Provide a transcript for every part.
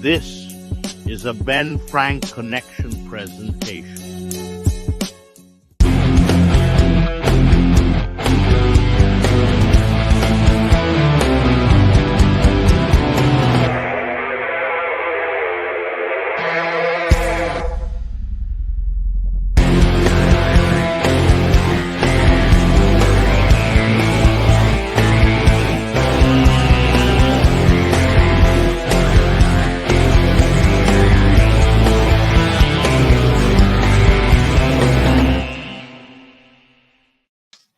This is a Ben Frank Connection presentation.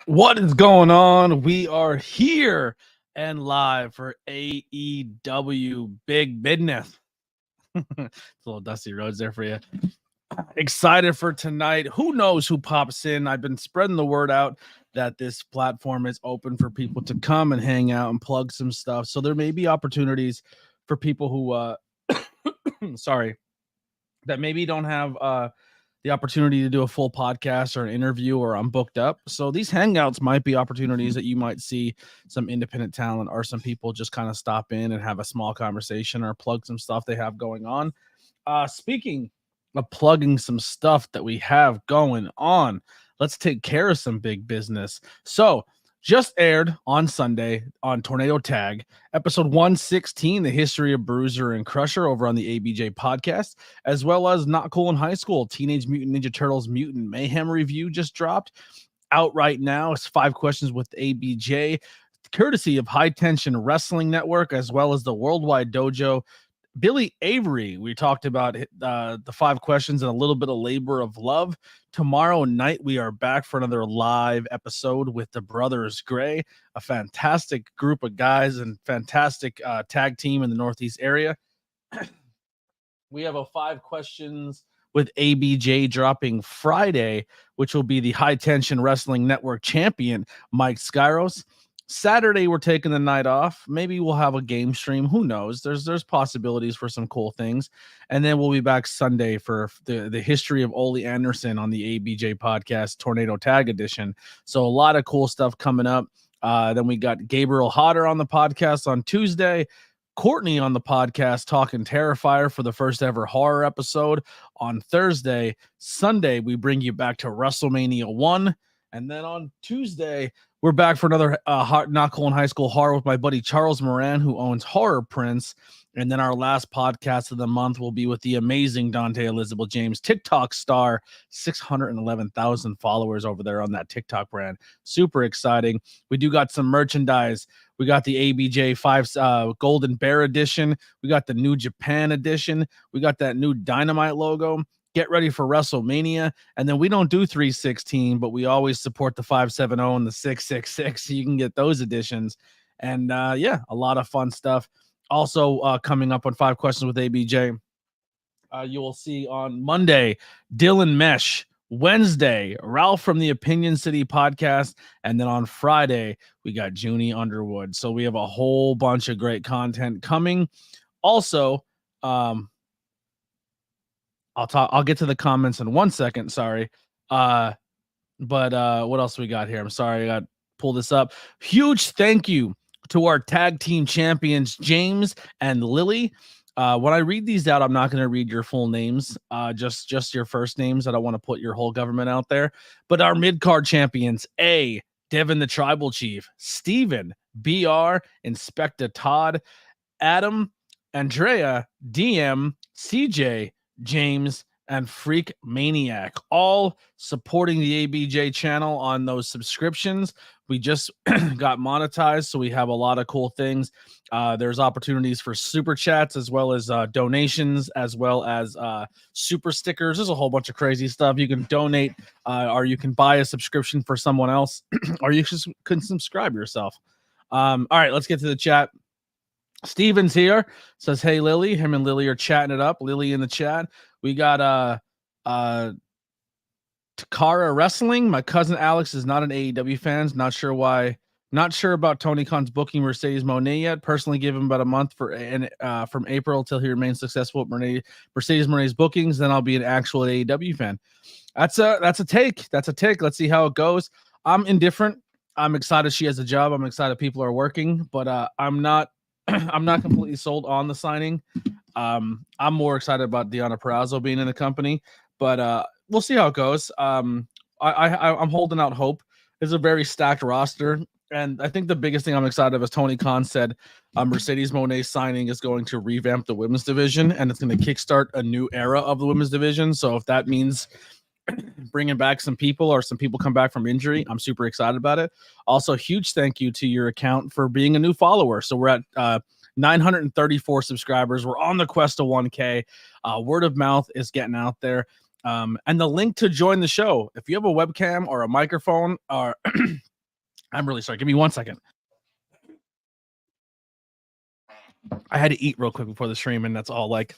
What is going on? We are here and live for AEW Big Business. It's a little Dusty Rhodes there for you. Excited for tonight. Who knows who pops in? I've been spreading the word out that this platform is open for people to come and hang out and plug some stuff. So there may be opportunities for people who, that maybe don't have the opportunity to do a full podcast or an interview, or I'm booked up. So these hangouts might be opportunities that you might see some independent talent or some people just kind of stop in and have a small conversation or plug some stuff they have going on. Speaking of plugging some stuff that we have going on, let's take care of some big business. So just aired on Sunday on Tornado Tag, episode 116, the history of Bruiser and Crusher over on the ABJ podcast, as well as Not Cool in High School, Teenage Mutant Ninja Turtles Mutant Mayhem review just dropped out right now. It's 5 questions with ABJ, courtesy of High Tension Wrestling Network, as well as the Worldwide Dojo. Billy Avery, we talked about the 5 questions and a little bit of Labor of Love. Tomorrow night, we are back for another live episode with the Brothers Gray, a fantastic group of guys and fantastic tag team in the Northeast area. We have a 5 questions with ABJ dropping Friday, which will be the High Tension Wrestling Network champion, Mike Skyros. Saturday, we're taking the night off. Maybe we'll have a game stream. Who knows? There's possibilities for some cool things. And then we'll be back Sunday for the history of Ole Anderson on the ABJ podcast, Tornado Tag Edition. So a lot of cool stuff coming up. Then we got Gabriel Hodder on the podcast on Tuesday. Courtney on the podcast talking Terrifier for the first ever horror episode on Thursday. Sunday, we bring you back to WrestleMania 1. And then on Tuesday, we're back for another Not Cool in High School horror with my buddy Charles Moran, who owns Horror Prince. And then our last podcast of the month will be with the amazing Dante Elizabeth James, TikTok star, 611,000 followers over there on that TikTok brand. Super exciting. We do got some merchandise. We got the ABJ 5 Golden Bear edition. We got the New Japan edition. We got that new Dynamite logo. Get ready for WrestleMania. And then we don't do 316, but we always support the 570 and the 666. So you can get those editions. And yeah, a lot of fun stuff. Also coming up on 5 questions with ABJ. You will see on Monday, Dylan Mesh. Wednesday, Ralph from the Opinion City podcast. And then on Friday, we got Junie Underwood. So we have a whole bunch of great content coming. Also, I'll get to the comments in 1 second. Sorry. But what else we got here? I'm sorry. I got to pull this up. Huge thank you to our tag team champions, James and Lily. When I read these out, I'm not going to read your full names, just your first names. I don't want to put your whole government out there. But our mid-card champions, A, Devin the Tribal Chief, Steven, BR, Inspector Todd, Adam, Andrea, DM, CJ, James, and Freak Maniac, all supporting the ABJ channel on those subscriptions. We just got monetized, so we have a lot of cool things. There's opportunities for super chats, as well as donations, as well as super stickers. There's a whole bunch of crazy stuff. You can donate, or you can buy a subscription for someone else, or you just can subscribe yourself. All right, let's get to the chat. Steven's here, says, hey, Lily. Him and Lily are chatting it up. Lily in the chat. We got Takara Wrestling. My cousin Alex is not an AEW fan. Not sure why. Not sure about Tony Khan's booking Mercedes Moné yet. Personally, give him about a month from April till he remains successful at Mercedes Moné's bookings. Then I'll be an actual AEW fan. That's a take. That's a take. Let's see how it goes. I'm indifferent. I'm excited she has a job. I'm excited people are working, but I'm not I'm not completely sold on the signing. I'm more excited about Deonna Purrazzo being in the company, but we'll see how it goes. I'm holding out hope. It's a very stacked roster, and I think the biggest thing I'm excited of is Tony Khan said Mercedes Moné signing is going to revamp the women's division, and it's going to kickstart a new era of the women's division. So if that means bringing back some people or some people come back from injury, I'm super excited about it. Also, huge thank you to your account for being a new follower. So we're at 934 subscribers. We're on the quest to 1K. Word of mouth is getting out there. And the link to join the show, if you have a webcam or a microphone, or I'm really sorry. Give me 1 second. I had to eat real quick before the stream, and that's all like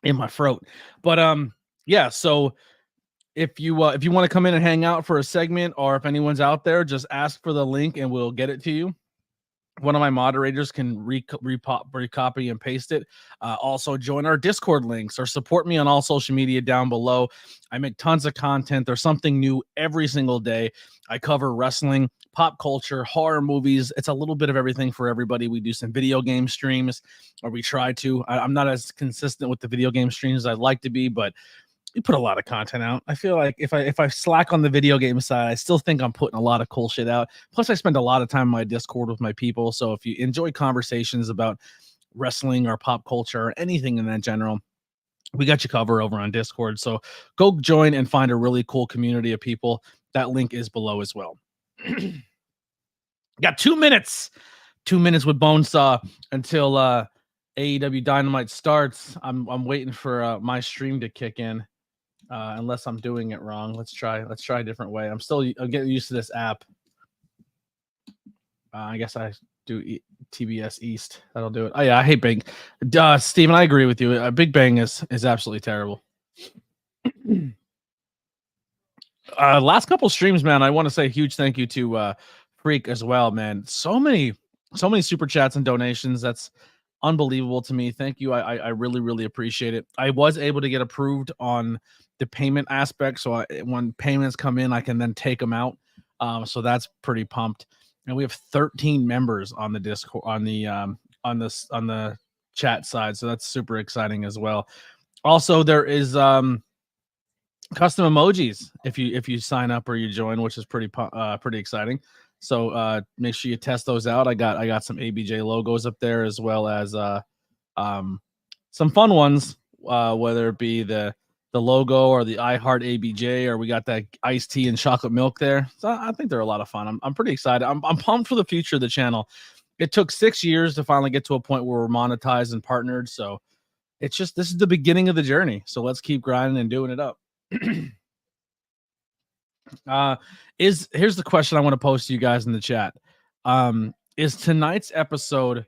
in my throat. But yeah. So if you want to come in and hang out for a segment, or if anyone's out there, just ask for the link and we'll get it to you. One of my moderators can recopy and paste it. Also, join our Discord links or support me on all social media down below. I make tons of content. There's something new every single day. I cover wrestling, pop culture, horror movies. It's a little bit of everything for everybody. We do some video game streams, or we try to. I'm not as consistent with the video game streams as I'd like to be, but we put a lot of content out. I feel like if I slack on the video game side, I still think I'm putting a lot of cool shit out. Plus, I spend a lot of time in my Discord with my people. So if you enjoy conversations about wrestling or pop culture or anything in that general, we got you covered over on Discord. So go join and find a really cool community of people. That link is below as well. Got 2 minutes. 2 minutes with Bonesaw until AEW Dynamite starts. I'm waiting for my stream to kick in. Unless I'm doing it wrong. Let's try a different way. I'm getting used to this app. I guess I do TBS East. That'll do it. Oh yeah, I hate Big. Steven, I agree with you. Big Bang is absolutely terrible. Last couple streams, man. I want to say a huge thank you to Freak as well, man. So many super chats and donations. That's unbelievable to me. Thank you. I really appreciate it. I was able to get approved on the payment aspect, so when payments come in, I can then take them out. So that's pretty pumped. And we have 13 members on the Discord on the chat side, so that's super exciting as well. Also, there is custom emojis if you sign up or you join, which is pretty exciting. So make sure you test those out. I got some ABJ logos up there, as well as some fun ones, whether it be the logo or the I Heart ABJ, or we got that iced tea and chocolate milk there. So I think they're a lot of fun. I'm pretty excited. I'm pumped for the future of the channel. It took 6 years to finally get to a point where we're monetized and partnered. So it's just, this is the beginning of the journey. So let's keep grinding and doing it up. Here's the question I want to post to you guys in the chat. Is tonight's episode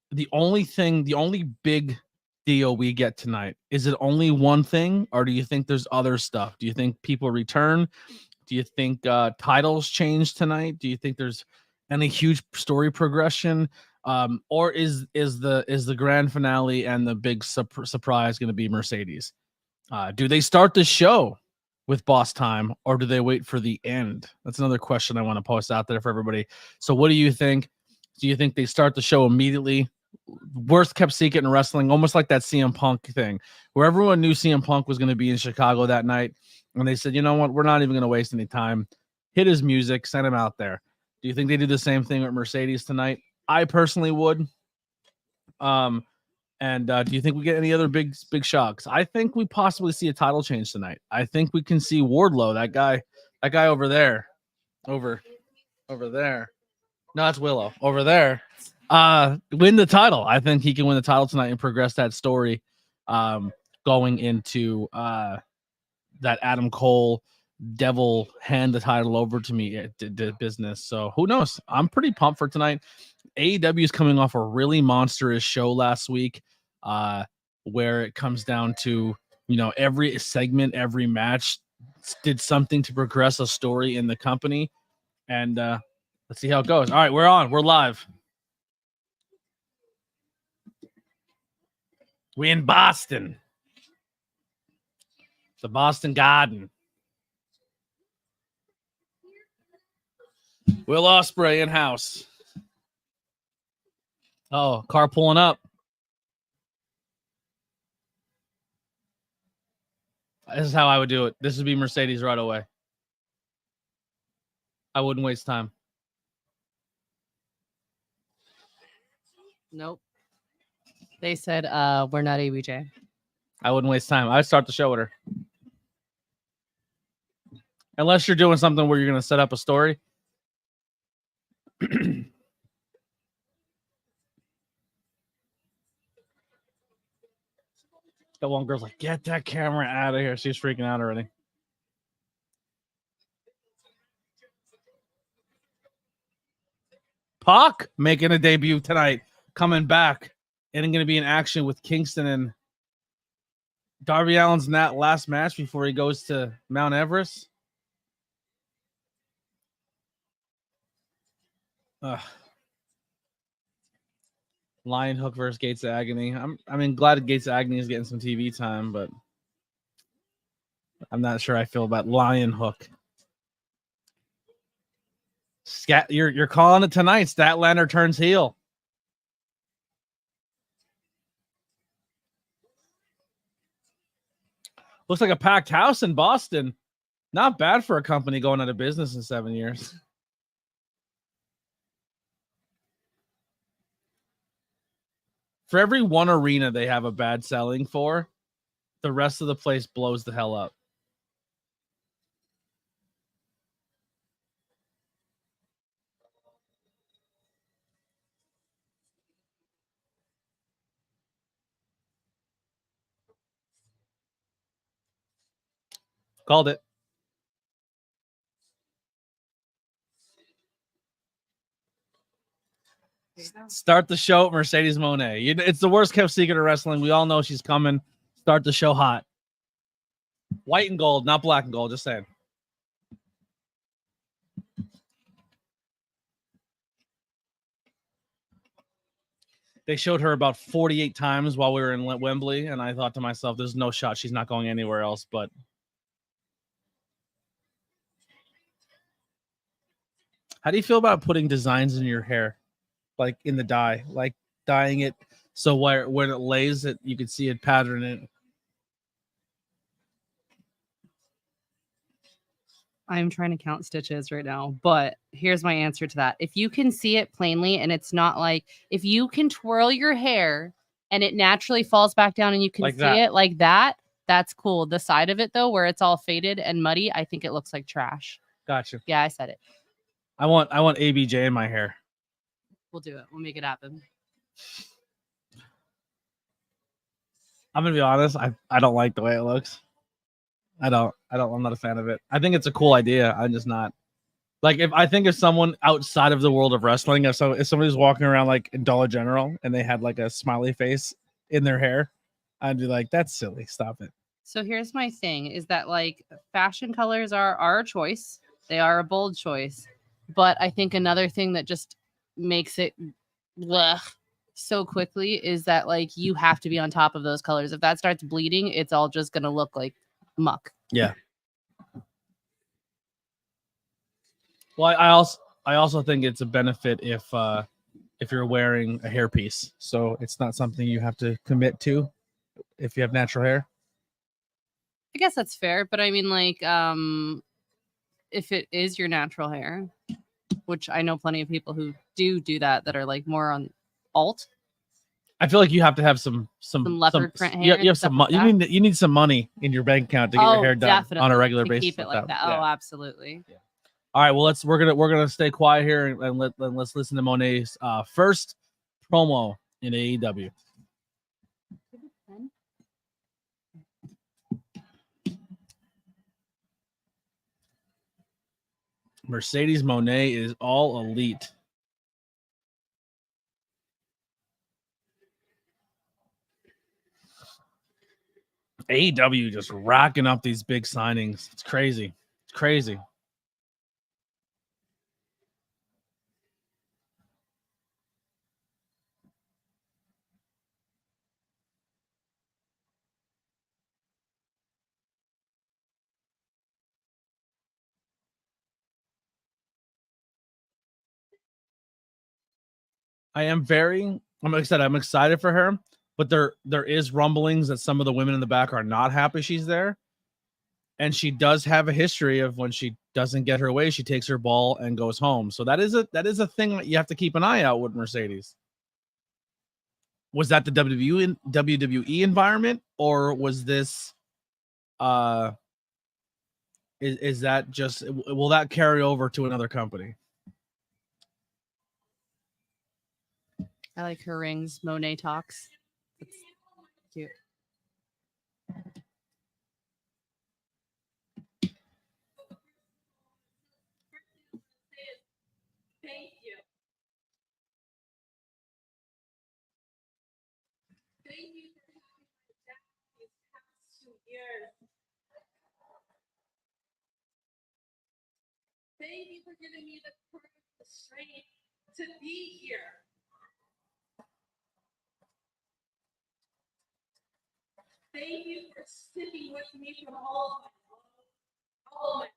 the only big deal we get tonight? Is it only one thing, or do you think there's other stuff? Do you think people return? Do you think titles change tonight? Do you think there's any huge story progression? Or is the grand finale and the big surprise going to be Mercedes? Do they start the show with boss time, or do they wait for the end? That's another question I want to post out there for everybody. So what do you think? Do you think they start the show immediately? Worst kept secret in wrestling, almost like that CM Punk thing, where everyone knew CM Punk was going to be in Chicago that night, and they said, you know what, we're not even going to waste any time. Hit his music, send him out there. Do you think they do the same thing with Mercedes tonight? I personally would. And do you think we get any other big shocks? I think we possibly see a title change tonight. I think we can see Wardlow, that guy over there, over there. No, it's Willow over there. Win the title. I think he can win the title tonight and progress that story, going into that Adam Cole devil hand the title over to me at business. So who knows? I'm pretty pumped for tonight. AEW is coming off a really monstrous show last week, where it comes down to, every segment, every match did something to progress a story in the company. And let's see how it goes. All right, we're on. We're live. We in Boston. The Boston Garden. Will Ospreay in house. Oh, car pulling up. This is how I would do it. This would be Mercedes right away. I wouldn't waste time. Nope. They said we're not ABJ. I wouldn't waste time. I'd start the show with her. Unless you're doing something where you're going to set up a story. That one girl's like, get that camera out of here. She's freaking out already. Pac making a debut tonight, coming back, and going to be in action with Kingston and Darby Allin's last match before he goes to Mount Everest. Lion Hook versus Gates of Agony. Glad Gates of Agony is getting some TV time, but I'm not sure I feel about Lion Hook. You're calling it tonight. Statlander turns heel. Looks like a packed house in Boston. Not bad for a company going out of business in 7 years. For every one arena they have a bad selling for, the rest of the place blows the hell up. Called it. Start the show, Mercedes Moné. It's the worst kept secret of wrestling. We all know she's coming. Start the show hot. White and gold, not black and gold. Just saying. They showed her about 48 times while we were in Wembley, and I thought to myself, there's no shot she's not going anywhere else. But how do you feel about putting designs in your hair? Like in the dye, like dyeing it so when it lays it, you can see it pattern it. I'm trying to count stitches right now, but here's my answer to that. If you can see it plainly and it's not like, if you can twirl your hair and it naturally falls back down and you can like see it like that, that's cool. The side of it though, where it's all faded and muddy, I think it looks like trash. Gotcha. Yeah, I said it. I want ABJ in my hair. We'll do it. We'll make it happen. I'm gonna be honest. I don't like the way it looks. I'm not a fan of it. I think it's a cool idea. I'm just not. Like if someone outside of the world of wrestling, if somebody's walking around like in Dollar General and they had like a smiley face in their hair, I'd be like, that's silly. Stop it. So here's my thing: is that like fashion colors are a choice. They are a bold choice, but I think another thing that just makes it so quickly is that like you have to be on top of those colors. If that starts bleeding, it's all just gonna look like muck. Yeah. Well, I also think it's a benefit if you're wearing a hairpiece, so it's not something you have to commit to if you have natural hair. I guess that's fair, but I mean, like, if it is your natural hair, which I know plenty of people who do that are like more on alt. I feel like you have to have some leopard print hair. You have some. Like you need some money in your bank account to get your hair done on a regular basis. Keep it like that. Yeah. Oh, absolutely. Yeah. All right. Well, we're gonna stay quiet here and let's listen to Moné's first promo in AEW. Mercedes Moné is all elite. AEW just racking up these big signings. It's crazy. It's crazy. I'm excited for her, but there is rumblings that some of the women in the back are not happy she's there. And she does have a history of when she doesn't get her way, she takes her ball and goes home. So that is a thing that you have to keep an eye out with Mercedes. Was that the WWE environment, or was this is that just, will that carry over to another company? I like her rings. Monet talks. That's cute. Thank you. Thank you for having my back these past 2 years. Thank you for giving me the courage, the strength to be here. Thank you for sticking with me from all of my lows,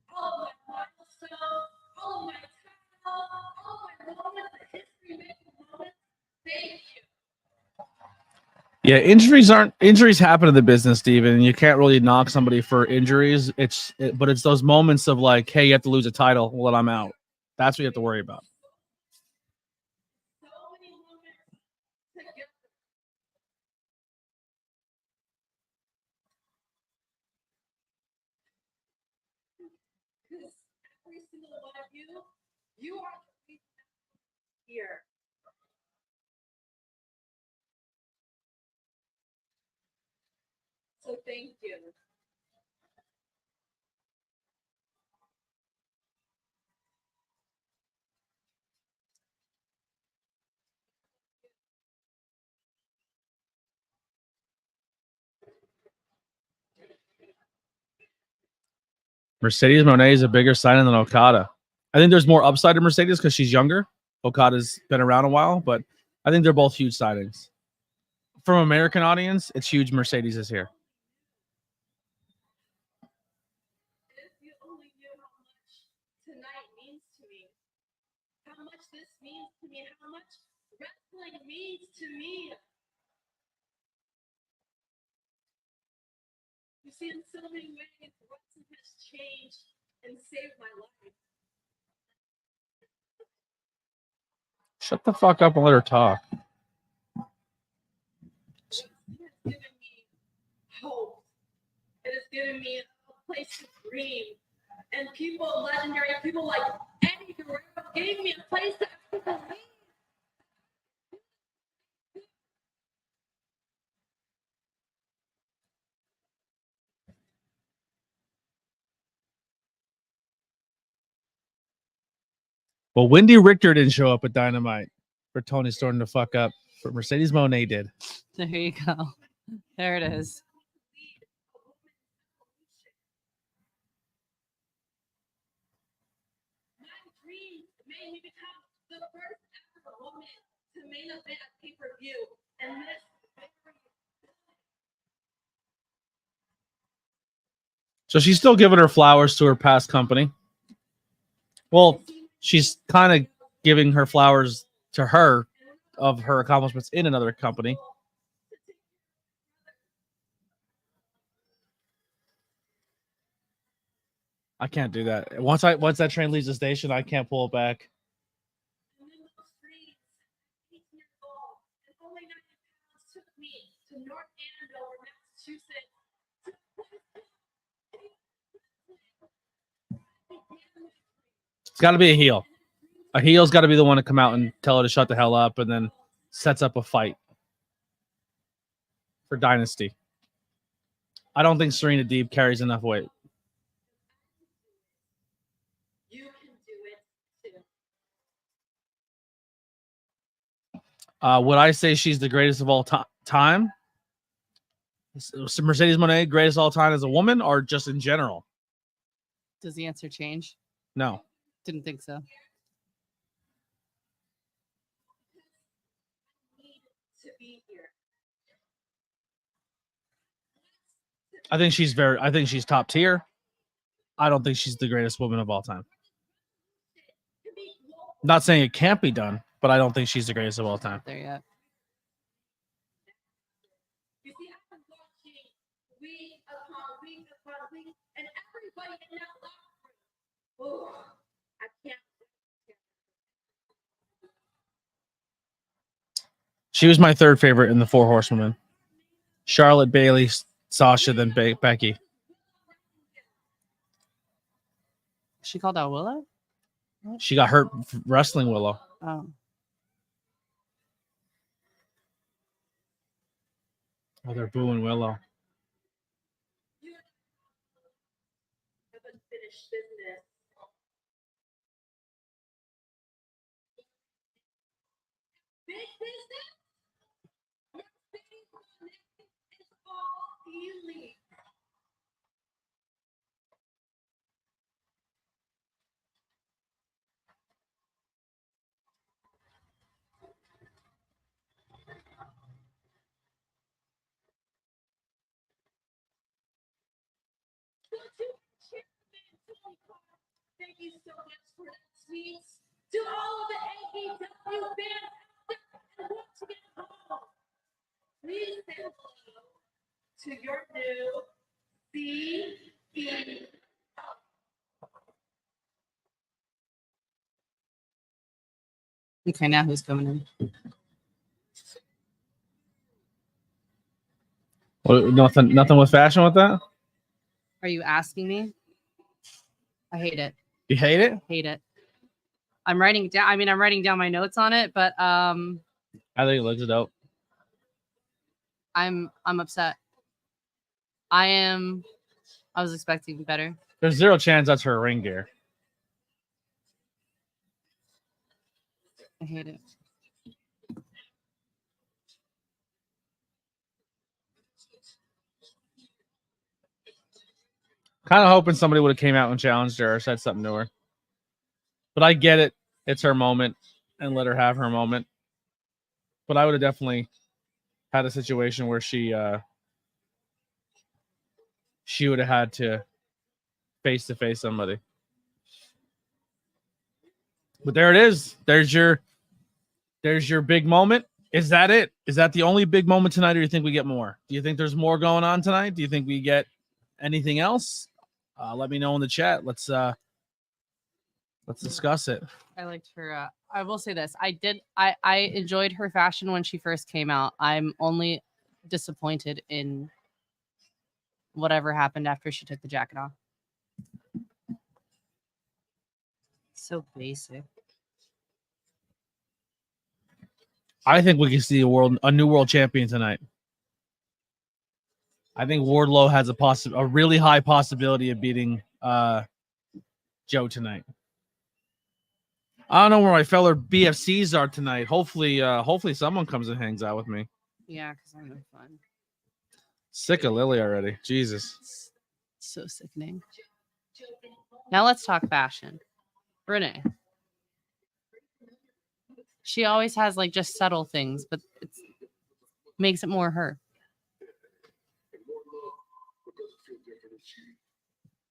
all of my milestones, all of my trials, all of my moments, the history-making moments. Thank you. Yeah, injuries happen in the business, Steven. You can't really knock somebody for injuries. But it's those moments of like, hey, you have to lose a title. Well, I'm out. That's what you have to worry about. So many moments together. Because every single one of you are the reason I'm here. So thank you. Mercedes Moné is a bigger signing than Okada. I think there's more upside to Mercedes because she's younger. Okada's been around a while, but I think they're both huge signings. From American audience, it's huge Mercedes is here. If you only knew how much tonight means to me, how much this means to me, how much wrestling means to me. You see, in so many ways, wrestling has changed and saved my life. Shut the fuck up and let her talk. It has given me hope. It has given me a place to dream. And people, legendary people like Eddie Guerrero, gave me a place to believe. Well, Wendy Richter didn't show up at Dynamite for Tony Storm to fuck up, but Mercedes Moné did. There you go. There it is. My dreams made me become the first ever woman to main event a pay-per-view. And this So she's still giving her flowers to her past company. Well, she's kind of giving her flowers to her of her accomplishments in another company. I can't do that. Once that train leaves the station, I can't pull it back. and in those streets, 18 years old, and only 90 pounds took me to North Andover, Massachusetts. It's got to be a heel. A heel's got to be the one to come out and tell her to shut the hell up, and then sets up a fight for Dynasty. I don't think Serena Deeb carries enough weight. You can do it too. Would I say she's the greatest of all time? Mercedes Moné, greatest of all time as a woman, or just in general? Does the answer change? No. Didn't think so. Need to be here. I think she's top tier. I don't think she's the greatest woman of all time. To be global. Not saying it can't be done, but I don't think she's the greatest of all time. There yet. You see, I've been watching week upon week upon week, and everybody in that locker room. Oh, I can't. She was my third favorite in the Four Horsewomen. Charlotte, Bailey, Sasha, then Becky. She called out Willow? She got hurt wrestling Willow. Oh. Oh, they're booing Willow. Have unfinished business. Big business. Your biggest connected is all elite. Thank you so much for that, sweets. To all of the AEW fans out there and watching at home, please say hello to your new CEO. Okay, now who's coming in? Well, nothing with fashion with that? Are you asking me? I hate it. You hate it? Hate it. I'm writing down. I mean, I'm writing down my notes on it, but I think it looks dope. I'm upset. I was expecting better. There's zero chance that's her ring gear. I hate it. Kind of hoping somebody would have came out and challenged her or said something to her. But I get it. It's her moment and let her have her moment. But I would have definitely had a situation where she would have had to face somebody. But there it is. There's your big moment. Is that it? Is that the only big moment tonight, or do you think we get more? Do you think there's more going on tonight? Do you think we get anything else? Let me know in the chat. Let's discuss it. I liked her. I will say this. I enjoyed her fashion when she first came out. I'm only disappointed in whatever happened after she took the jacket off. So basic. I think we can see a new world champion tonight. I think Wardlow has a really high possibility of beating Joe tonight. I don't know where my fellow BFCs are tonight. Hopefully someone comes and hangs out with me. Yeah, because I'm no fun. Sick of Lily already. Jesus. So sickening. Now let's talk fashion. Renee. She always has like just subtle things, but it makes it more her.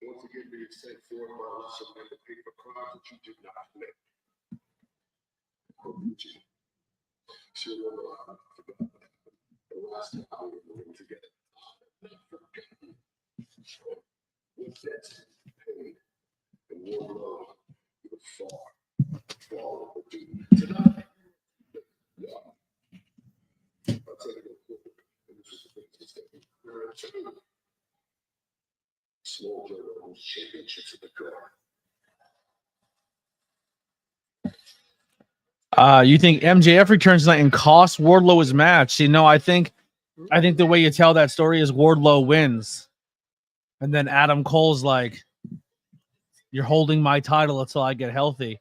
Once again being sent forth by Russia and to pay for crimes that you did not commit. She'll remember the last time we were working together. Not forgotten. With that pain and more love, you're far overdue. Tonight, I'll tell you real quick, and this was the biggest mistake. There are two small Joe owns championships in the car. You think MJF returns tonight and costs Wardlow his match? See, no, I think the way you tell that story is Wardlow wins. And then Adam Cole's like, you're holding my title until I get healthy.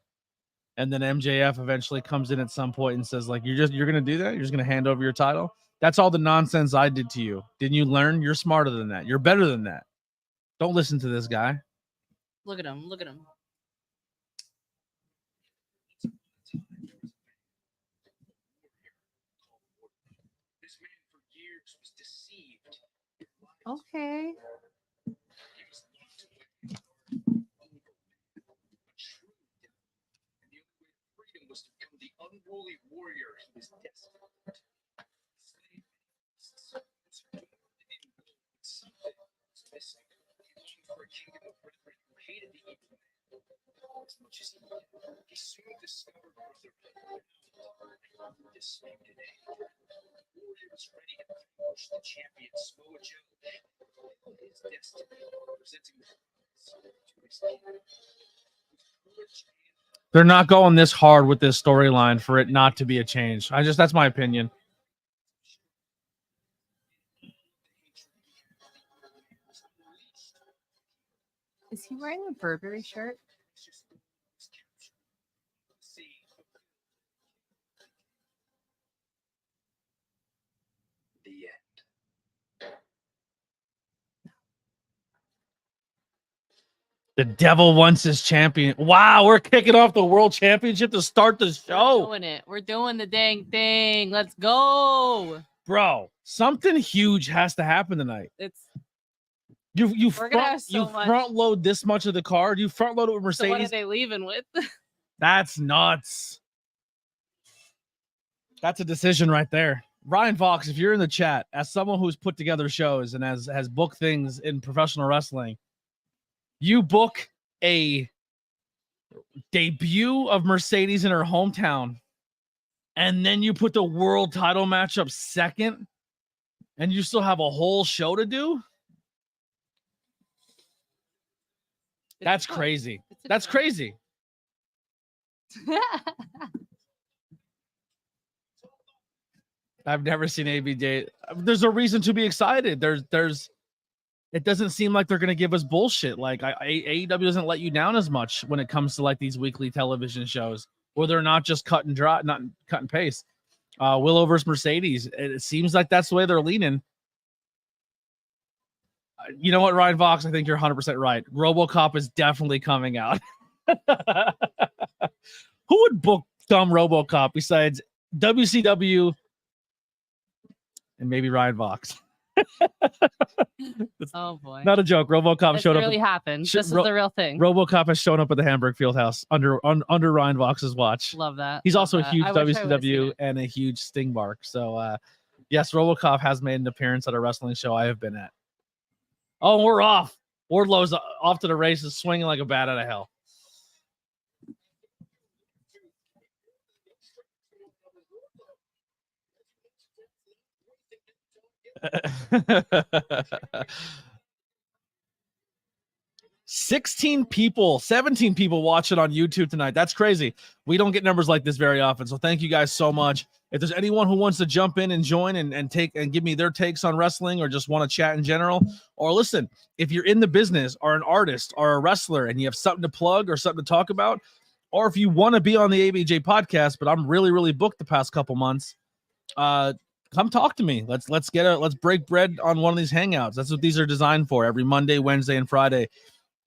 And then MJF eventually comes in at some point and says, like, you're gonna do that? You're just gonna hand over your title? That's all the nonsense I did to you. Didn't you learn? You're smarter than that. You're better than that. Don't listen to this guy. Look at him. Look at him. This man for years was deceived. Okay. He was locked away. And the only way to freedom was to become the unruly warrior he was destined. They're not going this hard with this storyline for it not to be a change. That's my opinion. Is he wearing a Burberry shirt? The devil wants his champion. Wow, we're kicking off the world championship to start the We're show. doing it. We're doing the dang thing. Let's go. Bro, something huge has to happen tonight. It's You We're gonna have so much. front load this much of the card. You front load it with so what are Mercedes. they leaving with? That's nuts. That's a decision right there. Ryan Fox, if you're in the chat, as someone who's put together shows and has booked things in professional wrestling, you book a debut of Mercedes in her hometown, and then you put the world title match up second, and you still have a whole show to do? That's crazy. That's crazy. I've never seen ABJ. There's a reason to be excited. There's it doesn't seem like they're going to give us bullshit. Like AEW doesn't let you down as much when it comes to like these weekly television shows where they're not just cut and dry, not cut and paste. Willow versus Mercedes. It seems like that's the way they're leaning. You know what, Ryan Fox? I think you're 100% right. RoboCop is definitely coming out. Who would book dumb RoboCop besides WCW and maybe Ryan Fox? Oh boy. Not a joke. RoboCop This showed really up. happened. This is the real thing. RoboCop has shown up at the Hamburg Fieldhouse under Ryan Fox's watch. Love that. He's Love also a that. huge I wish I would've seen WCW it. and a huge Sting mark. So yes, RoboCop has made an appearance at a wrestling show I have been at. Oh, we're off. Wardlow's off to the races, swinging like a bat out of hell. $16 people, 17 people watching on YouTube tonight. That's crazy. We don't get numbers like this very often. So thank you guys so much. If there's anyone who wants to jump in and join and take and give me their takes on wrestling or just want to chat in general, or listen, if you're in the business or an artist or a wrestler and you have something to plug or something to talk about, or if you want to be on the ABJ podcast, but I'm really, really booked the past couple months, come talk to me. Let's break bread on one of these hangouts. That's what these are designed for. Every Monday, Wednesday, and Friday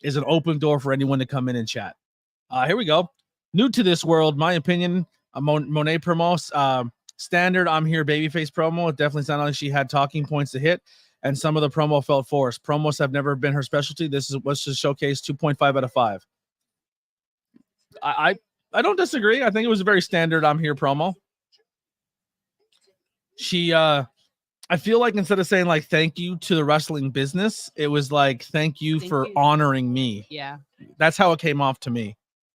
is an open door for anyone to come in and chat. Here we go. New to this world, my opinion, Monet promo, standard I'm here babyface promo. It definitely sounded like she had talking points to hit, and some of the promo felt forced. Promos have never been her specialty. This was to showcase 2.5 out of 5. I don't disagree. I think it was a very standard I'm here promo. She I feel like instead of saying like thank you to the wrestling business, it was like thank you for honoring me. Yeah. That's how it came off to me.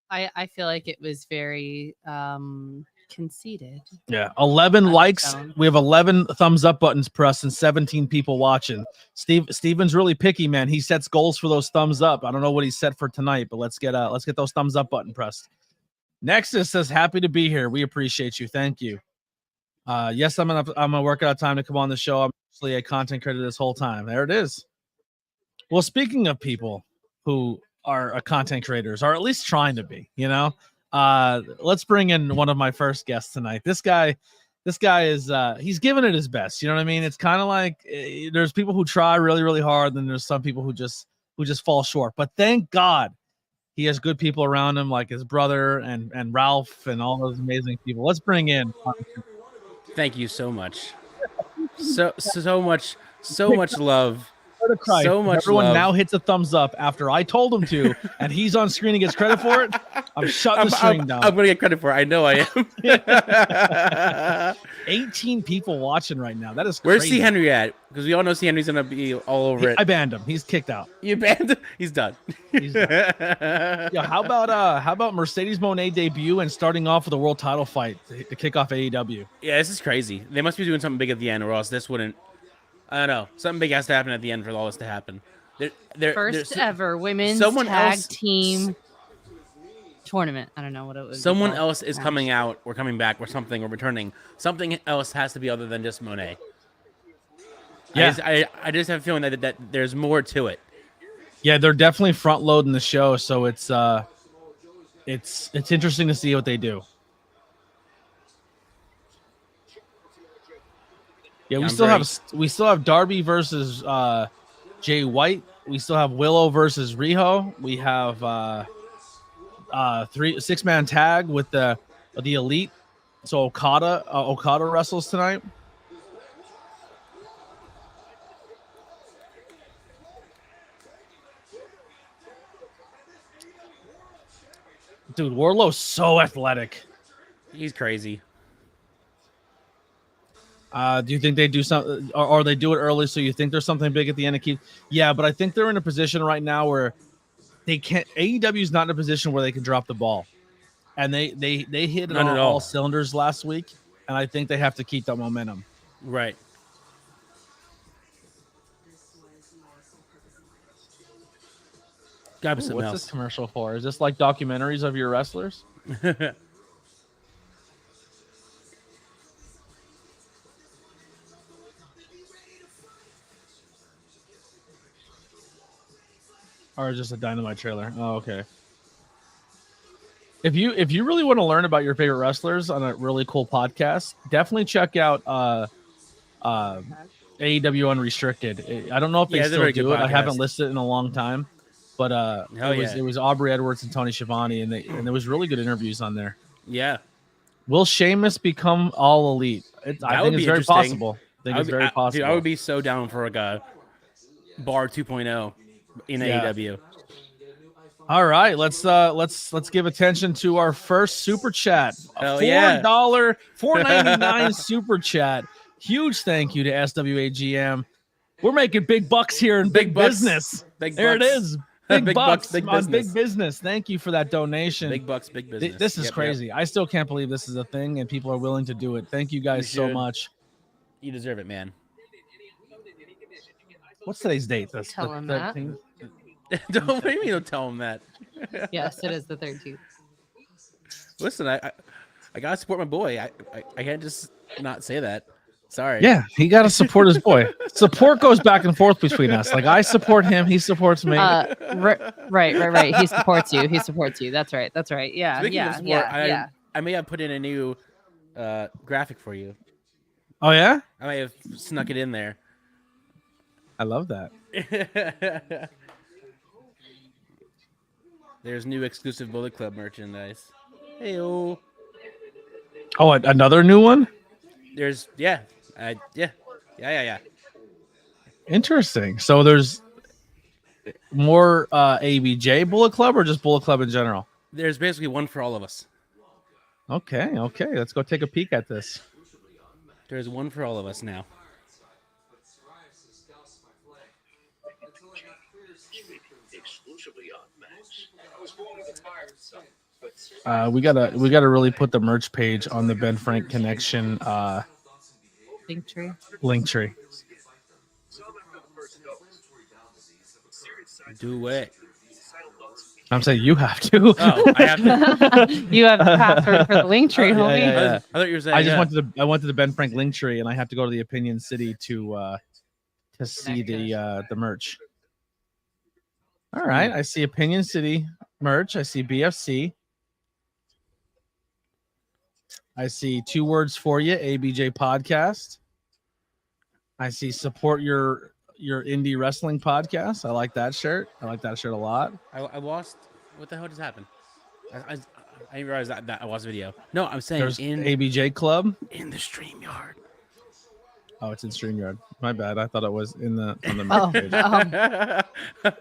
I feel like it was very conceited. Yeah. 11 likes. We have 11 thumbs up buttons pressed and 17 people watching. Steven's really picky, man. He sets goals for those thumbs up. I don't know what he set for tonight, but let's get those thumbs up button pressed. Nexus says happy to be here. We appreciate you. Thank you. Yes, I'm gonna work out time to come on the show. I'm actually a content creator this whole time. There it is. Well, speaking of people who are content creators, or at least trying to be, let's bring in one of my first guests tonight. This guy is he's giving it his best. You know what I mean? It's kind of like there's people who try really, really hard, and there's some people who just fall short. But thank God he has good people around him, like his brother and Ralph and all those amazing people. Let's bring in. Thank you so much. So much love. to cry. So much Everyone love. now hits a thumbs up after I told him to, and he's on screen and gets credit for it. I'm shutting the stream down. I'm gonna get credit for it. I know I am. 18 people watching right now. That is Where's crazy. C. Henry at? Because we all know C. Henry's gonna be all over it. I banned him. He's kicked out. You banned him? He's done. He's done. Yeah, how about Mercedes Moné debut and starting off with a world title fight to kick off AEW? Yeah, this is crazy. They must be doing something big at the end, or else this wouldn't. I don't know. Something big has to happen at the end for all this to happen. First ever women's someone tag else- team tournament. I don't know what it was. Someone else is coming out, or coming back, or something, or returning. Something else has to be other than just Monet. Yeah. I just have a feeling that there's more to it. Yeah, they're definitely front loading the show, so it's interesting to see what they do. Yeah, we still have Darby versus Jay White. We still have Willow versus Riho. We have 6-man tag with the Elite. So Okada wrestles tonight. Dude, Wardlow's so athletic. He's crazy. Do you think they do something, or they do it early? So you think there's something big at the end of Keith? Yeah, but I think they're in a position right now where they can't. AEW is not in a position where they can drop the ball, and they hit it on all cylinders last week, and I think they have to keep that momentum. Right. Gotta be something What's else. this commercial for? Is this like documentaries of your wrestlers? Or just a Dynamite trailer? Oh, okay. If you really want to learn about your favorite wrestlers on a really cool podcast, definitely check out AEW Unrestricted. I don't know if they still do it. I haven't listened in a long time, but it was Aubrey Edwards and Tony Schiavone, and there was really good interviews on there. Yeah. Will Sheamus become all elite? I think it's very possible. I think it's very possible. Dude, I would be so down for a Bar 2.0 in AEW. All right, let's give attention to our first super chat. Hell $4.99 super chat. Huge thank you to SWAGM. We're making big bucks here in big business. There it is. Big bucks big on business. Big Business. Thank you for that donation. Big bucks, big business. This is crazy. I still can't believe this is a thing and people are willing to do it. Thank you guys so much. You deserve it, man. What's today's date? That's Tell the him that. 13th? What do you mean don't tell him that? Yes, it is the 13th. Listen, I gotta support my boy. I can't just not say that. Sorry. Yeah, he got to support his boy. Support goes back and forth between us. Like I support him, he supports me. Right. He supports you. That's right. Yeah, Speaking of support, yeah. I may have put in a new graphic for you. Oh yeah, I may have snuck it in there. I love that. There's new exclusive Bullet Club merchandise. Hey-o. Oh, another new one? There's yeah. Interesting. So there's more ABJ Bullet Club or just Bullet Club in general? There's basically one for all of us. Okay. Let's go take a peek at this. There's one for all of us now. We gotta really put the merch page on the Ben Frank Connection link tree. Do it. I'm saying you have to. Oh, I have to. You have a password for the link tree, homie. Yeah. I thought you were saying. I went to the Ben Frank link tree, and I have to go to the Opinion City to see the merch. All right, I see Opinion City merch. I see BFC. I see 2 words for you, ABJ podcast. I see support your indie wrestling podcast. I like that shirt. I like that shirt a lot. I lost. What the hell just happened? I didn't realize that I lost the video. No, I'm saying There's in ABJ Club in the StreamYard. Oh, it's in StreamYard. My bad. I thought it was on the Oh,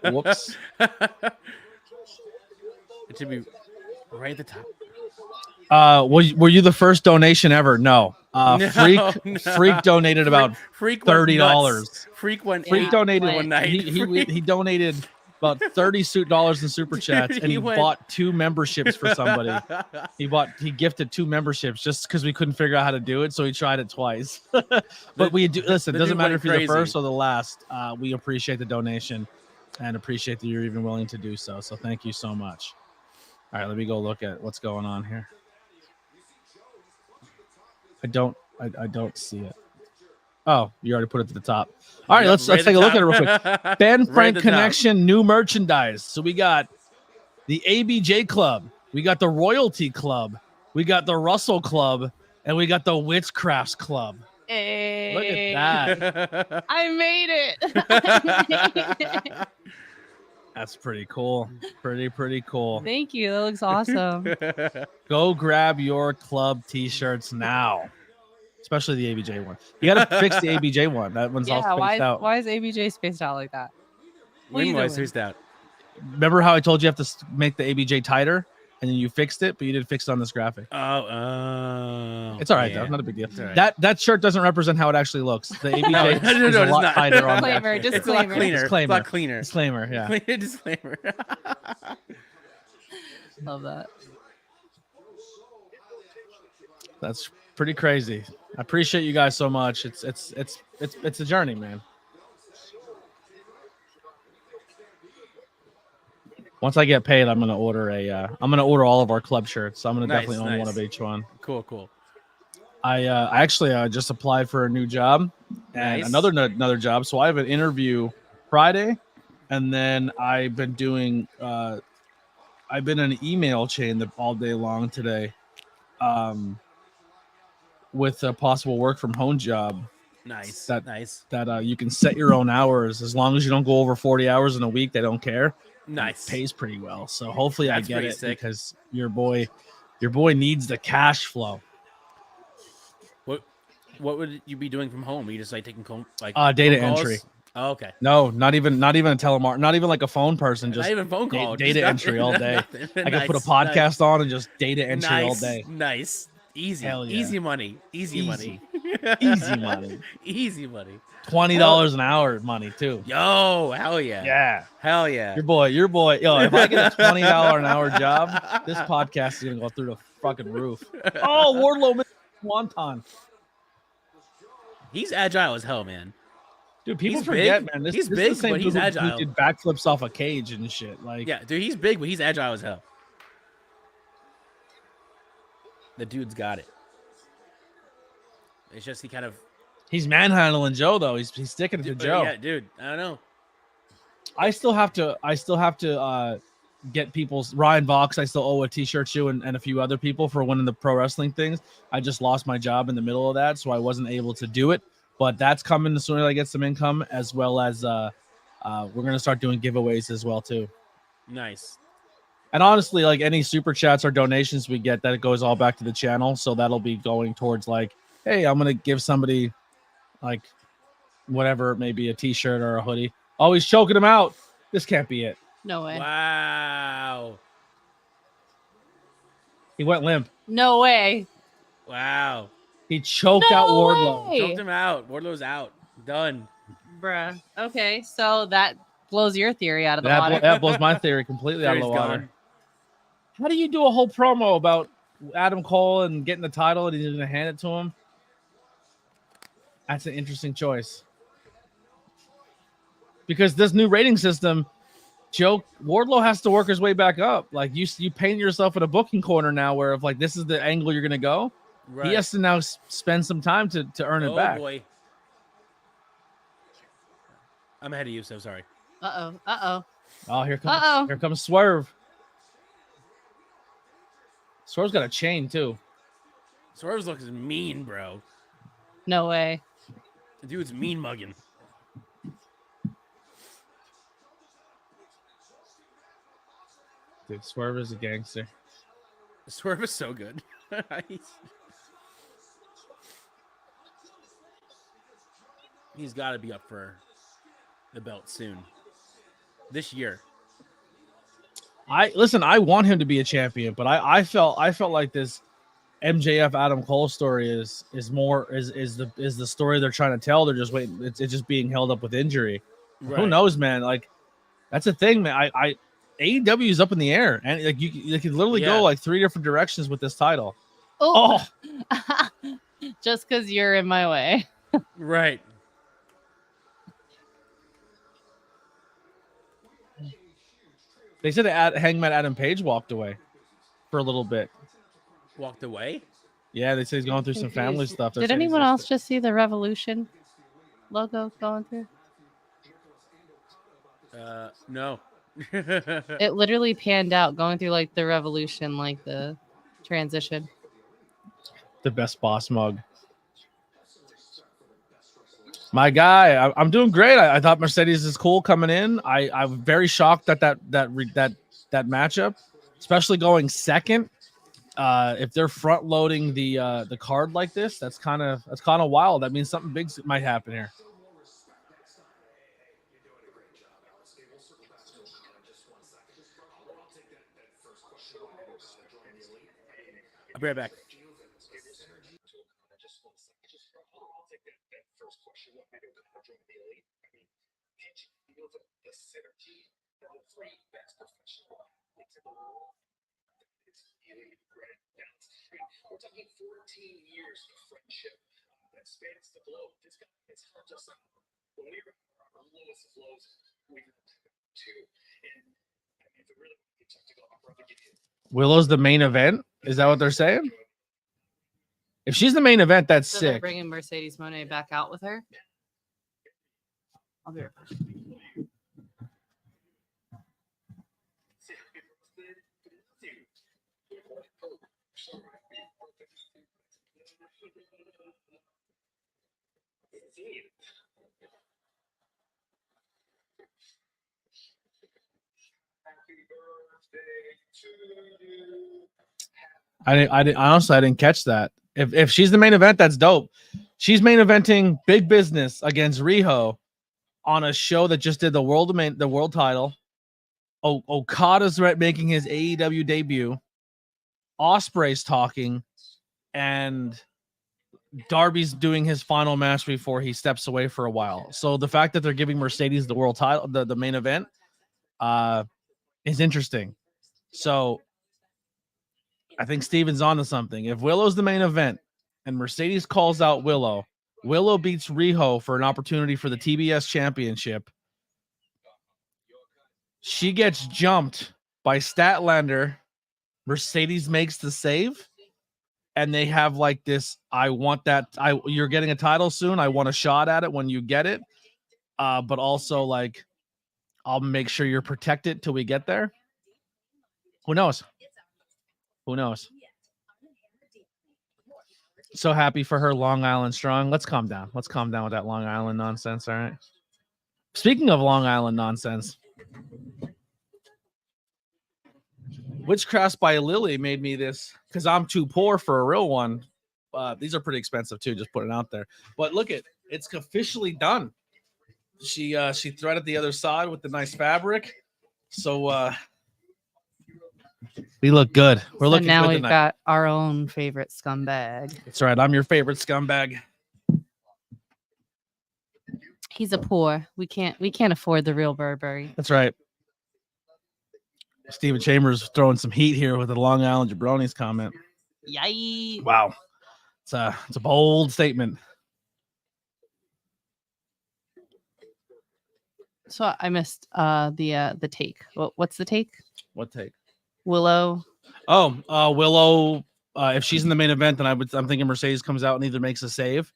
page. Whoops. It should be right at the top. Were you the first donation ever? No. No, Freak donated about Freak went $30. nuts. Freak went Freak Yeah, donated one night. He donated about $30 in super chats, and He he went- bought 2 memberships for somebody. He gifted 2 memberships just because we couldn't figure out how to do it, so he tried it twice. But we do listen. the It doesn't dude matter went if you're the crazy. first or the last. We appreciate the donation and appreciate that you're even willing to do so. So thank you so much. All right, let me go look at what's going on here. I don't see it. Oh, you already put it to the top. All right, Yep, let's right take a look at it real quick. quick. Ben Right Frank at the top. Connection, new merchandise. So we got the ABJ Club, we got the Royalty Club, we got the Russell Club, and we got the Witchcrafts Club. Hey, Look at that. I made it. That's pretty cool. Pretty cool. Thank you. That looks awesome. Go grab your club t-shirts now. Especially the ABJ one. You got to fix the ABJ one. That one's all Yeah, spaced out. why is ABJ spaced out like that? What are you When was doing? spaced out? Remember how I told you have to make the ABJ tighter and then you fixed it, but you didn't fix it on this graphic. Oh. It's all right, yeah. though. Not a big deal. It's all right. That shirt doesn't represent how it actually looks. The ABJ No, is no, a it's lot not. tighter on the Disclaimer, actual- It's a lot Disclaimer. cleaner. Disclaimer. It's a lot cleaner. Disclaimer, yeah. Disclaimer. Love that. That's pretty crazy. I appreciate you guys so much. It's a journey, man. Once I get paid, I'm gonna order all of our club shirts. So I'm gonna Nice, definitely own one nice. of each one. Cool. I actually just applied for a new job and Nice. another job. So I have an interview Friday, and then I've been doing I've been in an email chain all day long today, with a possible work from home job Nice. that you can set your own hours as long as you don't go over 40 hours in a week. They don't care. Nice. It pays pretty well. So hopefully That's I get pretty it sick. because your boy needs the cash flow. What would you be doing from home? Are you just like taking Data phone calls? entry. Oh, okay. No, not even a telemark, not even like a phone person. Just Not even phone call. data just entry all day. nothing. I can put a Nice, podcast on and just data entry all nice, day. Nice. Easy. Hell yeah. Easy money. Easy money. Easy money. Easy money. $20 an hour money too. Yo, hell yeah. Yeah. Hell yeah. Your boy. Yo, if I get a $20 an hour job, this podcast is gonna go through the fucking roof. Oh, Wardlow missed Swanton. He's agile as hell, man. Dude, people He's forget, big. man. This He's is the big, same but he's dude who agile. did backflips off a cage and shit. Like, Yeah, dude, he's big, but he's agile as hell. The dude's got it. It's just he kind of he's manhandling Joe though. He's sticking to Joe. Yeah, dude. I don't know. I still have to get people's Ryan Vox. I still owe a t-shirt to and a few other people for winning the pro wrestling things. I just lost my job in the middle of that, so I wasn't able to do it. But that's coming as soon as I get some income, as well as we're gonna start doing giveaways as well too. Nice. And honestly, like any super chats or donations we get, that goes all back to the channel. So that'll be going towards like, hey, I'm gonna give somebody like whatever, maybe a t-shirt or a hoodie. Oh, he's choking him out. This can't be it. No way. Wow. He went limp. No way. Wow. He choked No out Wardlow. way. Choked him out. Wardlow's out. Done. Bruh. Okay, so that blows your theory out of the water. That blows my theory completely out of the Theory's water. gone. How do you do a whole promo about Adam Cole and getting the title and he's going to hand it to him? That's an interesting choice. Because this new rating system, Wardlow has to work his way back up. Like you paint yourself in a booking corner now where if like this is the angle you're going to go, Right. he has to now spend some time to earn it back. Oh boy. I'm ahead of you, so sorry. Uh-oh. Oh, here Uh-oh. comes Swerve. Swerve's got a chain too. Swerve's looks mean, bro. No way. The dude's mean mugging. Dude, Swerve is a gangster. Swerve is so good. He's got to be up for the belt soon. This year. I want him to be a champion, but I felt like this MJF Adam Cole story is the story they're trying to tell. They're just waiting. It's just being held up with injury. Right. Who knows, man? Like that's the thing, man. AEW is up in the air, and like you could literally go like 3 different directions with this title. Oh, just because you're in my way. Right. They said that Hangman Adam Page walked away for a little bit. Walked away? Yeah, they say he's going through some family stuff. Did anyone else just see the Revolution logo going through? No. It literally panned out going through like the Revolution, like the transition. The best boss mug. My guy, I'm doing great. I thought Mercedes is cool coming in. I'm very shocked that matchup, especially going second. If they're front loading the card like this, that's kind of wild. That means something big might happen here. I'll be right back. We're talking 14 years of friendship that spans the globe. This guy has helped us out. When we were our lowest flows, we were two. And I mean, if it really took to go, I'll probably give you. Willow's the main event? Is that what they're saying? If she's the main event, that's So they're sick. bringing Mercedes Moné back out with her. I'll be right back. I didn't catch that. If she's the main event, that's dope. She's main eventing Big Business against Riho on a show that just did the world title. Okada's making his AEW debut. Ospreay's talking, and Darby's doing his final match before he steps away for a while. So the fact that they're giving Mercedes the world title, the main event, is interesting. So I think Steven's onto something. If Willow's the main event and Mercedes calls out Willow beats Riho for an opportunity for the TBS championship. She gets jumped by Statlander. Mercedes makes the save. And they have like this, you're getting a title soon. I want a shot at it when you get it. But also like, I'll make sure you're protected till we get there. Who knows? So happy for her, Long Island strong. Let's calm down. Let's calm down with that Long Island nonsense. All right. Speaking of Long Island nonsense, Witchcraft by Lily made me this because I'm too poor for a real one. These are pretty expensive too. Just putting it out there. But look it's officially done. She threaded the other side with the nice fabric. So we look good. We're looking now good we've tonight. got our own favorite scumbag. That's right. I'm your favorite scumbag. He's a poor. We can't afford the real Burberry. That's right. Steven Chambers throwing some heat here with the Long Island Jabronis comment. Yay! Wow. It's a bold statement. So I missed the take. What's the take? What take? Willow. Oh, Willow. If she's in the main event, then I'm thinking Mercedes comes out and either makes a save.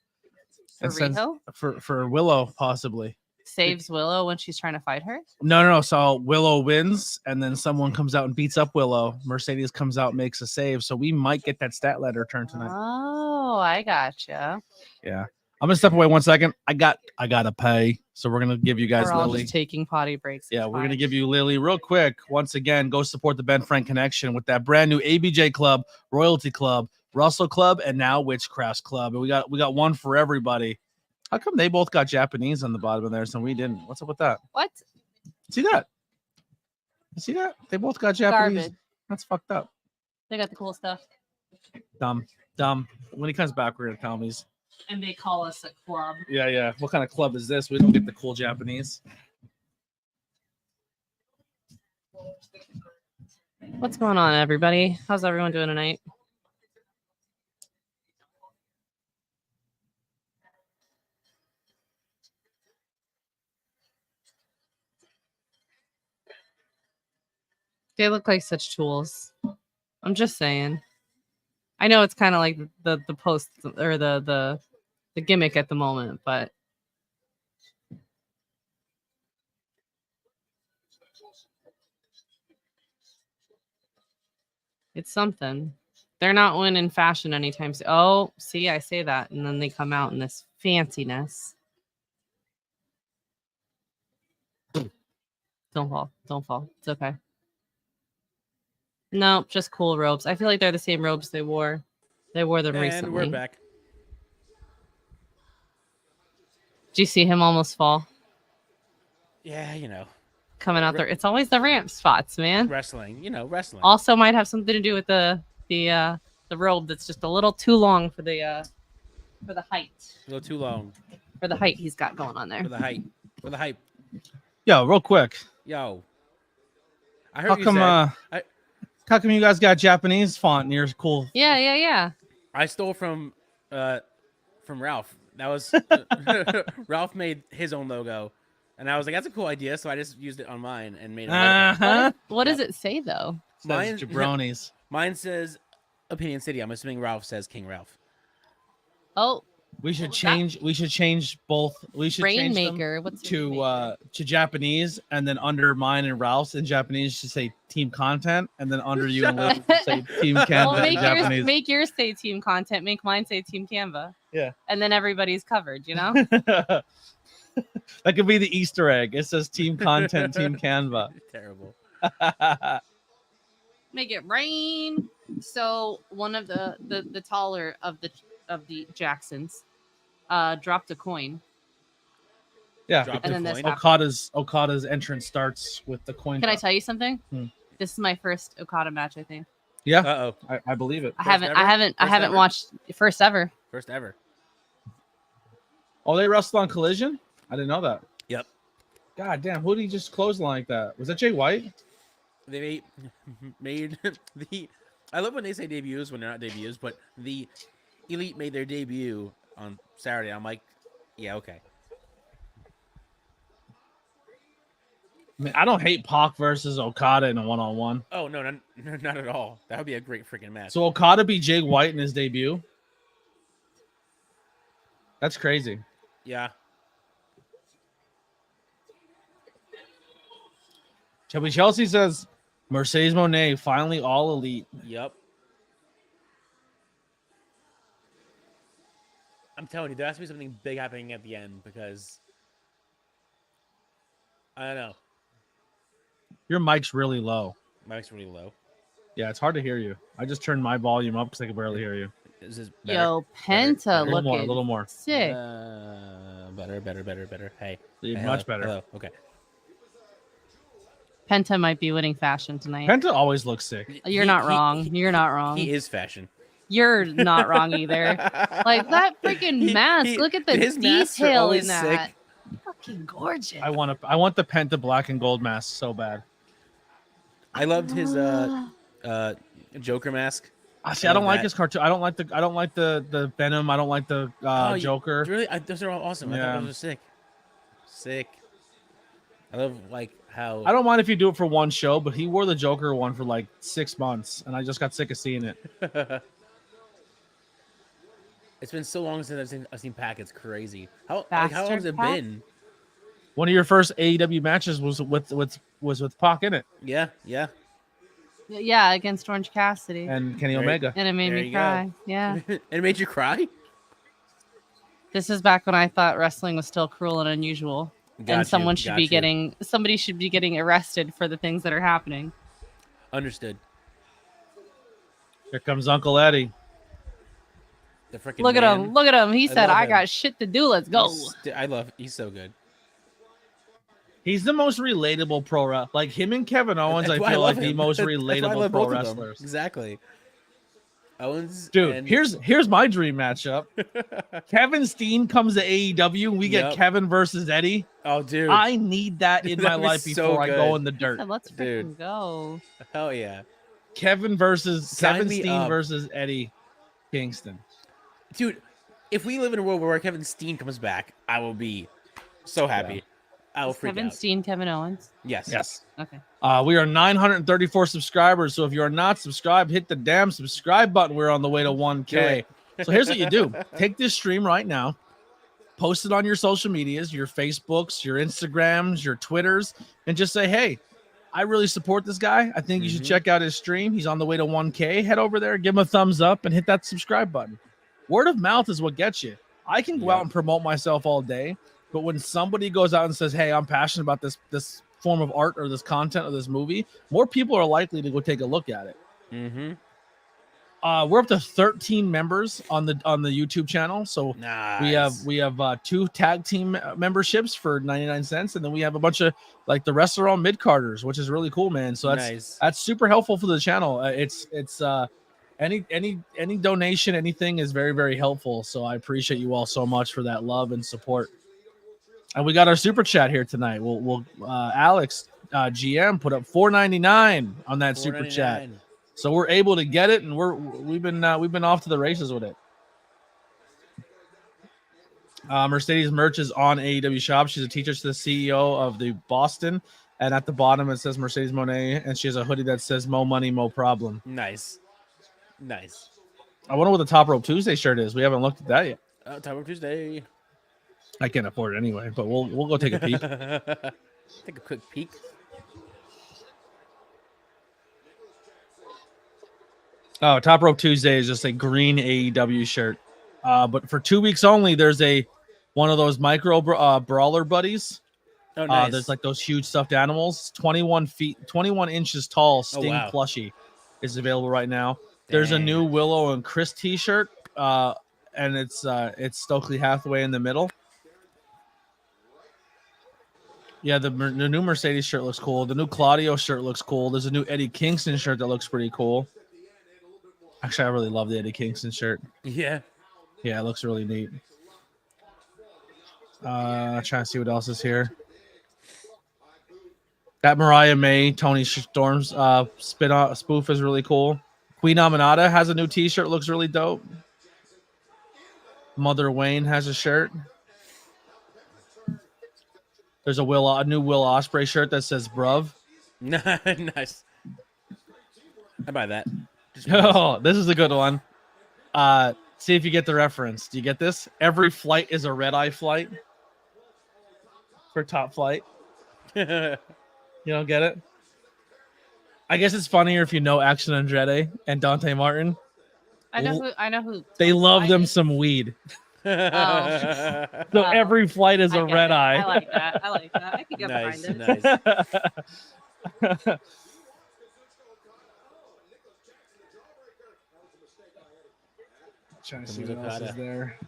For Riho? For Willow, possibly. Saves Willow when she's trying to fight her? No. So Willow wins, and then someone comes out and beats up Willow. Mercedes comes out, makes a save. So we might get that stat ladder turn tonight. Oh, I gotcha. Yeah. I'm gonna step away 1 second. I gotta pay. So we're gonna give you guys We're all Lily. just taking potty breaks. Yeah, It's we're gonna fine. give you Lily real quick. Once again, go support the Ben Frank Connection with that brand new ABJ Club, Royalty Club, Russell Club, and now Witchcraft Club. And we got one for everybody. How come they both got Japanese on the bottom of theirs and we didn't? What's up with that? What? See that? You see that? They both got Japanese. Garbage. That's fucked up. They got the cool stuff. Dumb. When he comes back, we're gonna tell him he's. And they call us a club. Yeah. What kind of club is this? We don't get the cool Japanese. What's going on, everybody? How's everyone doing tonight? They look like such tools. I'm just saying. I know it's kind of like the post or the gimmick at the moment, but it's something. They're not winning fashion anytime soon. Oh, see, I say that, and then they come out in this fanciness. Don't fall. It's okay. No, just cool robes. I feel like they're the same robes they wore. They wore them recently. And we're back. Do you see him almost fall? Yeah, you know, Coming out there. It's always the ramp spots, man. wrestling. You know, wrestling. Also might have something to do with the robe that's just a little too long for the height. A little too long For the height he's got going on there. for the height. For the hype. Yo, real quick. Yo. I How heard you come said how come you guys got Japanese font near cool? Yeah. I stole from Ralph. That was Ralph made his own logo, and I was like, "That's a cool idea." So I just used it on mine and made it. Uh-huh. What does it say though? Mine- Says jabronis. Mine says Opinion City. I'm assuming Ralph says King Ralph. Oh, We should change both. We should change them Rainmaker. What's to Japanese, and then under mine and Ralph's in Japanese should say Team Content, and then under you and Liz should say Team Well, Canva in Japanese. make yours say Team Content. Make mine say Team Canva. Yeah. And then everybody's covered. You know. That could be the Easter egg. It says Team Content, Team Canva. Terrible. Make it rain. So one of the taller of the Jacksons dropped a coin. Yeah. Dropped And a then this coin. happened. Okada's entrance starts with the coin. Can I drop. tell you something? Hmm. This is my first Okada match, I think. Yeah, Uh-oh. I believe it. I First haven't ever? First ever? watched first ever. First ever. Oh, they wrestled on Collision? I didn't know that. Yep. God damn, who did he just close like that? Was that Jay White? They made the. I love when they say debuts when they're not debuts, but the Elite made their debut on Saturday. I'm like, yeah, okay. I mean, I don't hate Pac versus Okada in a one-on-one. Oh no, not at all. That would be a great freaking match. So Okada beat Jay White in his debut? That's crazy. Yeah. Chelsea says Mercedes Moné finally all elite. Yep. I'm telling you, there has to be something big happening at the end because I don't know. Your mic's really low. Mike's really low. Yeah, it's hard to hear you. I just turned my volume up because I can barely hear you. Is this better? Yo, Better. Penta A little more, a looking little more. sick. Better. Hey. Yeah, Hey, much hello, better. hello. Okay. Penta might be winning fashion tonight. Penta always looks sick. You're not wrong. You're not wrong. He is fashion. You're not wrong either. Like that freaking mask. Look at the his masks are detail in always that. sick. Fucking gorgeous. I want the Penta black and gold mask so bad. I loved his Joker mask. See, I don't like that. his cartoon. I don't like the Venom. I don't like the Joker. Really, those are all awesome. I Yeah. thought those were sick. Sick. I love like how I don't mind if you do it for one show, but he wore the Joker one for like 6 months, and I just got sick of seeing it. It's been so long since I've seen Pac. It's crazy. How long Bastard has it Pac? been? One of your first AEW matches was with Pac in it Yeah. Yeah, against Orange Cassidy. and Kenny Right. Omega. And it made There me you go. cry. Yeah. And it made you cry. This is back when I thought wrestling was still cruel and unusual. And somebody should be getting arrested for the things that are happening. Understood. Here comes Uncle Eddie. The freaking Look at him. Look at him. He said, love I him. got shit to do. Let's go. He's so good. He's the most relatable pro wrestler. Like him and Kevin Owens, That's I why feel love like the him. most That's why I relatable love pro both of them. wrestlers. Exactly. Owens, Dude, and... here's my dream matchup. Kevin Steen comes to AEW and we get Yep. Kevin versus Eddie. Oh, dude. I need that in my That'd be life so before I go good. in the dirt. Said, let's Dude. freaking go. Hell yeah. Kevin Sign me Steen up. versus Eddie Kingston. Dude, if we live in a world where Kevin Steen comes back, I will be so happy. Yeah. I will Is freak Kevin out. Steen, Kevin Owens. Yes. Yes. Okay. We are 934 subscribers. So if you are not subscribed, hit the damn subscribe button. We're on the way to 1K. So here's what you do. Take this stream right now, post it on your social medias, your Facebooks, your Instagrams, your Twitters, and just say, hey, I really support this guy. I think you should check out his stream. He's on the way to 1K. Head over there, give him a thumbs up, and hit that subscribe button. Word of mouth is what gets you. I can go out and promote myself all day, but when somebody goes out and says, hey, I'm passionate about this form of art or this content or this movie, more people are likely to go take a look at it. Mm-hmm. We're up to 13 members on the YouTube channel. So Nice. we have 2 tag team memberships for 99 cents, and then we have a bunch of like the rest are all mid carders, which is really cool, man. So that's super helpful for the channel. It's any donation, anything is very, very helpful. So I appreciate you all so much for that love and support. And we got our super chat here tonight. We'll Alex GM put up $4.99 on that super chat. So we're able to get it, and we've been off to the races with it. Mercedes merch is on AEW Shop. She's a teacher to the CEO of the Boston, and at the bottom it says Mercedes Monet, and she has a hoodie that says "Mo Money, Mo Problem." Nice. I wonder what the Top Rope Tuesday shirt is. We haven't looked at that yet. Top Rope Tuesday. I can't afford it anyway, but we'll go take a peek. Take a quick peek. Oh, Top Rope Tuesday is just a green AEW shirt. But for 2 weeks only, there's one of those micro brawler buddies. Oh, nice. There's like those huge stuffed animals, 21 inches tall, Sting plushie is available right now. There's a new Willow and Chris t-shirt, and it's Stokely Hathaway in the middle. Yeah, the new Mercedes shirt looks cool. The new Claudio shirt looks cool. There's a new Eddie Kingston shirt that looks pretty cool. Actually, I really love the Eddie Kingston shirt. Yeah. Yeah, it looks really neat. Trying to see what else is here. That Mariah May, Tony Storm's spoof is really cool. Queen Aminata has a new t-shirt, looks really dope. Mother Wayne has a shirt. There's a new Will Ospreay shirt that says "Bruv." Nice. I buy that. Oh, this is a good one. See if you get the reference. Do you get this? Every flight is a red-eye flight for Top Flight. You don't get it? I guess it's funnier if you know Action Andretti and Dante Martin. I know who. They love them some weed. Oh. So every flight is a red eye. I like that. I can get behind it. Nice. Trying to see what else is there.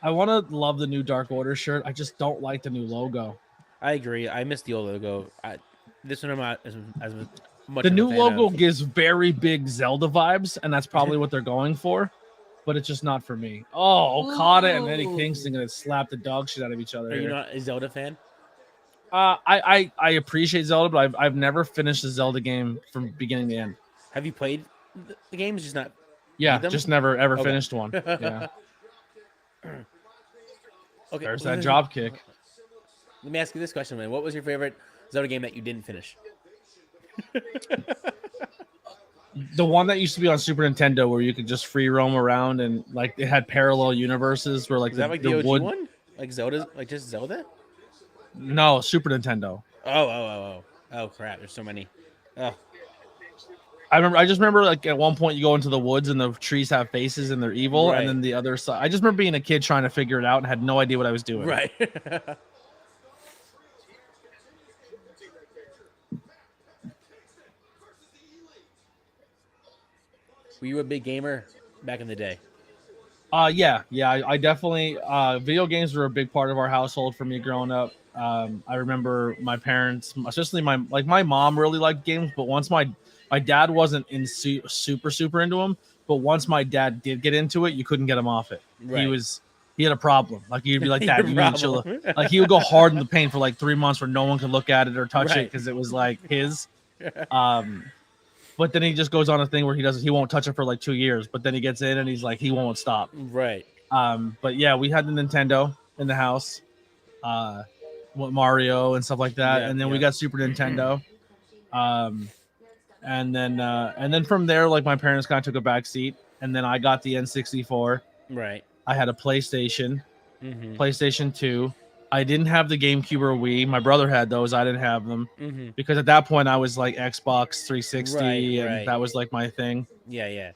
I want to love the new Dark Order shirt. I just don't like the new logo. I agree. I miss the old logo. This one I'm not as much. The of a new fan logo of. gives very big Zelda vibes, and that's probably what they're going for. But it's just not for me. Oh, Okada and Eddie Kingston gonna slap the dog shit out of each other. Are you not a Zelda fan? I appreciate Zelda, but I've never finished a Zelda game from beginning to end. Have you played the games? Just not. Yeah, them? just never ever finished one. Yeah. Okay. There's that drop kick. Let me ask you this question, man. What was your favorite Zelda game that you didn't finish? The one that used to be on Super Nintendo where you could just free roam around and like it had parallel universes where like Is that like the OG one? Like Zelda? Like just Zelda? No, Super Nintendo. Oh crap! There's so many. Oh. I just remember like at one point you go into the woods and the trees have faces and they're evil, Right. and then the other side. I just remember being a kid trying to figure it out and had no idea what I was doing. Right. Were you a big gamer back in the day? Yeah, I definitely video games were a big part of our household for me growing up. I remember my parents, especially my mom really liked games, but once my dad wasn't super into them, but once my dad did get into it, you couldn't get him off it. Right. He had a problem. Like you'd be like, Your Dad, you need to chill. problem. Like he would go hard in the paint for like 3 months where no one could look at it or touch it Right. because it was like his. But then he just goes on a thing where he won't touch it for like 2 years, but then he gets in and he's like, he won't stop. Right. But yeah, we had the Nintendo in the house, with Mario and stuff like that, Yeah, and then we yeah. got Super Nintendo. And then from there, like my parents kind of took a back seat, and then I got the N64. Right. I had a PlayStation, Mm-hmm. PlayStation 2. I didn't have the GameCube or Wii. My brother had those. I didn't have them Mm-hmm. because at that point I was like Xbox 360, Right, and right. that was like my thing. Yeah, yeah.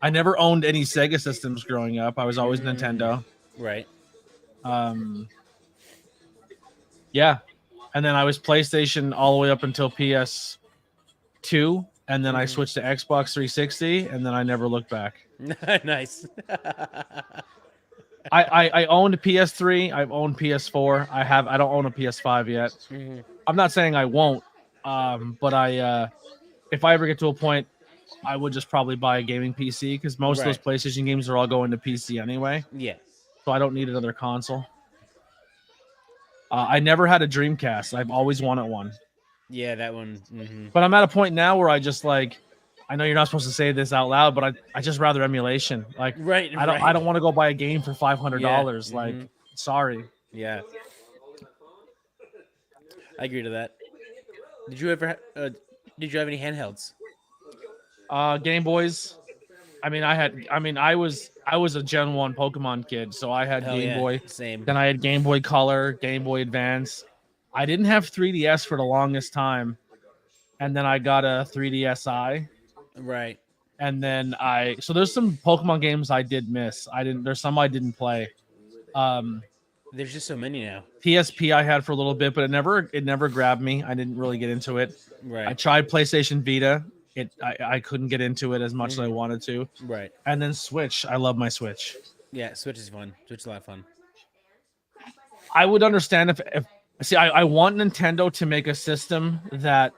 I never owned any Sega systems growing up. I was always Nintendo. Right. Yeah, and then I was PlayStation all the way up until PS2, and then I switched to Xbox 360, and then I never looked back. Nice. I owned PS3. I've owned PS4. I don't own a PS5 yet. Mm-hmm. I'm not saying I won't, but if I ever get to a point, I would just probably buy a gaming PC because most of those PlayStation games are all going to PC anyway. Yeah. So I don't need another console. I never had a Dreamcast. I've always wanted one. Yeah, that one. Mm-hmm. But I'm at a point now where I just like, I know you're not supposed to say this out loud, but I just rather emulation. Like, Right. I don't want to go buy a game for $500. Yeah, Like, sorry. Yeah. I agree to that. Did you ever? Did you have any handhelds? Game Boys. I was a Gen 1 Pokemon kid, so I had Hell Game yeah, Boy. Same. Then I had Game Boy Color, Game Boy Advance. I didn't have 3DS for the longest time. And then I got a 3DSi. Right. And then so there's some Pokemon games I did miss. There's some I didn't play. There's just so many now. PSP I had for a little bit, but it never grabbed me. I didn't really get into it. Right. I tried PlayStation Vita. I couldn't get into it as much as I wanted to. Right. And then Switch. I love my Switch. Yeah, Switch is fun. Switch is a lot of fun. I would understand if I want Nintendo to make a system that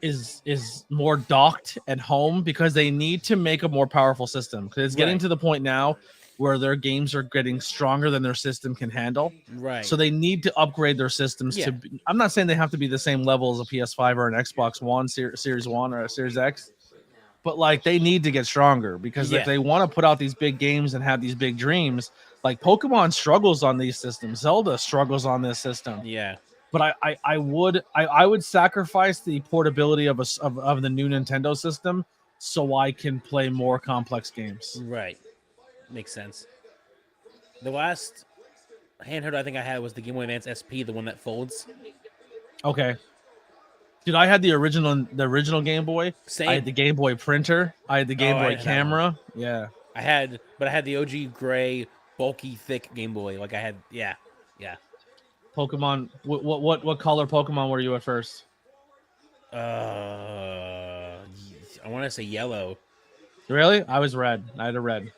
is more docked at home because they need to make a more powerful system because it's getting to the point now where their games are getting stronger than their system can handle. Right. So they need to upgrade their systems I'm not saying they have to be the same level as a PS5 or an Xbox One, Series 1 or a Series X, but like they need to get stronger because if they want to put out these big games and have these big dreams, like Pokemon struggles on these systems, Zelda struggles on this system. Yeah. But I would sacrifice the portability of the new Nintendo system so I can play more complex games. Right. Makes sense. The last handheld I think I had was the Game Boy Advance SP, the one that folds. Okay. Dude, I had the original Game Boy. Same. I had the Game Boy printer. I had the Game Boy camera. Yeah. I had the OG gray, bulky, thick Game Boy. Like I had, yeah. Pokemon. What color Pokemon were you at first? I want to say yellow. Really? I was red. I had a red.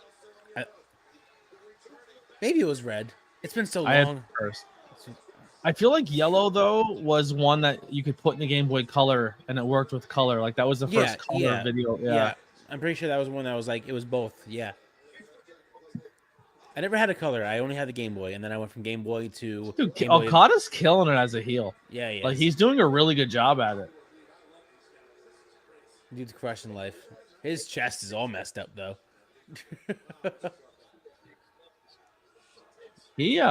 Maybe it was red. It's been so I had long. first. I feel like yellow though was one that you could put in the Game Boy Color and it worked with color. Like that was the first color video. Yeah. I'm pretty sure that was one that was like it was both. Yeah. I never had a color. I only had the Game Boy, and then I went from Game Boy to Dude, Game Boy. Okada's killing it as a heel. Yeah, yeah. Like he's doing a really good job at it. Dude's crushing life. His chest is all messed up though. He's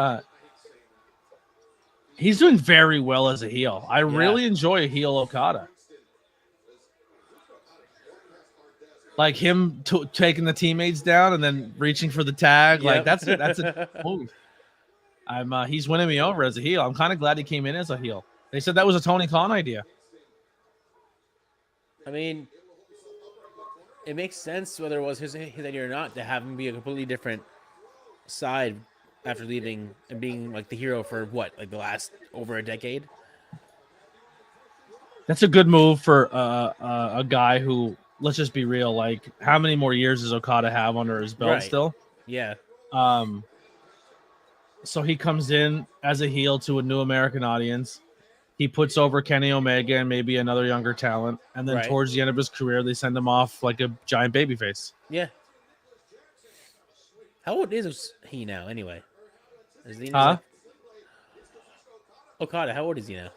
doing very well as a heel. I really enjoy a heel Okada. Like him taking the teammates down and then reaching for the tag. Like that's a move. He's winning me over as a heel. I'm kind of glad he came in as a heel. They said that was a Tony Khan idea. I mean, it makes sense whether it was his idea or not to have him be a completely different side after leaving and being like the hero for like the last over a decade. That's a good move for a guy who let's just be real. Like, how many more years does Okada have under his belt Right. still? Yeah. So he comes in as a heel to a new American audience. He puts over Kenny Omega and maybe another younger talent, and then Right. towards the end of his career, they send him off like a giant babyface. Yeah. How old is he now, anyway? Is he Huh? Okada, how old is he now?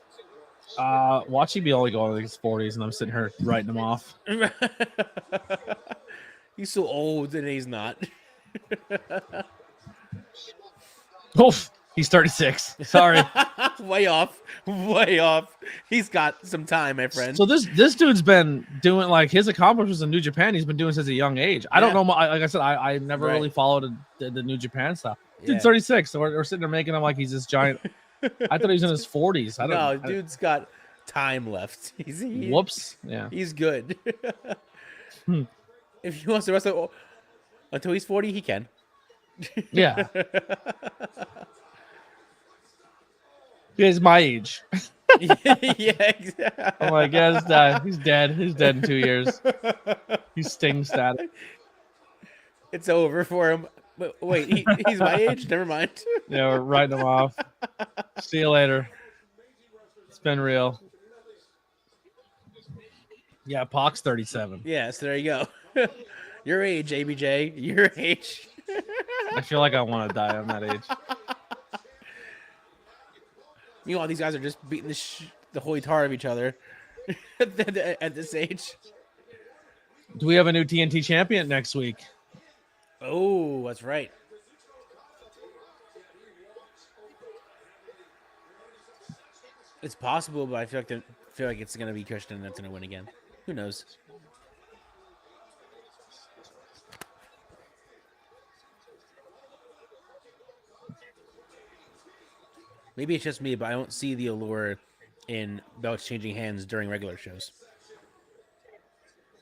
Watch him be only going in his 40s, and I'm sitting here writing him off. He's so old and he's not. Oof, he's 36. Sorry. Way off. Way off. He's got some time, my friend. So this dude's been doing like his accomplishments in New Japan. He's been doing since a young age. I don't know. Like I said, I never Right. really followed the New Japan stuff. Yeah. Dude's 36. So we're sitting there making him like he's this giant. I thought he was in his 40s. I don't No, know. dude's got time left. Whoops. Yeah. He's good. If he wants to wrestle until he's 40, he can. Yeah. He's my age. Yeah, exactly. I'm like, yeah, he's dead. He's dead in 2 years. He's Sting status. It's over for him. Wait, he's my age? Never mind. Yeah, we're writing him off. See you later. It's been real. Yeah, Pac's 37. Yeah, so there you go. Your age, ABJ. Your age. I feel like I want to die on that age. Meanwhile, these guys are just beating the holy tar of each other at this age. Do we have a new TNT champion next week? Oh, that's right. It's possible, but I feel like it's gonna be Christian that's gonna win again. Who knows? Maybe it's just me, but I don't see the allure in belts changing hands during regular shows.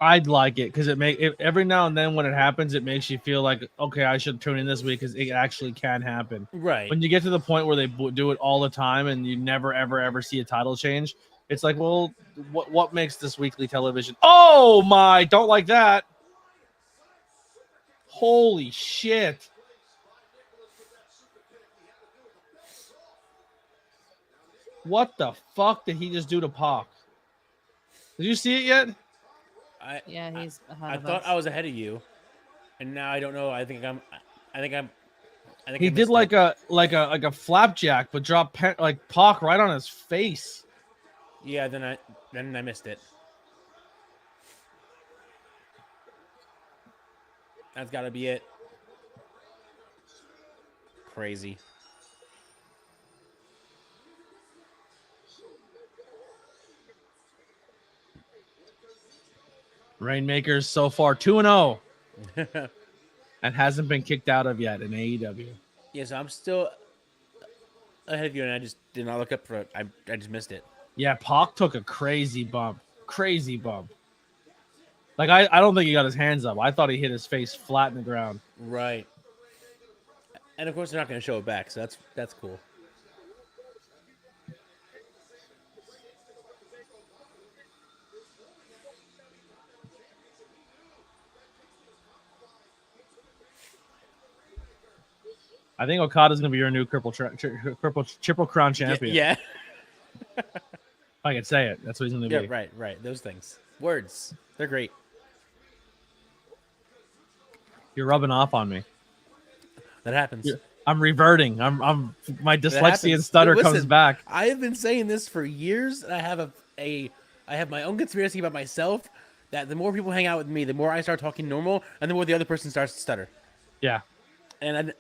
I'd like it because every now and then when it happens, it makes you feel like, okay, I should tune in this week because it actually can happen. Right. When you get to the point where they do it all the time and you never, ever, ever see a title change, it's like, well, what makes this weekly television? Oh my, don't like that. Holy shit. What the fuck did he just do to Pac? Did you see it yet? Yeah, he's ahead I of thought us. I was ahead of you, and now I don't know. I think He I did missed like it. a flapjack, but dropped like Pac right on his face. Yeah. Then I missed it. That's got to be it. Crazy. Rainmaker's so far 2-0 and hasn't been kicked out of yet in AEW. Yeah, so I'm still ahead of you, and I just did not look up for it. I just missed it. Yeah, Pac took a crazy bump. Crazy bump. Like, I don't think he got his hands up. I thought he hit his face flat in the ground. Right. And of course, they're not going to show it back, so that's cool. I think Okada's going to be your new Triple Crown champion. Yeah. If I can say it. That's what he's going to Yeah, be. right. Those things. Words. They're great. You're rubbing off on me. That happens. I'm reverting. I'm my That dyslexia and happens. stutter Listen, comes back. I have been saying this for years. And I have I have my own conspiracy about myself that the more people hang out with me, the more I start talking normal, and the more the other person starts to stutter. Yeah. And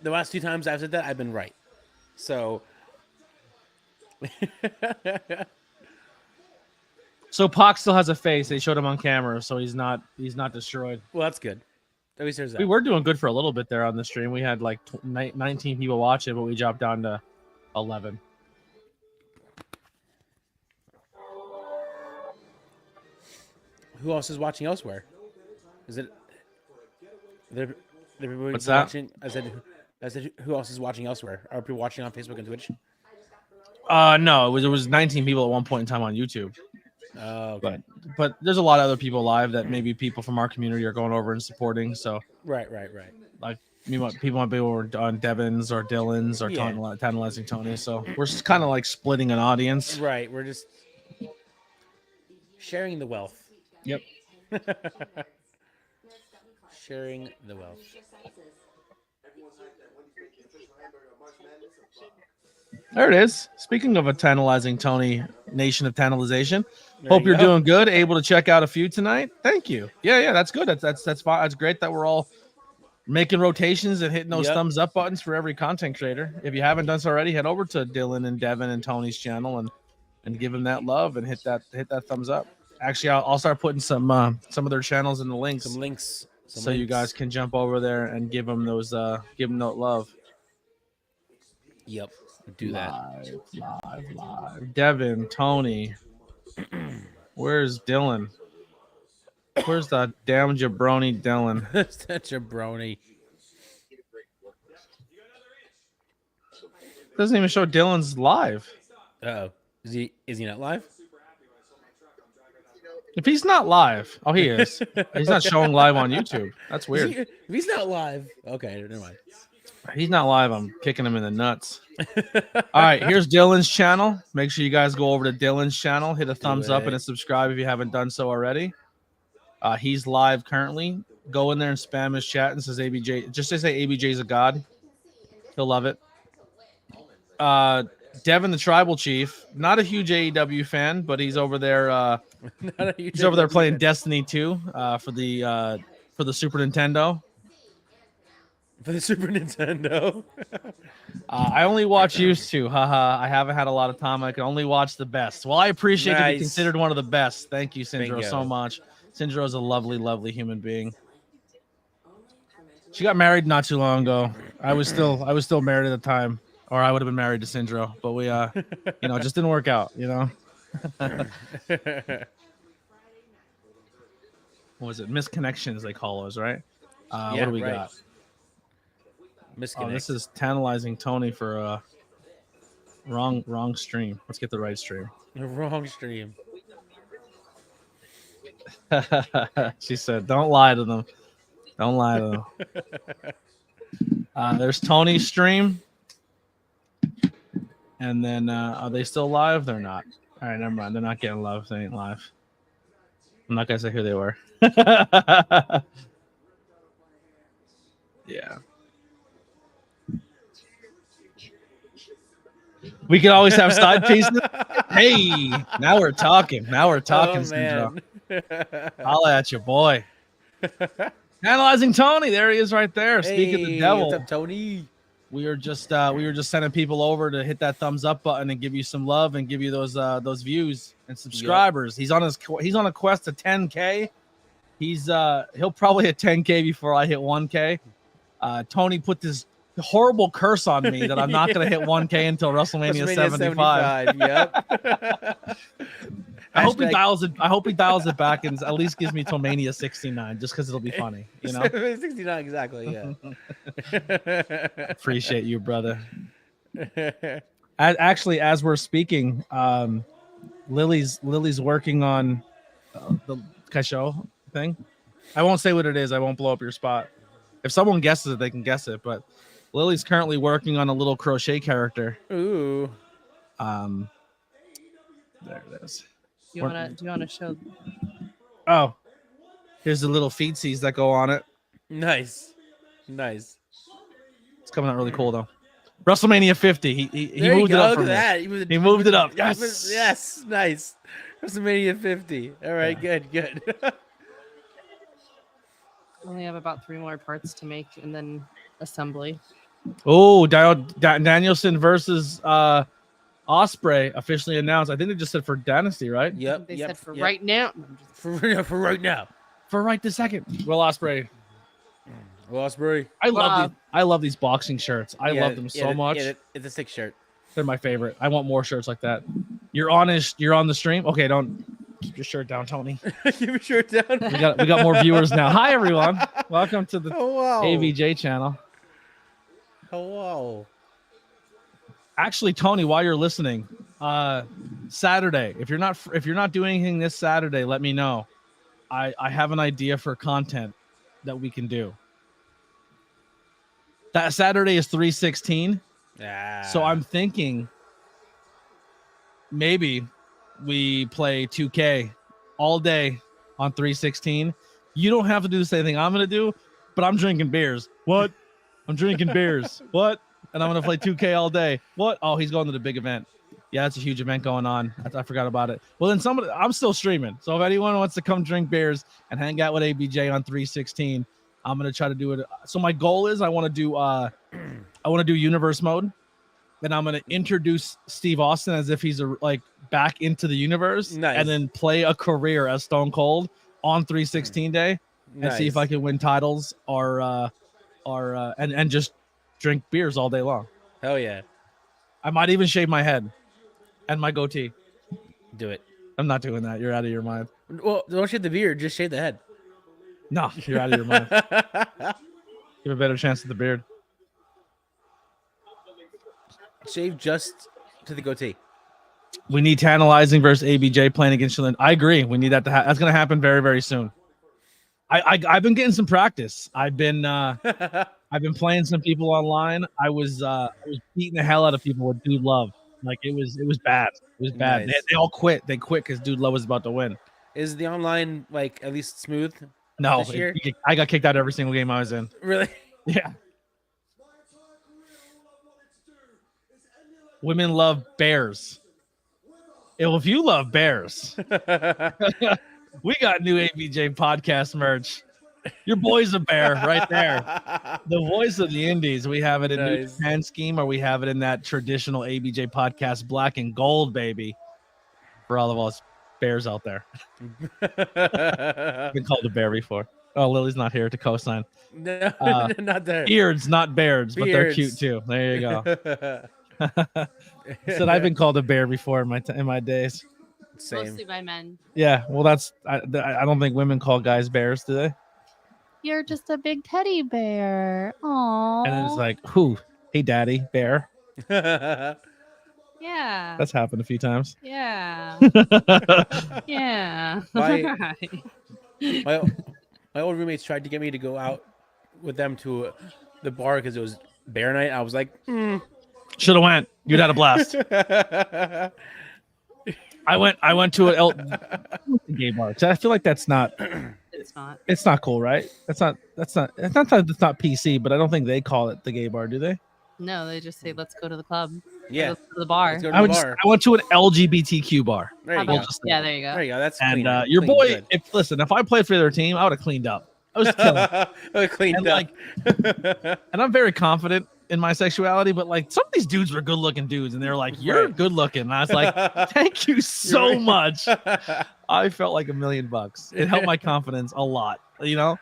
the last 2 times I've said that, I've been right. So, So Pac still has a face. They showed him on camera, so he's not destroyed. well, that's good. At least there's that. We were doing good for a little bit there on the stream. We had like 19 people watching, but we dropped down to 11. Who else is watching elsewhere? Is it? There people What's that? watching? I said, who else is watching elsewhere? Are people watching on Facebook and Twitch? No, it was 19 people at one point in time on YouTube. Oh, okay. But there's a lot of other people live that maybe people from our community are going over and supporting. So Right. like people might be over on Devon's or Dylan's or Yeah. Tantalizing Tony. So we're just kind of like splitting an audience. Right. We're just sharing the wealth. Yep. Sharing the wealth. There it is. Speaking of a Tantalizing Tony, Nation of Tantalization. There Hope you you're go. doing good. Able to check out a few tonight. Thank you. Yeah, that's good. That's fine. That's great that we're all making rotations and hitting those Yep. thumbs up buttons for every content creator. If you haven't done so already, head over to Dylan and Devin and Tony's channel and give them that love and hit that thumbs up. Actually, I'll start putting some of their channels in the links, Some links. so you guys can jump over there and give them that love. Yep. Do that. Live. Devin, Tony. Where's Dylan? Where's the damn jabroni Dylan? That's jabroni. Doesn't even show Dylan's live. Oh, is he not live? If he's not live, oh, he is. He's not showing live on YouTube. That's weird. If he's not live, okay, never mind. He's not live. I'm kicking him in the nuts. All right, here's Dylan's channel. Make sure you guys go over to Dylan's channel, hit a thumbs up and a subscribe if you haven't done so already. He's live currently. Go in there and spam his chat and says ABJ. Just to say ABJ's a god. He'll love it. Devin, the tribal chief, not a huge AEW fan, but he's over there. He's over there playing Destiny 2 for the Super Nintendo. For the Super Nintendo. I only watch used to. Haha. I haven't had a lot of time. I can only watch the best. Well, I appreciate to be considered one of the best. Thank you, Syndro, so much. Syndro is a lovely, lovely human being. She got married not too long ago. I was still married at the time, or I would have been married to Syndro. But we, it just didn't work out. What was it? Misconnections, they call those, right? What do we got? Oh, this is Tantalizing Tony for wrong stream. Let's get the right stream. The wrong stream. She said, "Don't lie to them. Don't lie to them." There's Tony's stream, and then are they still live? They're not. All right, never mind. They're not getting love. They ain't live. I'm not gonna say who they were. Yeah. We can always have side pieces. Hey, now we're talking. Man. Holla at you, boy. Analyzing Tony. There he is right there. Speaking of the devil. What's up, Tony? We were just sending people over to hit that thumbs up button and give you some love and give you those views and subscribers. Yep. He's on a quest to 10K. He'll probably hit 10K before I hit 1K. Tony put this horrible curse on me that I'm not going to hit 1K until WrestleMania 75. Yep. I hope he dials it back and at least gives me till Mania 69, just because it'll be funny. 69 exactly. Yeah. Appreciate you, brother. Actually, as we're speaking, Lily's working on the Kaisho thing. I won't say what it is. I won't blow up your spot. If someone guesses it, they can guess it. But Lily's currently working on a little crochet character. Ooh. There it is. Do you want to show? Oh, here's the little feetsies that go on it. Nice. It's coming out really cool though. WrestleMania 50. He There moved you it go. up. Look For at me. that. He moved it up. Yes. Yes. Nice. WrestleMania 50. All right. Yeah. Good. Only have about 3 more parts to make, and then assembly. Oh, Danielson versus Osprey officially announced. I think they just said for Dynasty, right? Yep. They said for right now. For right now. For right this second. Will Osprey. Osprey. I love these boxing shirts. I love them so much. Yeah, it's a sick shirt. They're my favorite. I want more shirts like that. You're on the stream. Okay, don't keep your shirt down, Tony. Keep your shirt down. We got more viewers now. Hi everyone. Welcome to the Hello. ABJ channel. Hello. Actually, Tony, while you're listening, Saturday. If you're not doing anything this Saturday, let me know. I have an idea for content that we can do. That Saturday is 3/16. So I'm thinking maybe we play 2K all day on 3/16. You don't have to do the same thing I'm gonna do, but I'm drinking beers. What? I'm drinking beers. What? And I'm gonna play 2K all day. What? Oh, he's going to the big event. Yeah, that's a huge event going on. I forgot about it. Well, then I'm still streaming. So if anyone wants to come drink beers and hang out with ABJ on 3/16, I'm gonna try to do it. So my goal is I want to do universe mode. Then I'm gonna introduce Steve Austin as if he's back into the universe, Nice. and then play a career as Stone Cold on 3/16 day, and see if I can win titles and just drink beers all day long. Hell yeah. I might even shave my head and my goatee. Do it. I'm not doing that. You're out of your mind. Well, don't shave the beard, just shave the head. No, you're out of your mind. Give a better chance with the beard. Shave just to the goatee. We need Tantalizing versus ABJ playing against Shalin. I agree. We need that to happen. That's going to happen very, very soon. I've been getting some practice. I've been playing some people online. I was beating the hell out of people with Dude Love. Like it was bad. It was bad. Nice. They all quit. They quit because Dude Love was about to win. Is the online like at least smooth? No, this year? I got kicked out every single game I was in. Really? Yeah. Women love bears. Well, if you love bears, we got new ABJ podcast merch. Your boy's a bear right there. The voice of the Indies. We have it in New Japan scheme, or we have it in that traditional ABJ podcast black and gold, baby. For all of us bears out there. I've been called a bear before. Oh, Lily's not here to co-sign. No, not there. Beards, not beards, but they're cute too. There you go. Said I've been called a bear before in my days. Same. Mostly by men. Yeah, well, I don't think women call guys bears, do they? You're just a big teddy bear. Aww. And then it's like, who? Hey, daddy, bear. Yeah. That's happened a few times. Yeah. Yeah. My old roommates tried to get me to go out with them to the bar because it was bear night. I was like, should have went. You'd had a blast. I went to an gay bar. So I feel like that's not. It's not cool, right? It's not PC, but I don't think they call it the gay bar, do they? No, they just say let's go to the club. Yeah, let's go to the bar. I went to an LGBTQ bar. There you go. Yeah, there you go. There you go. That's and clean. your Clean, boy. good. If I played for their team, I would have cleaned up. I was killing. Cleaned up. And I'm very confident in my sexuality, but like some of these dudes were good looking dudes, and they're like, "You're good looking." And I was like, "Thank you so much." I felt like $1 million. It helped my confidence a lot. You know,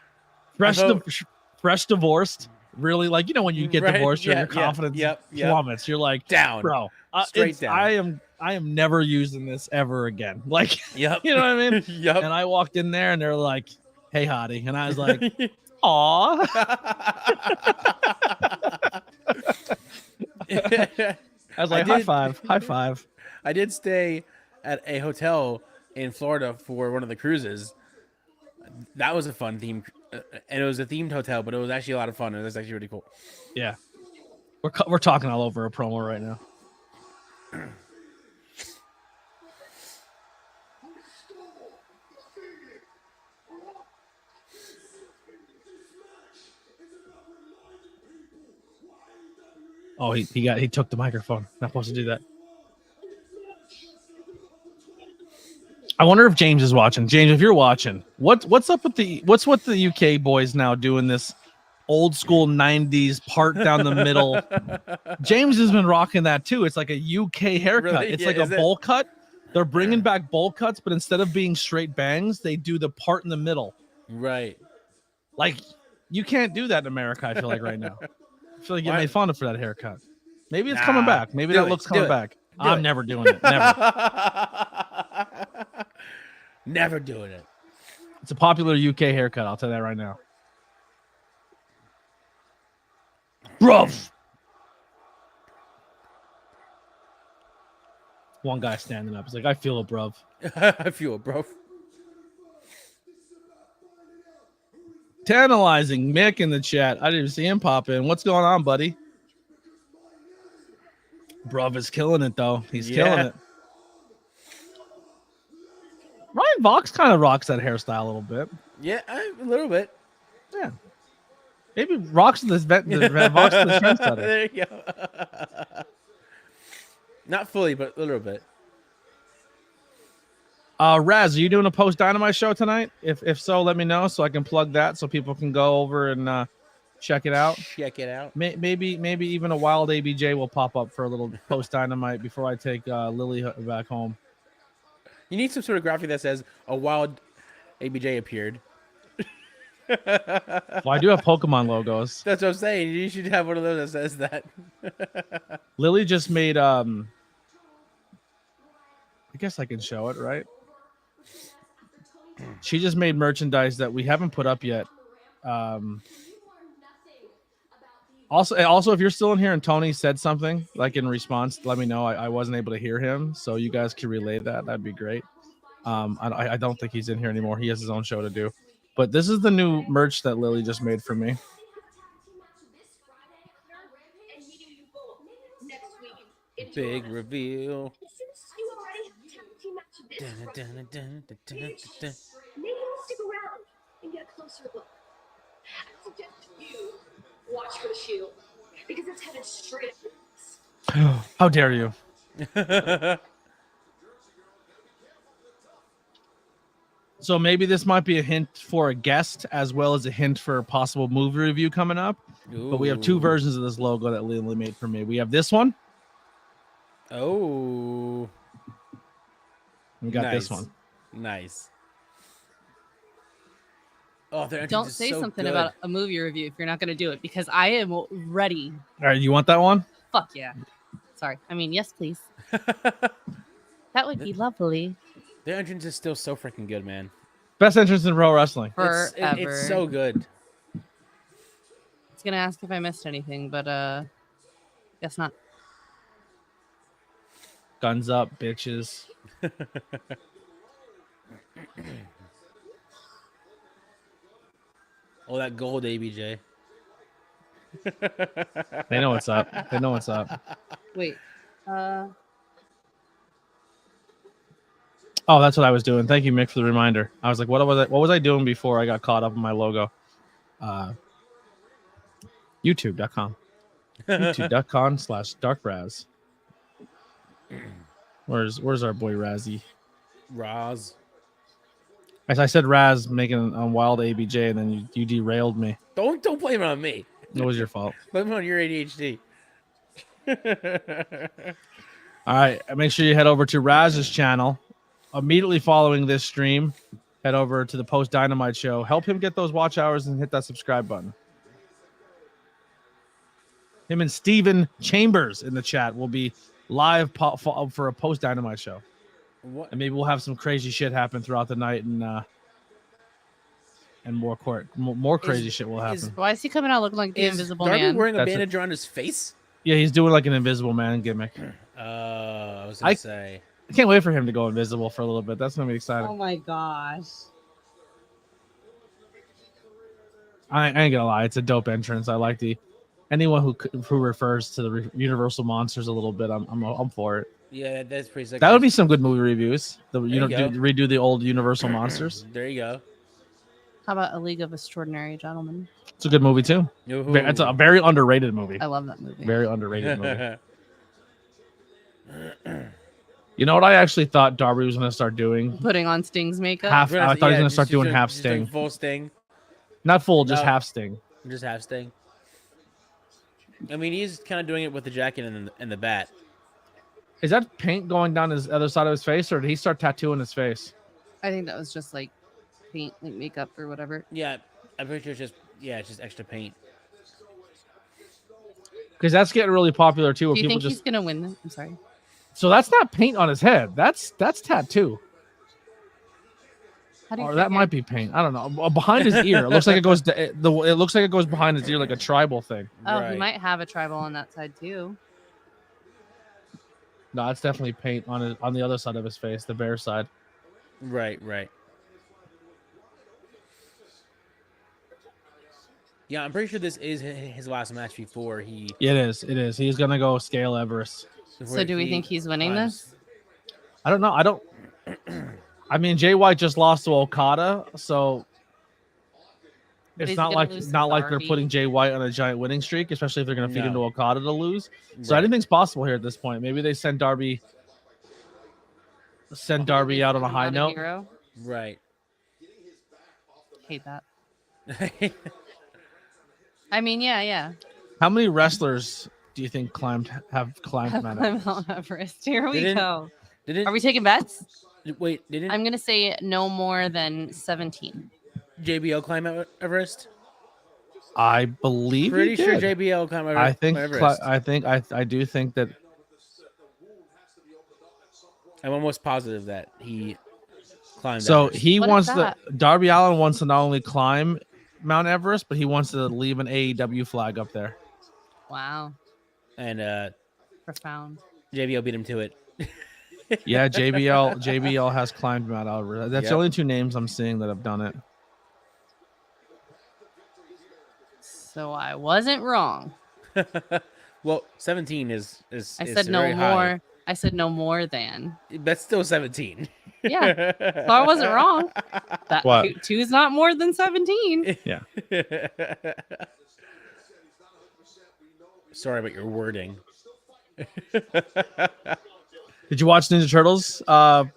fresh divorced. Really, like when you get divorced, your confidence plummets. You're like down, bro. Straight down. I am never using this ever again. Like, you know what I mean? Yep. And I walked in there, and they're like, "Hey, hottie," and I was like, "Aw." I was like, high five. I did stay at a hotel in Florida for one of the cruises. That was a fun theme, and it was a themed hotel, but it was actually a lot of fun. It was actually really cool. Yeah, we're talking all over a promo right now. Oh, he took the microphone. Not supposed to do that. I wonder if James is watching. James, if you're watching, what's up with the UK boys now doing this old school 90s part down the middle? James has been rocking that too. It's like a UK haircut. Really? It's Yeah, like a bowl cut. They're bringing back bowl cuts, but instead of being straight bangs, they do the part in the middle. Right. Like you can't do that in America, I feel like right now. I feel like you made fun of for that haircut. Maybe it's coming back. Maybe that looks coming back. I'm never doing it. Never. Never doing it. It's a popular UK haircut. I'll tell you that right now. Bruv. One guy standing up. He's like, I feel it, bruv. I feel it, bro. Tantalizing Mick in the chat. I didn't even see him pop in. What's going on, buddy? Bruv is killing it, though. He's killing it. Ryan Vox kind of rocks that hairstyle a little bit. Yeah, a little bit. Yeah. Maybe rocks the Vox the trendsetter. There you go. Not fully, but a little bit. Raz, are you doing a post Dynamite show tonight? If so, let me know so I can plug that so people can go over and check it out. Check it out. Maybe even a wild ABJ will pop up for a little post Dynamite before I take Lily back home. You need some sort of graphic that says a wild ABJ appeared. Well, I do have Pokemon logos. That's what I'm saying. You should have one of those that says that. Lily just made I guess I can show it, right? She just made merchandise that we haven't put up yet. Also, if you're still in here and Tony said something like in response, let me know. I wasn't able to hear him, so you guys can relay that. That'd be great. I don't think he's in here anymore. He has his own show to do. But this is the new merch that Lily just made for me. Big reveal. Maybe we'll stick around and get a closer look. I suggest you watch for the shield because it's headed straight up your ass. How dare you? So maybe this might be a hint for a guest as well as a hint for a possible movie review coming up. Ooh. But we have two versions of this logo that Lily made for me. We have this one. Oh. We got this one. Nice. Oh, Don't say something about a movie review if you're not going to do it because I am ready. All right, you want that one? Fuck yeah. Sorry. I mean, yes, please. That would be lovely. Their entrance is still so freaking good, man. Best entrance in pro wrestling. Forever. It's so good. I was going to ask if I missed anything, but guess not. Guns up, bitches. Oh, that gold ABJ. They know what's up. They know what's up. Wait. Oh, that's what I was doing. Thank you, Mick, for the reminder. I was like, what was I doing before I got caught up in my logo? YouTube.com. YouTube.com/darkraz. Where's our boy Razzie? Raz. As I said, Raz making a wild ABJ, and then you derailed me. Don't blame it on me. It was your fault. Blame it on your ADHD. All right, make sure you head over to Raz's channel. Immediately following this stream, head over to the Post Dynamite show. Help him get those watch hours and hit that subscribe button. Him and Steven Chambers in the chat will be live for a Post Dynamite show. What? And maybe we'll have some crazy shit happen throughout the night, and more crazy shit will happen. Why is he coming out looking like the Invisible Darby Man? wearing a That's it. bandage around his face? Yeah, he's doing like an Invisible Man gimmick. I was gonna say. I can't wait for him to go invisible for a little bit. That's gonna be exciting. Oh my gosh. I ain't gonna lie, it's a dope entrance. I like anyone who refers to the Universal monsters a little bit. I'm for it. Yeah, that's pretty sick. That would be some good movie reviews. you go. Redo the old Universal monsters. There you go. How about A League of Extraordinary Gentlemen? It's a good movie too. Ooh. It's a very underrated movie. I love that movie. Very underrated movie. You know what I actually thought Darby was going to start doing? Putting on Sting's makeup. I thought he was going to start doing half just Sting. full Sting. Not full, just No. half Sting. Just half Sting. I mean, he's kind of doing it with the jacket and the bat. Is that paint going down his other side of his face, or did he start tattooing his face? I think that was just like paint, like makeup or whatever. Yeah, I'm pretty sure it's just extra paint. Because that's getting really popular too. Where Do you people think just he's gonna win this? I'm sorry. so that's not paint on his head. That's tattoo. How do you Or that figure? might be paint. I don't know. Behind his ear, it looks like it goes. It looks like it goes behind his ear, like a tribal thing. Oh, Right. he might have a tribal on that side too. No, it's definitely paint on the other side of his face, the bear side. Right. Yeah, I'm pretty sure this is his last match before he. It is. It is. He's gonna go scale Everest. So do we think he's winning this? I don't know. I don't. I mean, Jay White just lost to Okada, so But it's he's not gonna like lose to they're Darby. putting Jay White on a giant winning streak, especially if they're gonna feed No. into Okada to lose. So Right. anything's possible here at this point. Maybe they send Darby out on a high Not note. hero. Right. Hate that. I mean, yeah. How many wrestlers do you think have climbed Have Mount climbed Everest? Mount Everest. Here we Didn't- go. Didn't Are we taking bets? wait? Didn't I'm gonna say no more than 17. JBL climb Everest? I believe Pretty he sure did. JBL climb I think Everest. I do think that I'm almost positive that he climbed. so Everest. he What wants is to that? Darby Allin wants to not only climb Mount Everest, but he wants to leave an AEW flag up there. Wow, and profound. JBL beat him to it. Yeah, JBL has climbed Mount Everest. That's the Yep. only two names I'm seeing that have done it. So I wasn't wrong. Well, 17 is I is said no very high. more. I said no more than. That's still 17. Yeah, so I wasn't wrong. That What? two is not more than 17. Sorry about your wording. Did you watch Ninja Turtles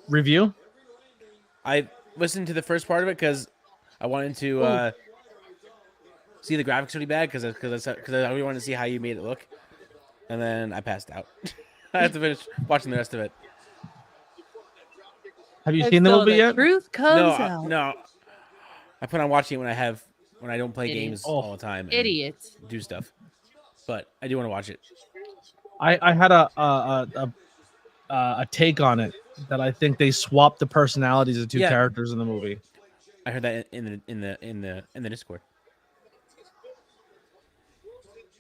review? I listened to the first part of it because I wanted to see the graphics really bad because I really wanted to see how you made it look, and then I passed out. I have to finish watching the rest of it. Have you seen the So movie the yet? truth comes out. No. I plan on watching it when I don't play Idiot. games Oh, all the time. And Idiot. do stuff, but I do want to watch it. I had a take on it that I think they swapped the personalities of two Yeah. characters in the movie. I heard that in the Discord.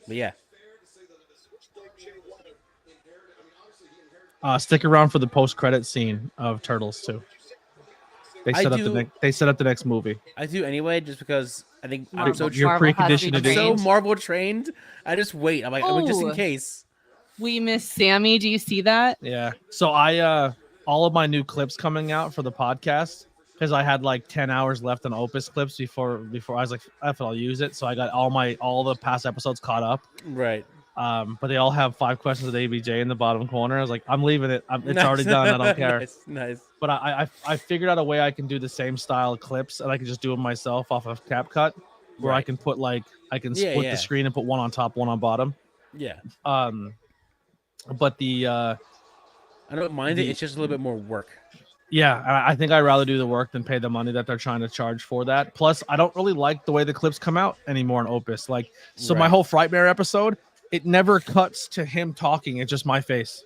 But yeah, Stick around for the post-credit scene of Turtles too. They I set up do- they set up the next movie. I do anyway, just because I think I'm Marvel. so You're Marvel has preconditioned me to do I'm so trained. Marvel trained. I just wait. I'm like just in Oh. case. We miss Sammy. Do you see that? Yeah. So I all of my new clips coming out for the podcast because I had like 10 hours left on Opus clips before I was like, F it, I'll use it. So I got all the past episodes caught up. Right. But they all have 5 questions with ABJ in the bottom corner. I was like, I'm leaving it. It's already done. I don't care. Nice. But I figured out a way I can do the same style of clips and I can just do them myself off of CapCut, where I Right. can put I can Yeah, split yeah. the screen and put one on top, one on bottom. Yeah. But the I don't mind it. The- It's just a little bit more work. yeah, I think I'd rather do the work than pay the money that they're trying to charge for that. Plus, I don't really like the way the clips come out anymore in Opus. Like, so my Right. whole Frightmare episode, it never cuts to him talking. It's just my face.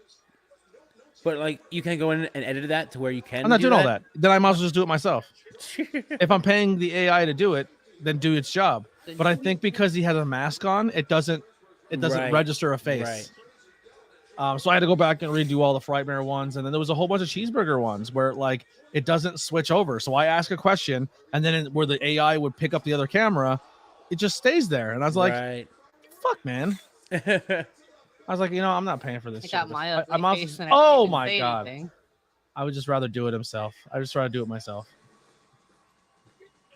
But like, you can go in and edit that to where you can. I'm not do doing all that. Then I might as well just do it myself. If I'm paying the AI to do it, then do its job. But I think because he has a mask on, it doesn't Right. register a face. Right. So I had to go back and redo all the Frightmare ones, and then there was a whole bunch of cheeseburger ones where like it doesn't switch over. So I ask a question, and then where the AI would pick up the other camera, it just stays there. And I was like, right. "Fuck, man!" I was like, I'm not paying for this. I shit. got my ugly I'm also- face and I didn't oh even my say god! anything. I would just rather do it himself. I just rather do it myself.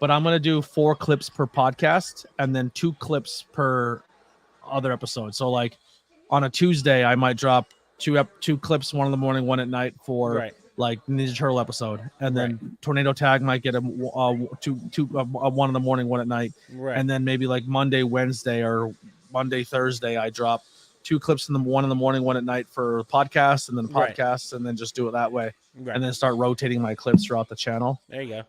But I'm gonna do 4 clips per podcast, and then 2 clips per other episode. So like on a Tuesday, I might drop 2 clips, one in the morning, one at night for Right. like Ninja Turtle episode, and then Tornado Tag might get a one in the morning, one at night, Right. and then maybe like Monday, Wednesday, or Monday, Thursday, I drop 2 clips one in the morning, one at night for podcasts, and then Right. podcasts, and then just do it that way, Right. and then start rotating my clips throughout the channel. There you go.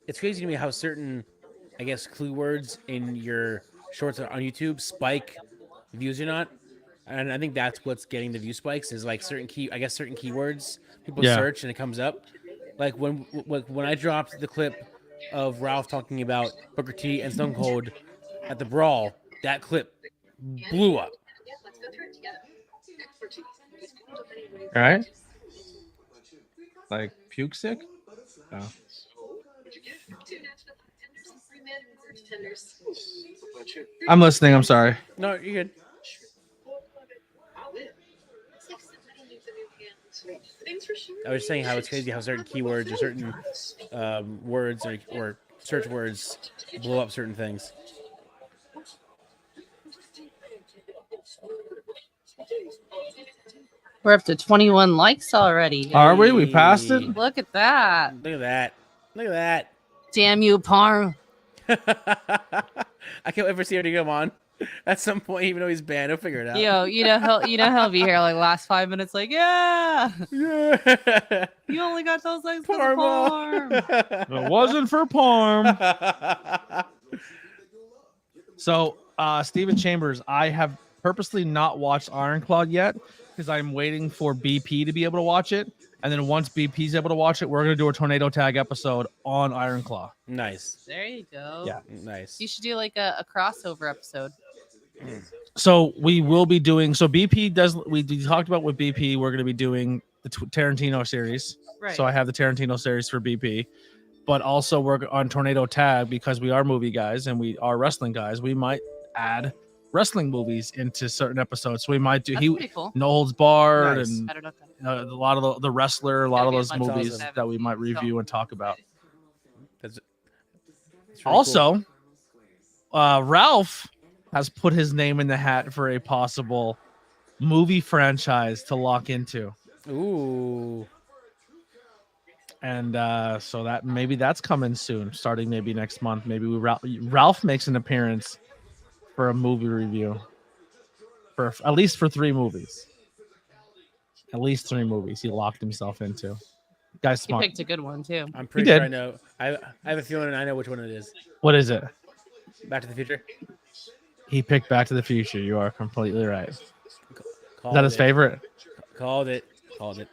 It's crazy to me how certain, I guess, clue words in your shorts on YouTube spike views or not. And I think that's what's getting the view spikes is like certain keywords people Yeah. search and it comes up. Like when I dropped the clip of Ralph talking about Booker T and Stone Cold at the Brawl. That clip blew up. All right. Like puke sick? Oh. I'm listening. I'm sorry. No, you're good. I was saying how it's crazy how certain keywords or certain words or search words blow up certain things. We're up to 21 likes already. Are we? We passed it? Look at that. Look at that. Look at Damn you, Parm. that. I can't wait for CR to come on at some point, even though he's banned. He'll figure it out. Yo, he'll be here like last 5 minutes, like, yeah. Yeah. You only got those likes for Parm. If it wasn't for Parm. So, Steven Chambers, I have purposely not watched Ironclad yet because I'm waiting for BP to be able to watch it. And then once BP's able to watch it, we're going to do a Tornado Tag episode on Ironclaw. Nice. There you go. Yeah. Nice. You should do like a crossover episode. So we will be doing, so BP does, we talked about with BP, we're going to be doing the Tarantino series. Right. So I have the Tarantino series for BP, but also we're on Tornado Tag because we are movie guys and we are wrestling guys. We might add wrestling movies into certain episodes. So we might do That's pretty cool. No Holds Barred Nice. and I don't know. a lot of the Wrestler, a lot Gotta of be a those bunch of movies awesome. that we might review and talk about. That's really Also, Ralph has put his name in the hat for a possible movie franchise to lock into. cool. Ooh. And so that maybe that's coming soon, starting maybe next month. Maybe Ralph makes an appearance for a movie review for at least for 3 movies. At least 3 movies he locked himself into. Guy's He smart. picked a good one too. I'm pretty did. sure I know. I have a feeling I know which one it is. What is it? Back to the Future. He picked Back to the Future. You are completely right. Is Called that his it. favorite? Called it. Called it.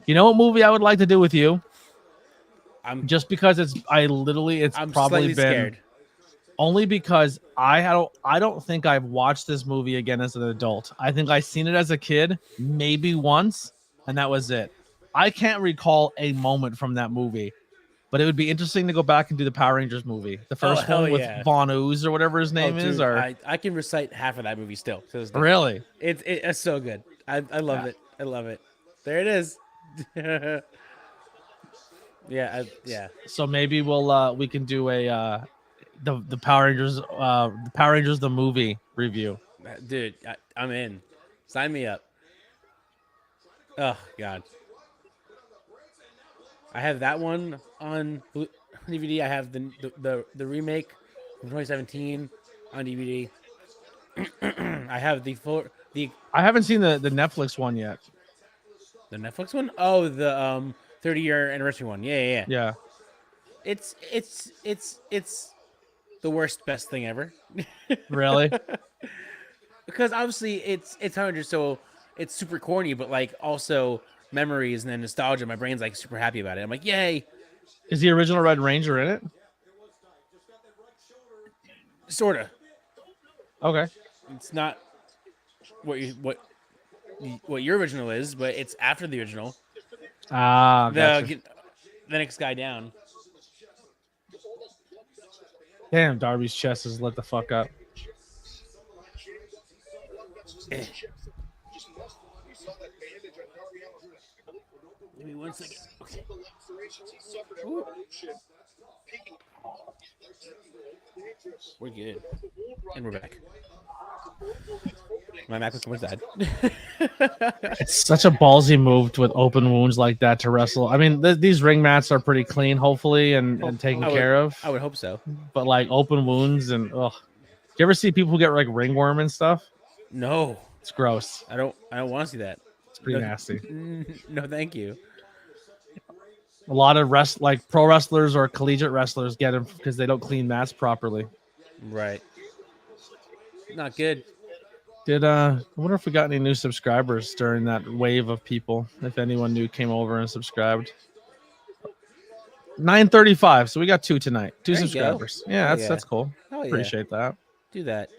You know what movie I would like to do with you? I'm Just because it's I'm probably slightly been scared. only because I don't think I've watched this movie again as an adult. I think I seen it as a kid, maybe once, and that was it. I can't recall a moment from that movie, but it would be interesting to go back and do the Power Rangers movie, the first hell one with yeah. Von Ooze or whatever his name Oh, is. dude, Or I can recite half of that movie still. To this day. really, It's so good. I love Yeah. it. I love it. There it is. Yeah. so maybe we can do a the Power Rangers the movie review. Dude, I'm in. Sign me up. Oh God. I have that one on DVD. I have the remake from 2017 on DVD. I have the I haven't seen the Netflix one yet. the Netflix one. Oh, the 30-year anniversary one. Yeah. Yeah. It's the worst best thing ever. Really? Because obviously it's 100, so it's super corny, but like also memories and then nostalgia. My brain's like super happy about it. I'm like, yay! Is the original Red Ranger in it? Sorta. Okay. It's not what your original is, but it's after the original. Ah, gotcha. The next guy down. Damn, Darby's chest is lit the fuck up. Give me 1 second. Okay. We're good. And we're back. My MacBook was dead. It's such a ballsy move with open wounds like that to wrestle. I mean, these ring mats are pretty clean, hopefully, and taken care of. I would hope so. But like open wounds and ugh. Do you ever see people who get like ringworm and stuff? No, It's gross. I don't want to see that. It's pretty No. nasty. No, thank you. A lot of like pro wrestlers or collegiate wrestlers get them because they don't clean mats properly. Right. Not good. I wonder if we got any new subscribers during that wave of people. If anyone new came over and subscribed. 935. So we got 2 tonight. 2 There you go. subscribers. Yeah, Hell that's cool. Oh, yeah. Appreciate that. Do that.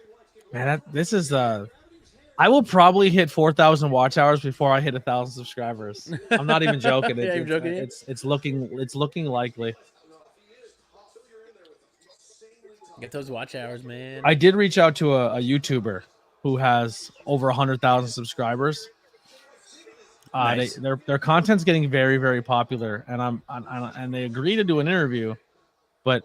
Man, this is I will probably hit 4,000 watch hours before I hit 1,000 subscribers. I'm not even joking. Yeah, you're joking. It's looking likely. Get those watch hours, man. I did reach out to a YouTuber who has over 100,000 subscribers. Nice. Their content's getting very, very popular, and they agree to do an interview, but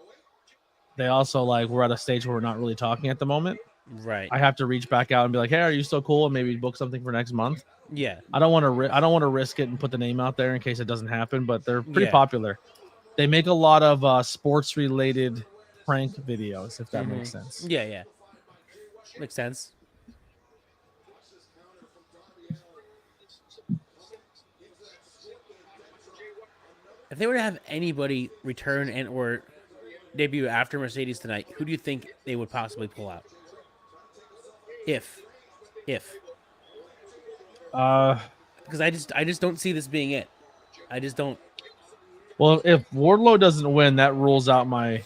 they also we're at a stage where we're not really talking at the moment. Right. I have to reach back out and be like, "Hey, are you still cool?" And maybe book something for next month. Yeah. I don't want to risk it and put the name out there in case it doesn't happen. But they're pretty Yeah. popular. They make a lot of sports related prank videos, if that makes sense. Yeah, yeah. Makes sense. If they were to have anybody return and or debut after Mercedes tonight, who do you think they would possibly pull out? If. Because I just don't see this being it. I just don't. Well, if Wardlow doesn't win, that rules out my.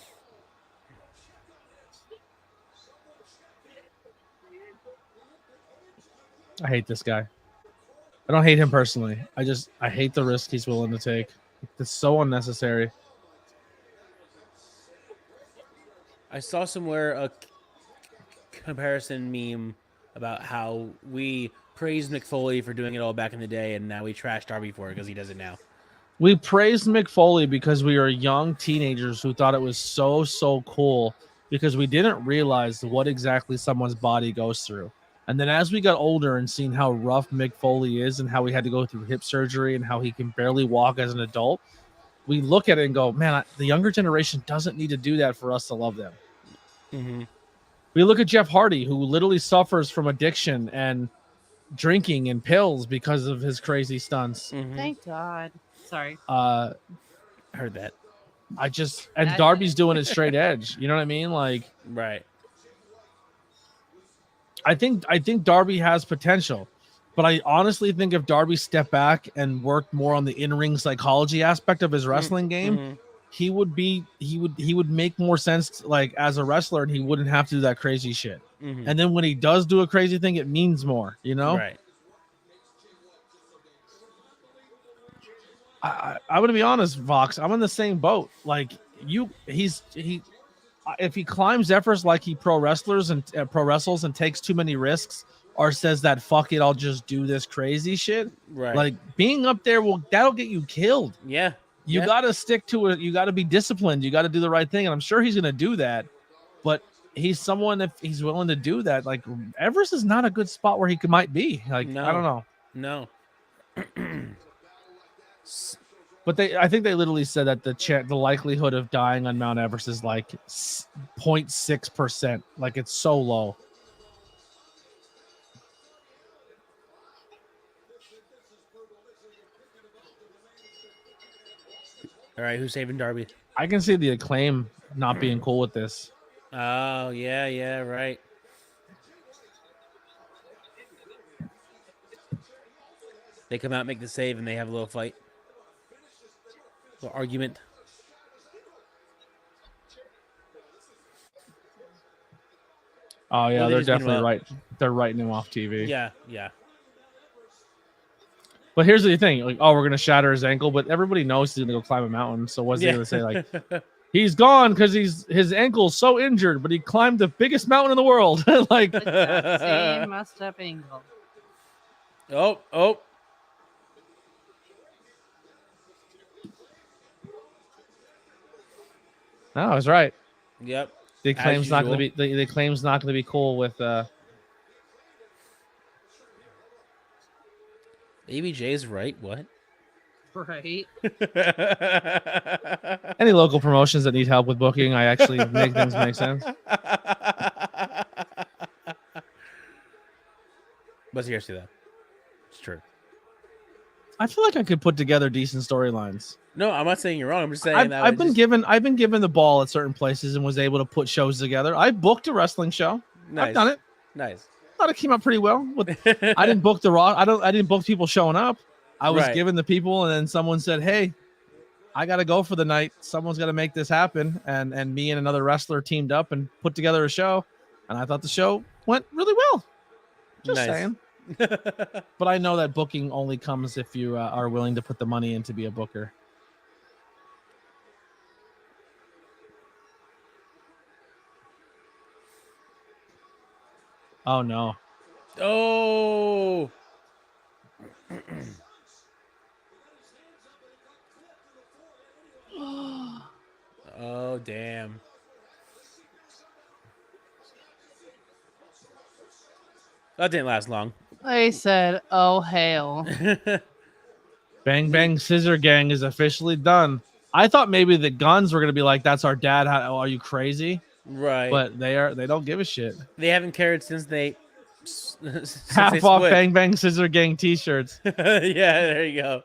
I hate this guy. I don't hate him personally. I hate the risk he's willing to take. It's so unnecessary. I saw somewhere a comparison meme about how we praised Mick Foley for doing it all back in the day, and now we trash Darby for it because he does it now. We praised Mick Foley because we were young teenagers who thought it was so cool because we didn't realize what exactly someone's body goes through. And then as we got older and seen how rough Mick Foley is and how he had to go through hip surgery and how he can barely walk as an adult, we look at it and go, man, the younger generation doesn't need to do that for us to love them. Mm-hmm. We look at Jeff Hardy, who literally suffers from addiction and drinking and pills because of his crazy stunts. Mm-hmm. Thank God. Sorry. Heard that. And Darby's doing it straight edge. You know what I mean? Right. I think Darby has potential, but I honestly think if Darby stepped back and worked more on the in-ring psychology aspect of his wrestling game, he would make more sense as a wrestler, and he wouldn't have to do that crazy shit. Mm-hmm. And then when he does do a crazy thing, it means more, you know? Right. I'm gonna be honest, Vox. I'm in the same boat. If he climbs Everest like he pro wrestles and takes too many risks, or says that fuck it, I'll just do this crazy shit. Right. Being up there that'll get you killed. Yeah. You gotta stick to it. You gotta be disciplined. You gotta do the right thing, and I'm sure he's gonna do that. But he's someone, if he's willing to do that, Everest is not a good spot where he might be. No. I don't know. No. But I think they literally said that the likelihood of dying on Mount Everest is 0.6%. It's so low. All right, who's saving Darby? I can see the Acclaim not being cool with this. Oh, yeah, right. They come out, make the save, and they have a little fight. Little argument. Oh yeah, Well, they they're just beat him definitely up. right. They're writing him off TV. Yeah. But here's the thing: we're gonna shatter his ankle, but everybody knows he's gonna go climb a mountain. So what's he gonna say? He's gone because his ankle's so injured, but he climbed the biggest mountain in the world. With that same messed up ankle. Oh. No, I was right. Yep. The claim's not gonna usual. be the claim's not gonna be cool with ABJ's right. What? Right. any local promotions that need help with booking. I actually make things make sense. But seriously, though, it's true. I feel like I could put together decent storylines. No, I'm not saying you're wrong. I'm just saying I've been given the ball at certain places and was able to put shows together. I booked a wrestling show. Nice. I've done it. Nice. Thought it came out pretty well. I didn't book the raw. I didn't book people showing up. I was Right. given the people, and then someone said, "Hey, I got to go for the night. Someone's got to make this happen. And me and another wrestler teamed up and put together a show. And I thought the show went really well. Just saying. But I know that booking only comes if you are willing to put the money in to be a booker. Oh, no. Oh. Oh, damn. That didn't last long. I said, "Oh hail!" Bang Bang Scissor Gang is officially done. I thought maybe the Guns were gonna be like, "That's our dad. How are you crazy?" Right. But they don't give a shit. They haven't cared since they Half off Bang Bang Scissor Gang T-shirts. Yeah, there you go.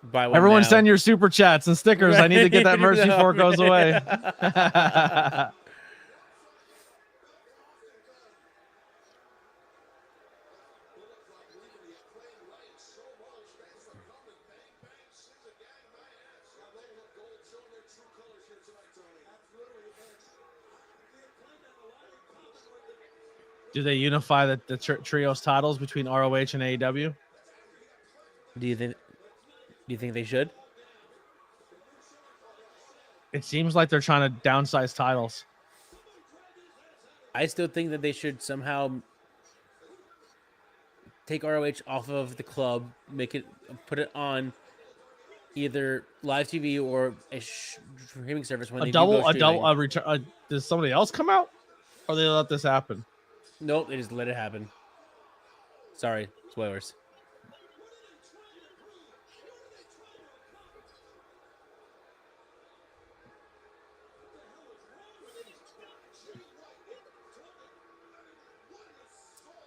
Buy one Everyone now. send your super chats and stickers. I need to get that merch before it goes away. Do they unify the trios titles between ROH and AEW? Do you think they should? It seems like they're trying to downsize titles. I still think that they should somehow take ROH off of the club, put it on either live TV or a streaming service. When Does somebody else come out, or they let this happen? Nope, they just let it happen. Sorry, spoilers.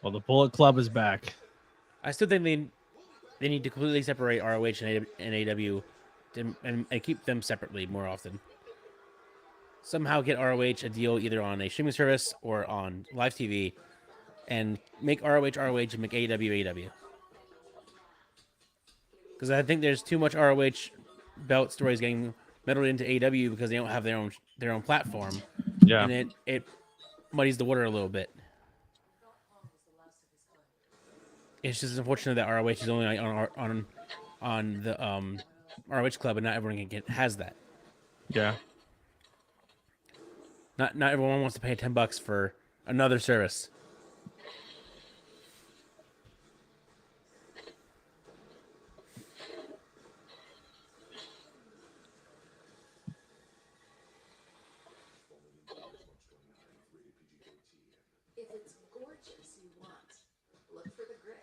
Well, the Bullet Club is back. I still think they need to completely separate ROH and AEW and keep them separately more often. Somehow get ROH a deal either on a streaming service or on live TV, and make ROH and make AEW AEW. Because I think there's too much ROH belt stories getting meddled into AEW because they don't have their own platform. Yeah, and it muddies the water a little bit. It's just unfortunate that ROH is only on the ROH club, and not everyone has that. Yeah. Not everyone wants to pay $10 for another service. If it's gorgeous you want, look for the grit.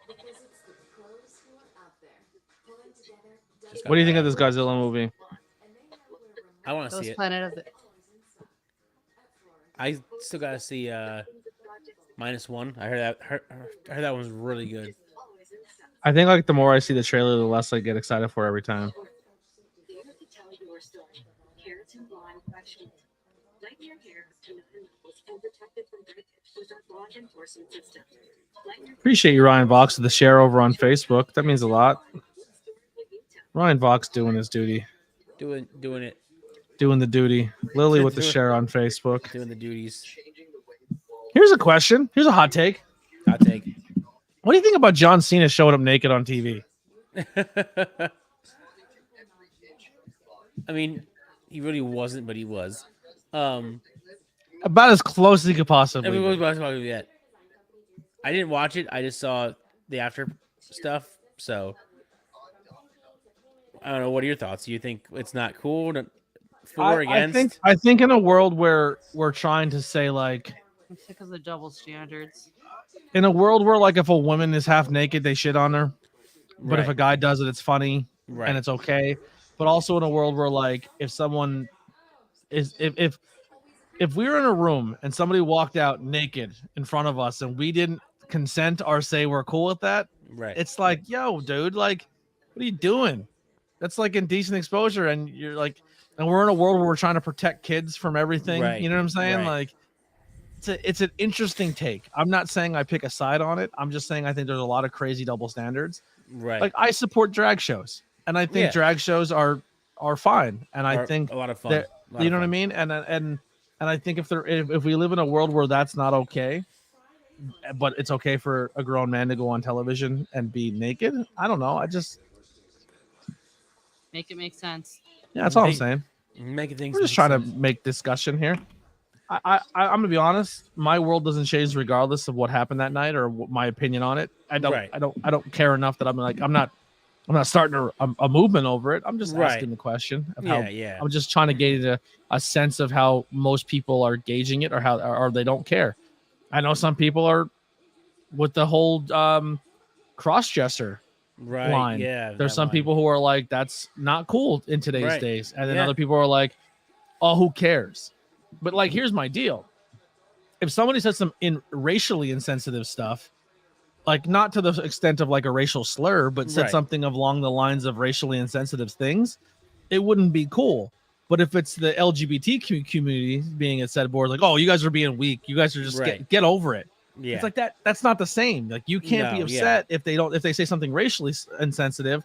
Because it's the pros who are out there pulling together. What do you think of this Godzilla movie? I want to see it. Planet of the... I still gotta see -1. I heard that one's really good. I think like the more I see the trailer, the less I get excited for every time. Appreciate you, Ryan Vox, with the share over on Facebook. That means a lot. Ryan Vox doing his duty. Doing it. Doing the duty. Lily with the share on Facebook. Doing the duties. Here's a question. Here's a hot take. Hot take. What do you think about John Cena showing up naked on TV? I mean, he really wasn't, but he was. About as close as he could possibly be. Yet. I didn't watch it. I just saw the after stuff. So I don't know. What are your thoughts? Do you think it's not cool? For or against? I think in a world where we're trying to say like, I'm sick of the double standards. in a world where like if a woman is half naked, they shit on her. But if Right. a guy does it, it's funny Right. and it's okay. But also in a world where like if someone is if we were in a room and somebody walked out naked in front of us and we didn't consent or say we're cool with that, Right. it's like, yo, dude, like, what are you doing? That's like indecent exposure, and you're like, and we're in a world where we're trying to protect kids from everything. Right. You know what I'm saying? Right. Like, it's an interesting take. I'm not saying I pick a side on it. I'm just saying I think there's a lot of crazy double standards. Right. Like, I support drag shows. and I think Yeah. drag shows are fine, and I Are think a lot of fun. that A lot you of know what I fun. mean, and I think if we live in a world where that's not okay, but it's okay for a grown man to go on television and be naked, I don't know. I just Make it make sense. yeah, that's all I'm Make- saying. Making things. We're just make trying sense. to make discussion here. I'm gonna be honest. My world doesn't change regardless of what happened that night or my opinion on it. I Right. don't care enough that I'm not starting a movement over it. I'm just Right. asking the question of Yeah, how. yeah. I'm just trying to gauge a sense of how most people are gauging it or how or they don't care. I know some people are with the whole cross dresser Right. line. Yeah. There's that some line. people who are like, that's not cool in today's Right. days. And then Yeah. other people are like, oh, who cares? But like, here's my deal. If somebody says some racially insensitive stuff, like not to the extent of like a racial slur, but said Right. something along the lines of racially insensitive things, it wouldn't be cool. But if it's the LGBT community being at said board, like, oh, you guys are being weak, you guys are just Right. get over it. Yeah. It's like that's not the same. Like you can't be No, upset if they say something racially insensitive,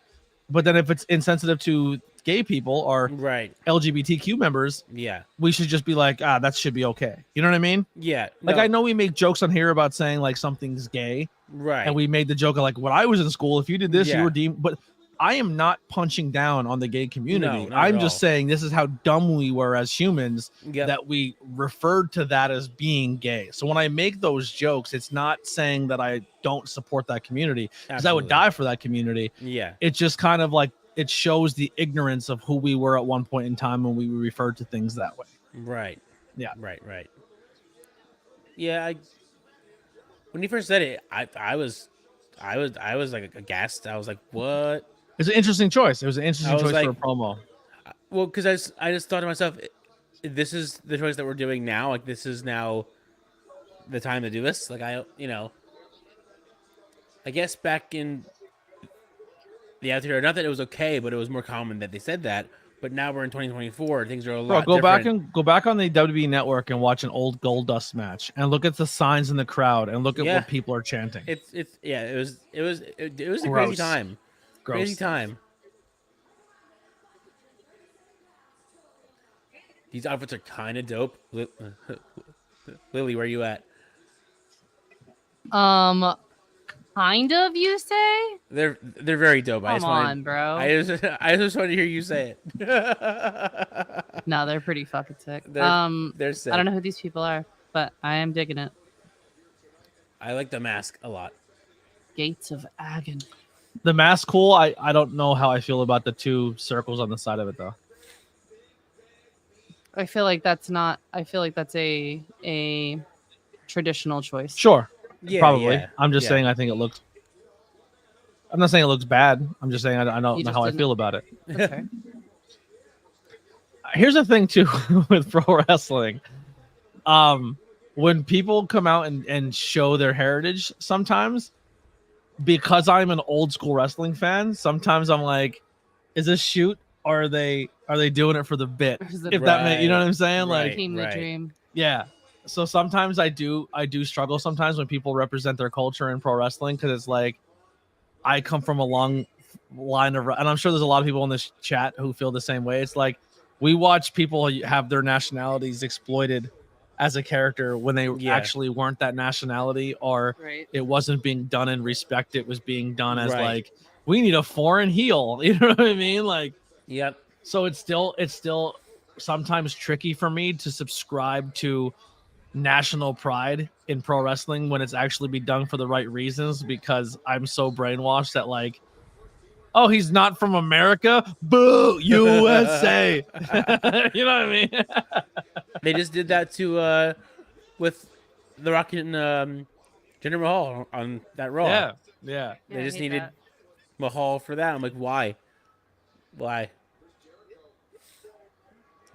but then if it's insensitive to gay people or Right. LGBTQ members, Yeah. we should just be like, that should be okay. You know what I mean? Yeah. Like no, I know we make jokes on here about saying like something's gay, Right. and we made the joke of like when I was in school, if you did this, you Yeah. were deemed. But I am not punching down on the gay community. No, not at I'm just all. saying this is how dumb we were as humans Yep. that we referred to that as being gay. So when I make those jokes, it's not saying that I don't support that community because I would Absolutely. die for that community. Yeah. It's just kind of like it shows the ignorance of who we were at one point in time when we referred to things that way. Right. Yeah. Right. Right. Yeah. When he first said it, I was like aghast. I was like, what? It's an interesting choice. It was an interesting was choice for a like- promo. Well, because I just thought to myself, this is the choice that we're doing now. Like this is now the time to do this. Like I guess back in the Attitude, not that it was okay, but it was more common that they said that. But now we're in 2024. Things are a Bro, lot go different. back on the WWE Network and watch an old Goldust match and look at the signs in the crowd and look at Yeah. what people are chanting. It's yeah. It was a Gross. crazy time. Gross. Crazy time. These outfits are kind of dope. Lily, where you at? Kind of, you say? They're very dope. Come on, bro. I just wanted to hear you say it. No, they're pretty fucking sick. They're sick. I don't know who these people are, but I am digging it. I like the mask a lot. Gates of Agony. The mask cool. I don't know how I feel about the two circles on the side of it though. I feel like that's not. I feel like that's a traditional choice. Sure, Yeah, probably. yeah, I'm just yeah. saying I think it looks. I'm not saying it looks bad. I'm just saying I don't You know just how I didn't- feel about it. Okay. Here's the thing too with pro wrestling. When people come out and show their heritage, sometimes because I'm an old school wrestling fan, sometimes I'm like, is this shoot or are they doing it for the bit? Is it If that makes, you know Right, what I'm saying? Like, right. Team the dream. yeah. So sometimes I do struggle sometimes when people represent their culture in pro wrestling because it's like I come from a long line of, and I'm sure there's a lot of people in this chat who feel the same way. It's like we watch people have their nationalities exploited as a character when they Yeah. actually weren't that nationality, or Right. it wasn't being done in respect. It was being done as Right. like we need a foreign heel. You know what I mean? Like, Yep. so it's still sometimes tricky for me to subscribe to national pride in pro wrestling when it's actually be done for the right reasons, because I'm so brainwashed that like, oh, he's not from America, boo, USA. You know what I mean? They just did that to with The Rock and Jinder Mahal on that Raw. Yeah. Yeah, They I just hate needed that. Mahal for that. I'm like, why? Why?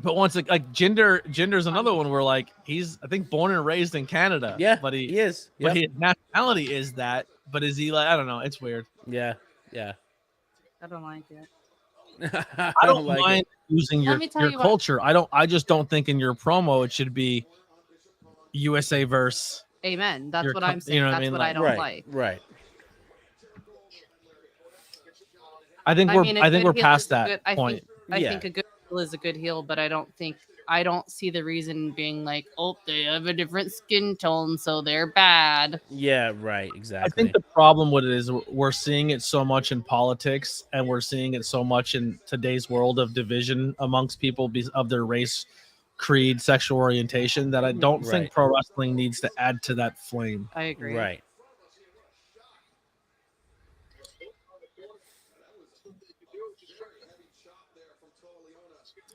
But once like Jinder's another one where like he's I think born and raised in Canada. Yeah, but he is. but Yep. his nationality is that. But is he like, I don't know, it's weird. Yeah. Yeah. I don't like it. I I don't like mind it. using Let me tell your you what- culture. I just don't think in your promo it should be USA verse. Amen. That's Your what com- I'm saying. you know what I That's mean? what Like- I don't Right. like. Right. I think I we're mean, a I think good we're heel past is a that good- I point. I Yeah. think a good heel is a good heel, but I don't see the reason being like, oh, they have a different skin tone, so they're bad. Yeah, right, I exactly. think the problem with it is we're seeing it so much in politics, and we're seeing it so much in today's world of division amongst people of their race, creed, sexual orientation that I don't Right. think pro wrestling needs to add to that flame. I agree. Right.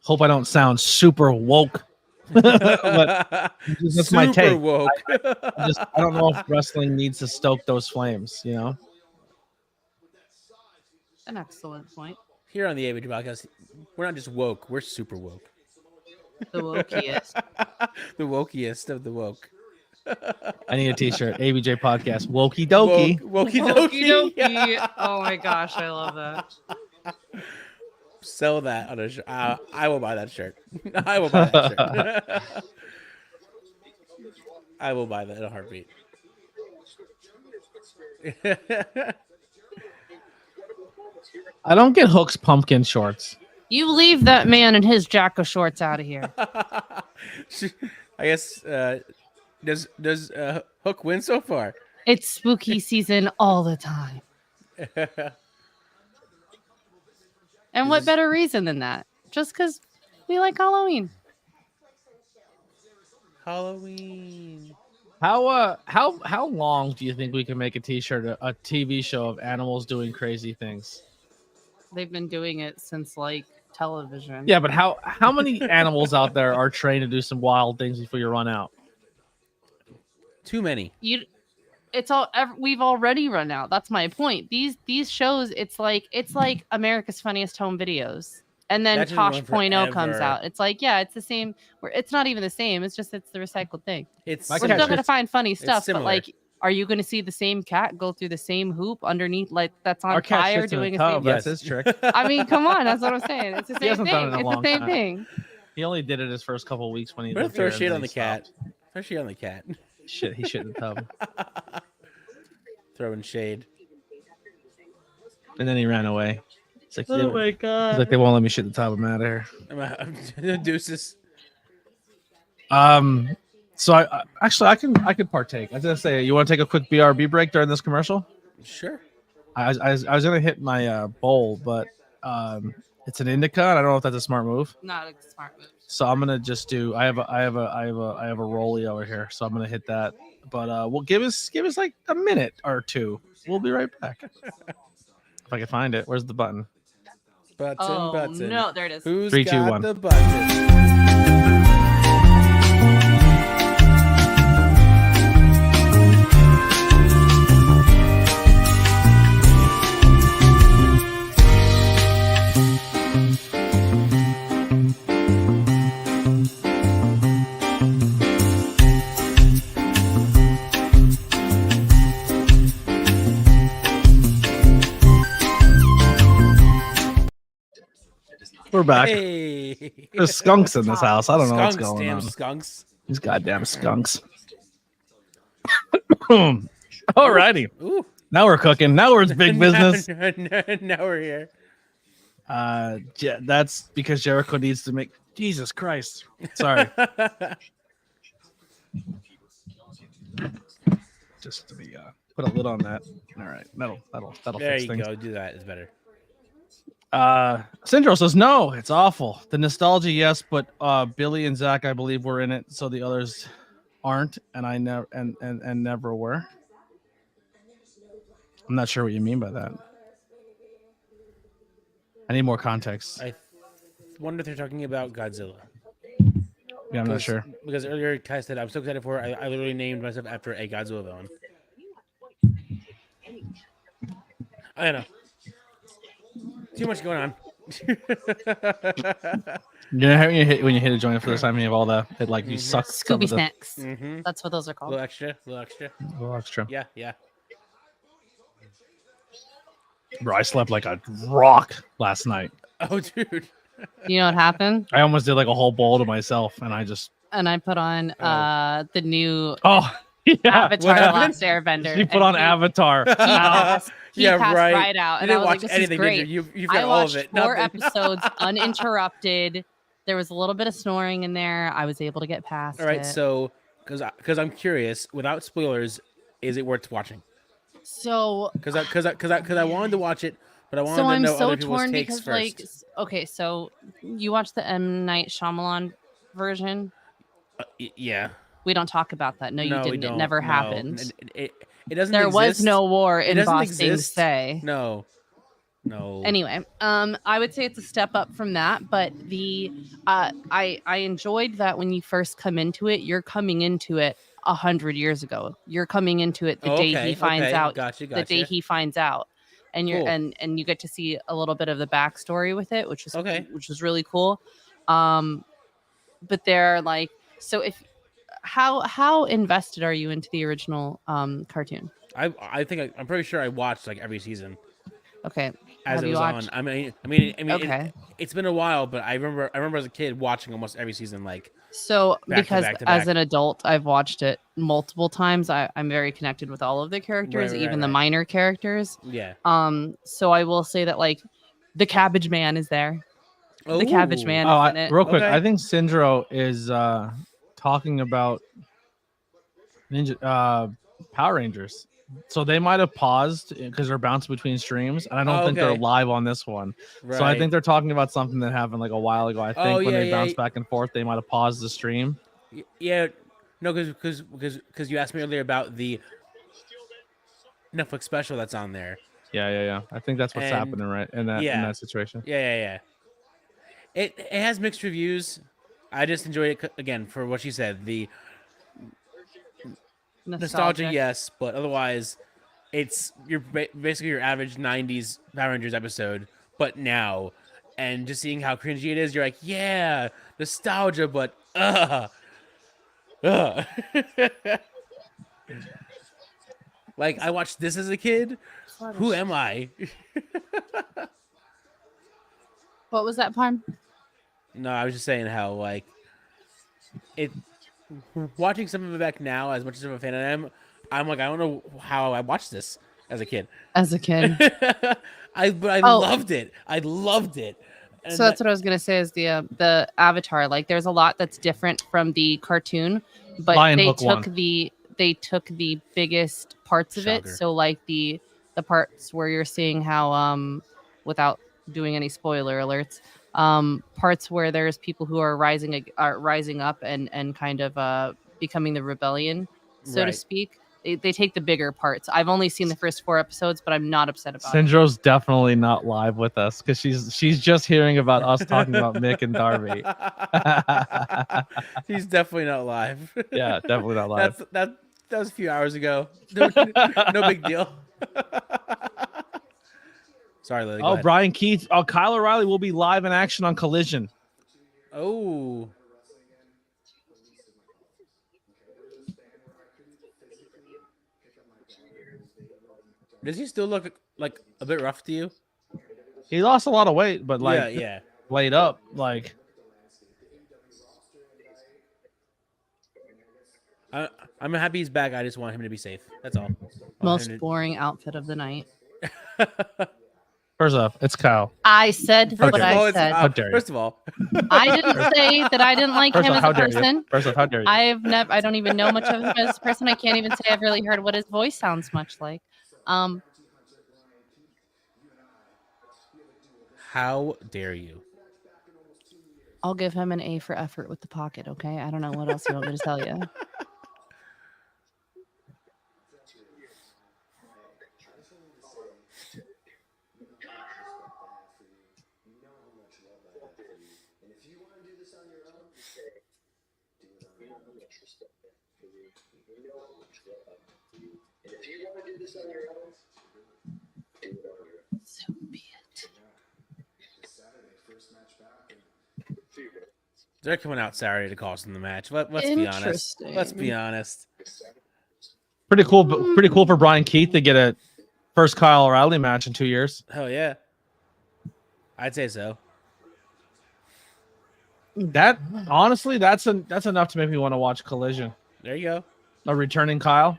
Hope I don't sound super woke. But that's my Super take. woke. I don't know if wrestling needs to stoke those flames, you know? An excellent point. Here on the ABJ podcast, we're not just woke, we're super woke. The wokiest. The wokiest of the woke. I need a t-shirt. ABJ podcast. Wokey dokey. Wokey Okie dokey. dokie. Oh my gosh, I love that. Sell that on a shirt. I will buy that shirt. I will buy that shirt. I will buy that in a heartbeat. I don't get Hook's pumpkin shorts. You leave that man and his Jacko shorts out of here. I guess does Hook win so far? It's spooky season all the time. And what better reason than that? Just because we like Halloween. Halloween. How long do you think we can make a t-shirt, a TV show of animals doing crazy things? They've been doing it since like television. Yeah, but how many animals out there are trained to do some wild things before you run out? Too many. We've already run out. That's my point. These shows, it's like America's Funniest Home Videos, and then That just went Tosh.0 comes forever. out. It's like, yeah, it's the same. It's not even the same. It's just it's the recycled thing. It's My We're cat's still gonna find funny stuff, but similar. like, are you gonna see the same cat go through the same hoop underneath, like that's on Our cat fire shits in doing a a tub. same? Yes. That's his trick. I mean, come on, that's what I'm saying. It's the He same hasn't thing. done it in a It's long the same time. thing. He only did it his first couple of weeks when he Better lived throw here, shit and on then the he cat. stopped. Throw shit on the cat. Shit, he shit in the tub, Throwing shade. and then he ran away. It's like, Oh my he's god. like, they won't let me shit in the tub. I'm out of here. I'm out. Deuces. So I actually I could partake. I was gonna say, you want to take a quick BRB break during this commercial? Sure. I was gonna hit my bowl, but it's an indica. And I don't know if that's a smart move. Not a smart move. So I'm gonna just do. I have a rollie over here, so I'm gonna hit that. But we'll give us like a minute or two. We'll be right back. If I can find it. Where's the button? Button. No, there it is. Who's 3, 2, got 1. the button? We're back. Hey. There's skunks in this house. I don't know what's Skunks, going damn on. skunks. These goddamn skunks. Alrighty. Ooh. Now we're cooking. Now we're big business. Now we're here. That's because Jericho needs to make. Jesus Christ. Sorry. Just to be put a lid on that. All right. That'll There fix you things. go. Do that. It's better. Syndrome says no, it's awful. The nostalgia, yes, but Billy and Zach, I believe, were in it, so the others aren't, and I never and never were. I'm not sure what you mean by that. I need more context. I wonder if they're talking about Godzilla. Yeah, I'm not sure. Because earlier Kai said I'm so excited for it. I literally named myself after a Godzilla villain. I don't know. Too much going on. You know how when you hit a joint for the time, you have all that. It like you suck some Scooby of the snacks. Mm-hmm. That's what those are A called. little extra. little extra. Yeah, yeah. Bro, I slept like a rock last night. Oh, dude. You know what happened? I almost did like a whole bowl to myself, and I just And I put on the new oh Avatar: The happened? Last Airbender. She put and on he- Avatar. He Yeah, passed right. out, You and I didn't was watch like, "This anything, is great." did you? You've I read all watched of it. 4 Nothing. episodes uninterrupted. There was a little bit of snoring in there. I was able to get past All right, it. so because I'm curious, without spoilers, is it worth watching? So Because I wanted to watch it, but I wanted so to I'm know so other people's torn takes because first. like okay, so you watched the M. Night Shyamalan version. Yeah. We don't talk about that. No, you we didn't. It don't. never No. happened. It doesn't There was exist. no war It in doesn't Ba Sing exist. Se. No. Anyway, I would say it's a step up from that, but I enjoyed that when you first come into it, you're coming into it 100 years ago. You're coming into it the day he finds out. Gotcha. The day he finds out, and you're Cool. and you get to see a little bit of the backstory with it, which was really cool. But they're like, so if how invested are you into the original cartoon? I'm pretty sure I watched like every season Okay, as have it you was watched? on. Okay. It's been a while, but I remember as a kid watching almost every season. Like So, back to because back to as back. an adult, I've watched it multiple times. I'm very connected with all of the characters, Right, even the right. minor characters. Yeah. So I will say that like the Cabbage Man is there. The Cabbage Ooh. Man Oh, is in it. real quick, Okay. I think Syndro is talking about Power Rangers. So they might have paused because they're bouncing between streams, and I don't think they're Okay. live on this one. Right. So I think they're talking about something that happened like a while ago. I think when they bounced back and forth, they might have paused the stream. Yeah. No, because you asked me earlier about the Netflix special that's on there. Yeah. I think that's what's And- happening right in that situation. Yeah. It has mixed reviews. I just enjoy it again for what she said. The nostalgia, yes, but otherwise, it's basically your average '90s Power Rangers episode, but now, and just seeing how cringy it is, you're like, yeah, nostalgia, but like I watched this as a kid. Who am I? What was that, Parm? No, I was just saying how like it. Watching some of it back now, as much as of a fan I am, I'm like I don't know how I watched this as a kid. As a kid. I loved it. I loved it. And So that's what I was gonna say is the Avatar. Like, there's a lot that's different from the cartoon, but Lion they Hook took one. they took the biggest parts of it. Shocker. So like the parts where you're seeing how without doing any spoiler alerts, parts where there's people who are rising up and kind of becoming the rebellion, so to Right. speak. They take the bigger parts. I've only seen the first 4 episodes, but I'm not upset about it. Syndro's definitely not live with us because she's just hearing about us talking about Mick and Darby. He's definitely not live. Yeah, definitely not live. That was a few hours ago. No big deal. Sorry, Lily. Go ahead. Brian Keith. Oh, Kyle O'Reilly will be live in action on Collision. Oh. Does he still look like a bit rough to you? He lost a lot of weight, but like yeah. laid up, like I'm happy he's back. I just want him to be safe. That's all. I want Most him to- boring outfit of the night. first off, it's Kyle. I said First what of I all, said. How dare you? First of all, I didn't say that I didn't like First him off, as how a dare you? person. First off, how dare you? I don't even know much of him as a person. I can't even say I've really heard what his voice sounds much like. how dare you? I'll give him an A for effort with the pocket, okay? I don't know what else you want me to tell you. So be it. They're coming out Saturday to cost them the match. Let's be honest. Let's be honest. Pretty cool for Brian Keith to get a first Kyle O'Reilly match in 2 years. Hell yeah. I'd say so. That honestly, that's enough to make me want to watch Collision. There you go. A returning Kyle.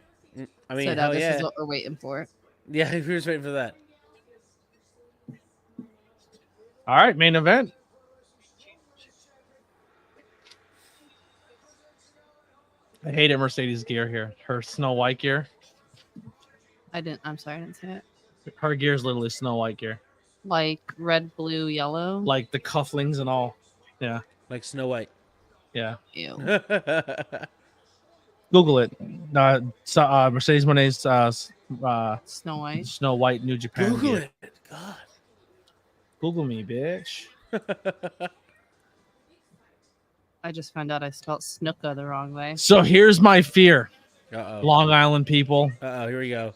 I mean, So now hell this yeah. is what we're waiting for. Yeah, we were just waiting for that. All right, main event. I hated Mercedes' gear here. Her Snow White gear. I'm sorry, I didn't see it. Her gear is literally Snow White gear. Like red, blue, yellow. Like the cufflings and all. Yeah, Like Snow White. yeah. Ew. Google it. Mercedes Monet's Snow White. Snow White New Japan. Google gear. it. God. Google me, bitch. I just found out I spelled snooka the wrong way. So here's my fear, Uh-oh. Long Island people. Uh-oh, here we go.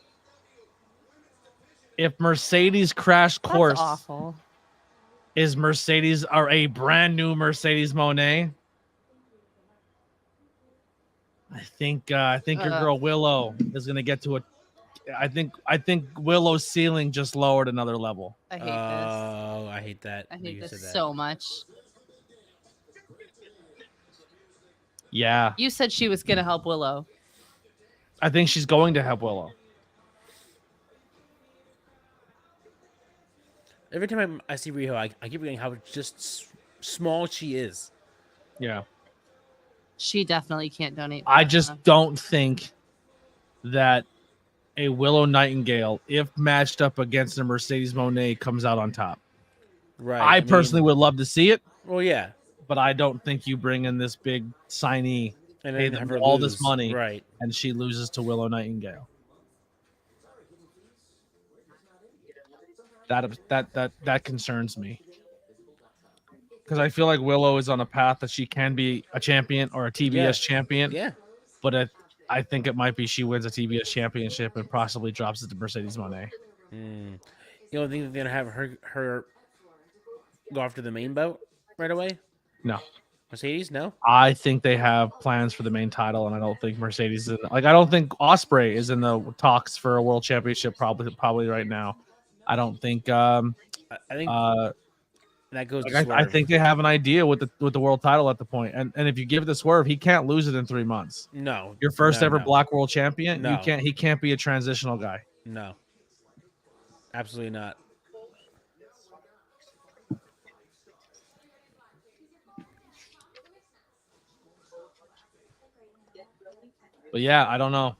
If Mercedes crash That's course awful. is Mercedes or a brand new Mercedes Monet, I think your girl Willow is gonna get to a. I think Willow's ceiling just lowered another level. I hate this. Oh, I hate that. I that hate you this said that. so much. Yeah, You said she was gonna help Willow. I think she's going to help Willow. Every time I see Riho, I keep forgetting how just small she is. Yeah, She definitely can't donate. I blood just enough. don't think that a Willow Nightingale, if matched up against a Mercedes Monet, comes out on top. Right. I personally would love to see it, Well, yeah. but I don't think you bring in this big signee, And pay then have them her all lose. this money, Right. and she loses to Willow Nightingale. That concerns me, because I feel like Willow is on a path that she can be a champion or a TBS Yeah. champion. Yeah. But I think it might be she wins a TBS championship and possibly drops it to Mercedes Monet. You don't think they're gonna have her go after the main bout right away? No, Mercedes, no. I think they have plans for the main title, and I don't think Mercedes is I don't think Osprey is in the talks for a world championship probably right now. I don't think I think that goes. To I think they have an idea with the world title at the point. And if you give it to Swerve, he can't lose it in 3 months. no. Your first No, ever no. black world champion, No. he can't be a transitional guy. No. Absolutely not. But yeah, I don't know.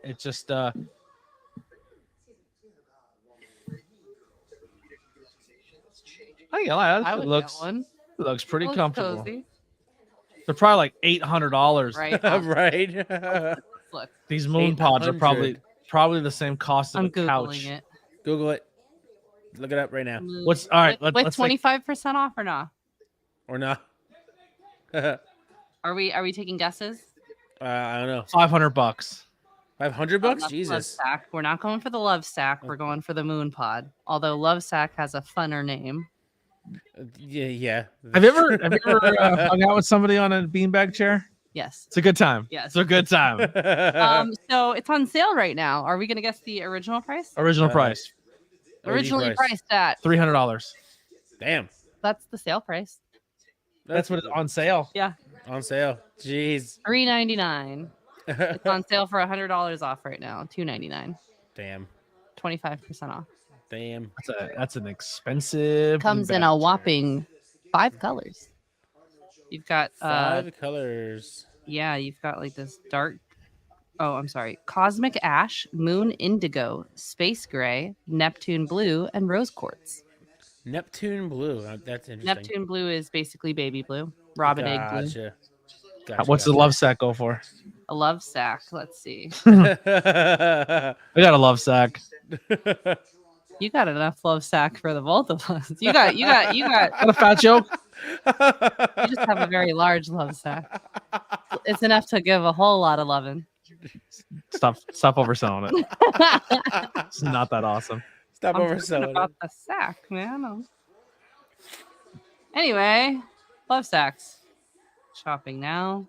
It's just I I would looks get one. it looks pretty Looks comfortable. cozy. They're probably like $800. Right. Right. Look, These moon pods are 800. probably the same cost of I'm a googling couch. it. Google it. Look it up right now. What's all right? With Let's take 25% off or not? Or not. Are we taking guesses? I don't know. $500. $500? Oh, not the Love Jesus. Sack. We're not going for the Love Sack. We're going for the Moon Pod. Although Love Sack has a funner name. Yeah. Have you ever hung out with somebody on a beanbag chair? Yes. It's a good time. Yes. It's a good time. So it's on sale right now. Are we gonna guess the original price? Original price Originally priced at $300. Damn. that's the sale price. That's what it's on sale. Yeah. On sale. Jeez. $399. It's on sale for $100 off right now. $299. Damn. 25% off. Damn. That's an expensive. Comes in beanbag a chair. whopping 5 colors. You've got 5 colors. yeah, you've got like this dark cosmic ash, moon indigo, space gray, Neptune blue, and rose quartz. Neptune blue. That's interesting. Neptune blue is basically baby blue, robin egg blue. Gotcha. What's the love sack go for? A love sack. Let's see. the I got a love sack. You got enough love sack for the both of us. You got Got a fat joke? you just have a very large love sack. It's enough to give a whole lot of loving. Stop overselling it. It's not that awesome. Stop I'm talking overselling about the sack, man. Anyway, love sacks. Shopping now.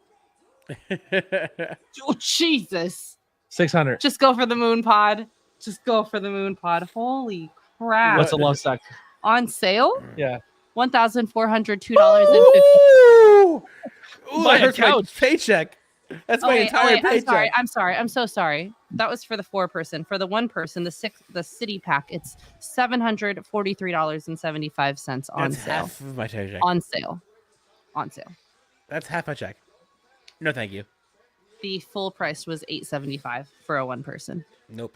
it. Oh Jesus! 600. Just go for the moon pod. Just go for the moon pod. Holy crap! What's a love sack? On sale? Yeah. $1,402.50. Ooh, Buy that a hurts my couch. paycheck. That's my entire paycheck. I'm sorry. I'm so sorry. That was for the 4-person. For the 1-person, the city pack, it's $743.75 on That's sale. half of my paycheck. On sale. On sale. That's half my check. No, thank you. The full price was $875 for a 1-person. Nope.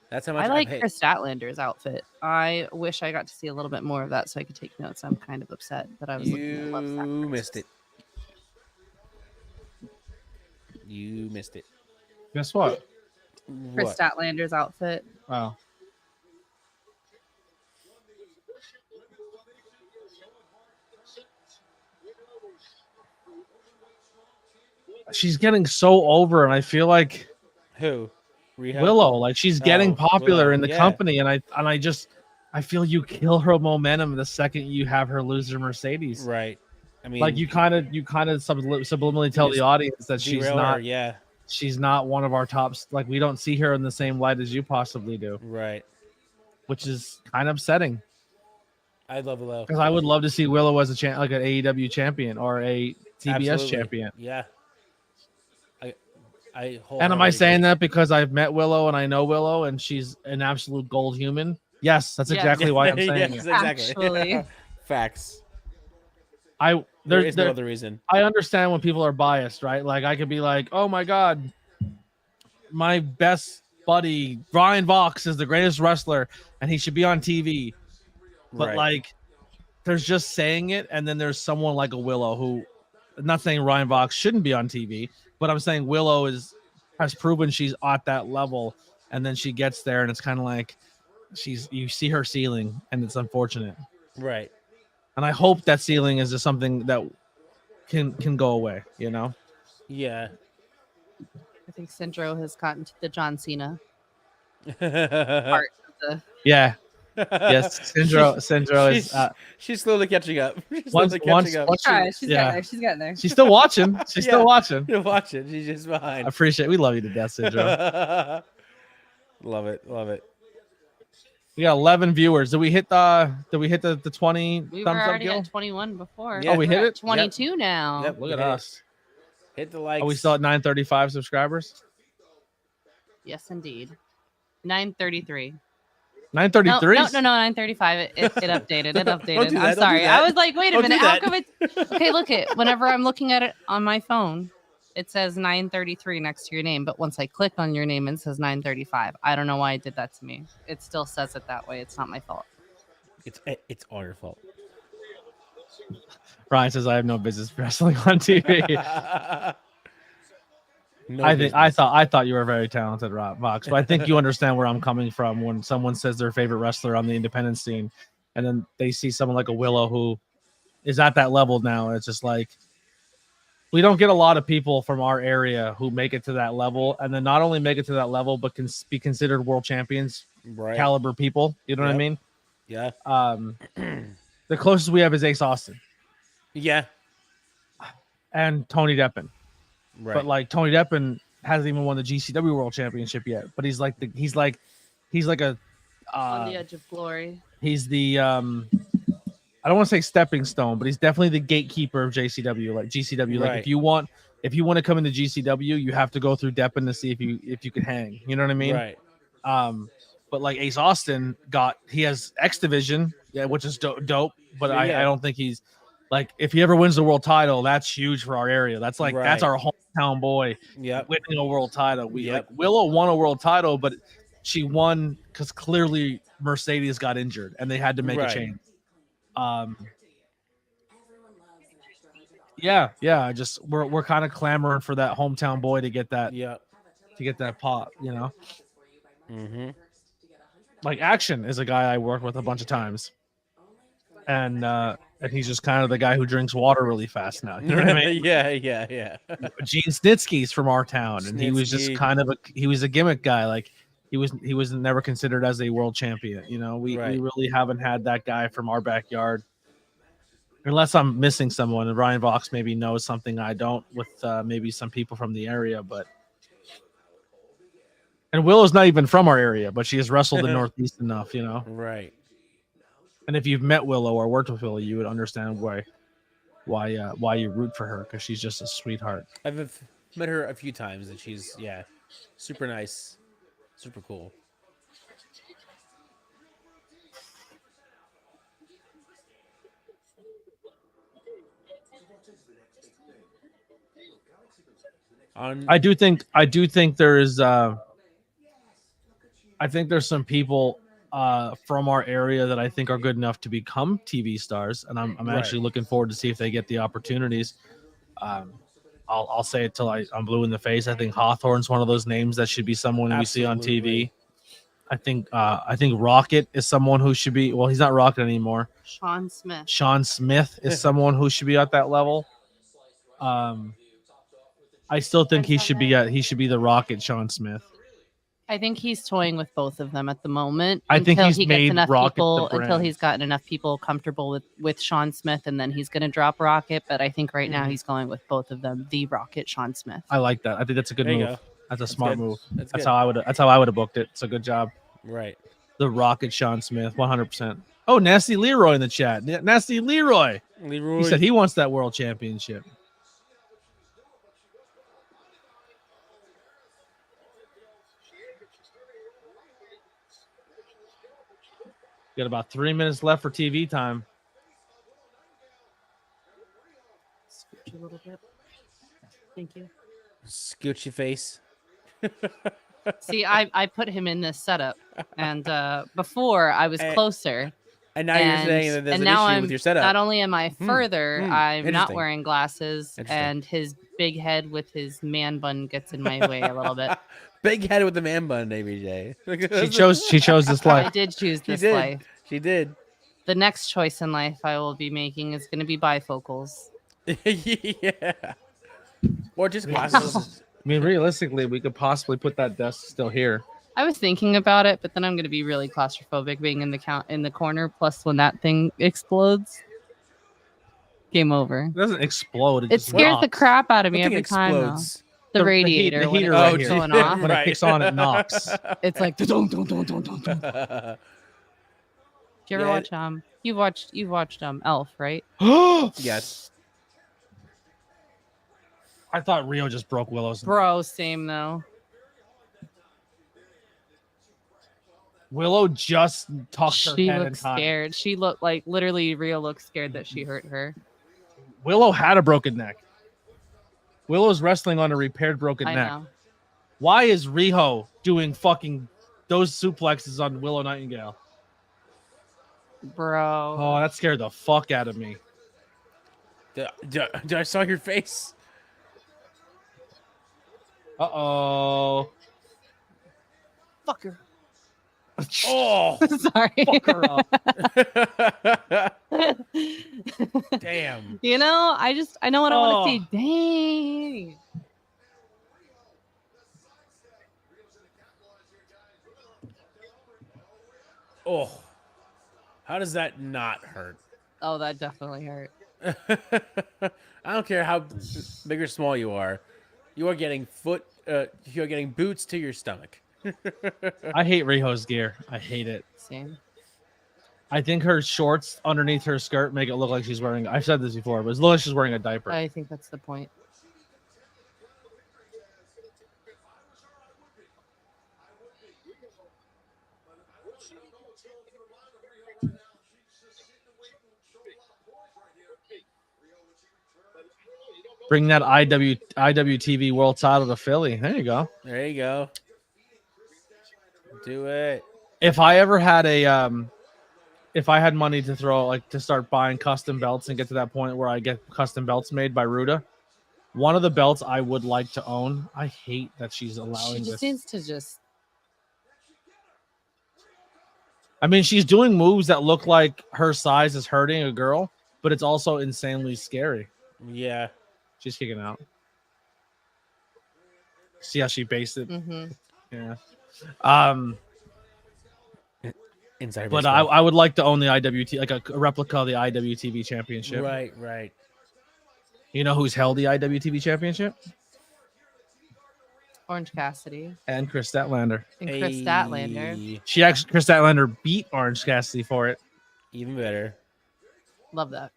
That's how much I like paid. Chris Statlander's outfit. I wish I got to see a little bit more of that so I could take notes. I'm kind of upset that I was looking at Love You Sacrifice. missed it. You missed it. Guess what? Chris What? Statlander's outfit. Wow. She's getting so over, and I feel like Who? Riho? Willow, like she's getting popular Willow, in the yeah. company, and I feel you kill her momentum the second you have her lose her Mercedes. Right. I mean, Like you kind of subliminally tell just the audience that she's derail not her, yeah. she's not one of our tops. Like we don't see her in the same light as you possibly do, Right. which is kind of upsetting. I love Willow. Because I would love to see Willow as like an AEW champion or a TBS Absolutely. champion. Yeah. I And am I saying that because I've met Willow and I know Willow and she's an absolute gold human? Yes, that's Yes. exactly why I'm saying Yes, it. exactly. Actually. Facts. There There is no other reason. I understand when people are biased, right? Like I could be like, oh my God, my best buddy, Brian Vox, is the greatest wrestler and he should be on TV. But Right. like, there's just saying it. And then there's someone like a Willow who, I'm not saying Ryan Vox shouldn't be on TV, but I'm saying Willow has proven she's at that level. And then she gets there and it's kind of like you see her ceiling and it's unfortunate. Right. And I hope that ceiling is just something that can go away, you know? Yeah. I think Syndro has gotten to the John Cena Part. part of the. Yeah. Yes. Syndro is She's slowly catching up. She's once slowly catching up. She's yeah. getting there. She's getting there. She's still watching. She's still watching. You're watching. She's just I behind. appreciate we love you to death, Syndro. Love it. Love it. We got 11 viewers. Did we hit the 20 We were thumbs up, already Gil? at 21 before. Yeah. Oh, we We're hit at it? 22 now. Yep. Look at hit it. us. Hit the likes. Are we still at 935 subscribers? Yes, indeed. 933. 933? No, 935. It updated. It updated. do that, I'm don't sorry. do that. I was like, wait a Don't do minute. How that. come it? Okay, look it. Whenever I'm looking at it on my phone, it says 933 next to your name. But once I click on your name, it says 935. I don't know why it did that to me. It still says it that way. It's not my fault. It's all your fault. Ryan says I have no business wrestling on TV. No I business. thought you were very talented, Vox, but I think you understand where I'm coming from when someone says their favorite wrestler on the independent scene, and then they see someone like a Willow who is at that level now. It's just like we don't get a lot of people from our area who make it to that level, and then not only make it to that level, but can be considered world champions Right. caliber people. You know what I Yep. mean? Yeah. The closest we have is Ace Austin Yeah. and Tony Deppen. Right. But like Tony Deppen hasn't even won the GCW World Championship yet. But he's like a on the edge of glory. he's the I don't want to say stepping stone, but he's definitely the gatekeeper of JCW. Like GCW. Like Right. if you want to come into GCW, you have to go through Deppen to see if you can hang. You know what I mean? Right. But like Ace Austin he has X Division, yeah, which is dope. But Yeah. I don't think he's like if he ever wins the world title, that's huge for our area. That's like that's Right. our hometown boy Yep. winning a world title. We Yep. like Willow won a world title, but she won because clearly Mercedes got injured and they had to make Right. a change. Everyone loves an extra $100. We're kind of clamoring for that hometown boy to get that Yep. pop, you know. Mm-hmm. Like Action is a guy I work with a bunch of times, and he's just kind of the guy who drinks water really fast now. You know what I mean? Yeah. Gene Snitsky's from our town, and he was just Snitsky. kind of he was a gimmick guy. Like he was never considered as a world champion. You know, we Right. really haven't had that guy from our backyard, unless I'm missing someone. And Ryan Vox maybe knows something I don't with maybe some people from the area, but. And Willow's not even from our area, but she has wrestled in Northeast enough, you know. Right. And if you've met Willow or worked with Willow, you would understand why you root for her because she's just a sweetheart. I have met her a few times, and she's super nice, super cool. On I do think there is I think there's some people from our area that I think are good enough to become TV stars, and I'm Right. actually looking forward to see if they get the opportunities. I'll say it till I'm blue in the face. I think Hawthorne's one of those names that should be someone we see on TV. Absolutely. I think Rocket is someone who should be. Well, he's not Rocket anymore. Sean Smith. Sean Smith is someone who should be at that level. I still think he should be the Rocket Sean Smith. I think he's toying with both of them at the moment. I think until he's he made gets enough Rocket the people until brand. he's gotten enough people comfortable with Sean Smith, and then he's going to drop Rocket. But I think right now he's going with both of them. The Rocket Sean Smith. I like that. I think that's a good There you move. go. That's a smart good. move. That's That's good. how I would have booked it. It's a good job. Right. The Rocket Sean Smith, 100%. Oh, Nasty Leroy in the chat. Nasty Leroy. Leroy. He said he wants that world championship. Got about 3 minutes left for TV time. Scooch a little bit. Thank you. Scooch your face. See, I put him in this setup, and before I was closer. And now you're saying that there's and an now issue I'm with your setup. not only am I further, I'm not interesting. wearing glasses, Interesting. and his big head with his man bun gets in my way a little bit. Big head with the man bun, ABJ. She chose this I life. did choose She this did. life. She did. The next choice in life I will be making is going to be bifocals. Yeah. Or just glasses. I mean, realistically, we could possibly put that desk still here. I was thinking about it, but then I'm going to be really claustrophobic being in the corner. Plus, when that thing explodes, game over. It doesn't explode. It just scares the knocks. crap out of me That thing every time, though. explodes. The The radiator, the when heater it right starts here. going off, When it kicks on, it knocks. it's like dun, dun, dun, dun, dun, dun. Do you ever Yeah. watch you've watched Elf, right? Yes. I thought Rio just broke Willow's. Bro, same though. Willow just tucked her She head in looks time. scared. She looked like literally Rio looked scared that she hurt her. Willow had a broken neck. Willow's wrestling on a repaired broken I neck. know. Why is Riho doing fucking those suplexes on Willow Nightingale? Bro. Oh, that scared the fuck out of me. I saw your face. Uh-oh. Fucker. Oh. Fuck Sorry. her up. Damn. You know, I know what I want to Oh. see. Dang. Oh. How does that not hurt? Oh, that definitely hurt. I don't care how big or small you are. You are getting boots to your stomach. I hate Riho's gear. I hate it. Same. I think her shorts underneath her skirt make it look like she's wearing. I've said this before, but it looks like she's wearing a diaper. I think that's the point. Bring that IWTV World Title to Philly. There you go. There you go. Do it. If I ever had if I had money to throw, like to start buying custom belts and get to that point where I get custom belts made by Ruda, one of the belts I would like to own. I hate that she's allowing She this. just needs to just. I mean, she's doing moves that look like her size is hurting a girl, but it's also insanely scary. Yeah. She's kicking out. See how she based it? Mm-hmm. Yeah. Inside But baseball. I would like to own the IWT, like a replica of the IWTV championship. Right. You know who's held the IWTV championship? Orange Cassidy And Chris Statlander. and Chris Statlander. Chris Statlander beat Orange Cassidy for it. Even better. Love that.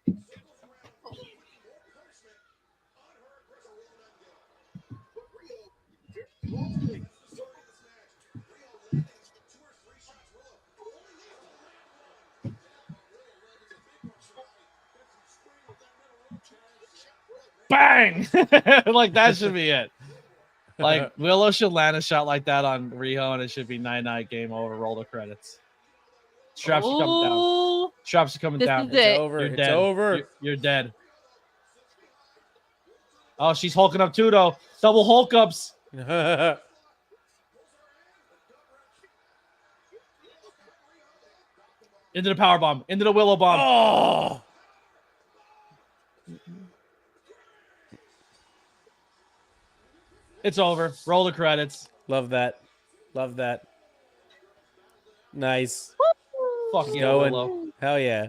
bang. Like that should be it. Like Willow should land a shot like that on Riho, and it should be 9-9 game over. Roll the credits. Straps are coming down. Oh, Straps are coming this down. is It's it. over. You're It's dead. over. You're dead. Oh, she's hulking up too, though. Double Hulk ups. Into the power bomb. Into the Willow bomb. Oh. It's over. Roll the credits. Love that. Love that. Nice. Fuck yeah, Going. Willow. Hell yeah.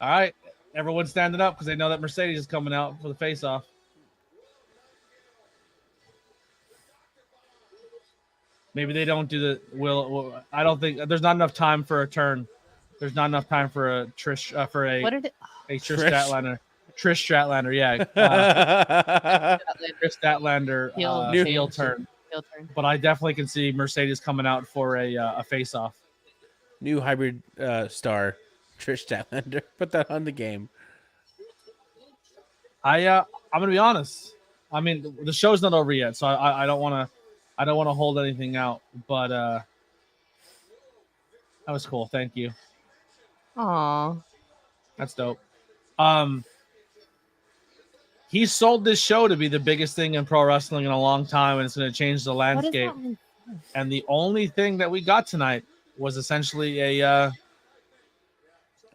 All right. Everyone's standing up because they know that Mercedes is coming out for the face-off. Maybe they don't do the Will. I don't think there's not enough time for a turn. There's not enough time for a Trish What did it? Trish Trish. Statlander. Trish Statlander, yeah. Trish Statlander heel turn. Heel turn. But I definitely can see Mercedes coming out for a face-off. New hybrid star, Trish Statlander. Put that on the game. I'm gonna be honest. I mean, the show's not over yet, so I don't want to hold anything out. But that was cool. Thank you. Aw. That's dope. He sold this show to be the biggest thing in pro wrestling in a long time, and it's going to change the What does landscape. that mean? And the only thing that we got tonight was essentially a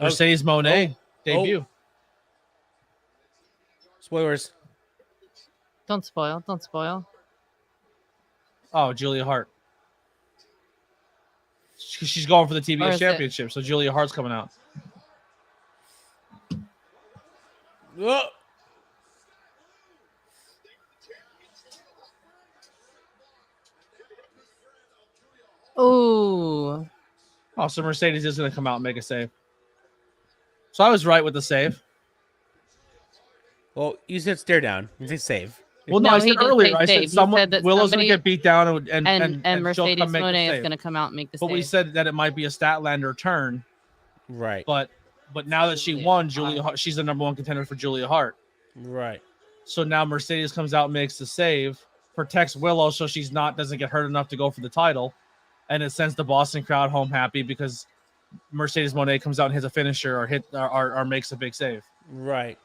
Mercedes Moné debut. Spoilers. Don't spoil. Don't spoil. Oh, Julia Hart. She's going for the Or TBS is championship, so Julia Hart's coming out. Oh. Oh. Oh, so Mercedes is going to come out and make a save. So I was right with the save. Well, you said stare down. You said save. Well, no, No, I he said didn't earlier. say I save. said He someone said that Willow's going to somebody- get beat down and And she'll Mercedes come make the Moné is save. going to come out and make the But save. we said that it might be a Statlander turn. Right. But now that she won, Julia Hart, she's the number one contender for Julia Hart. Right. So now Mercedes comes out, makes the save, protects Willow so she's doesn't get hurt enough to go for the title, and it sends the Boston crowd home happy because Mercedes Moné comes out and hits a finisher or makes a big save. Right.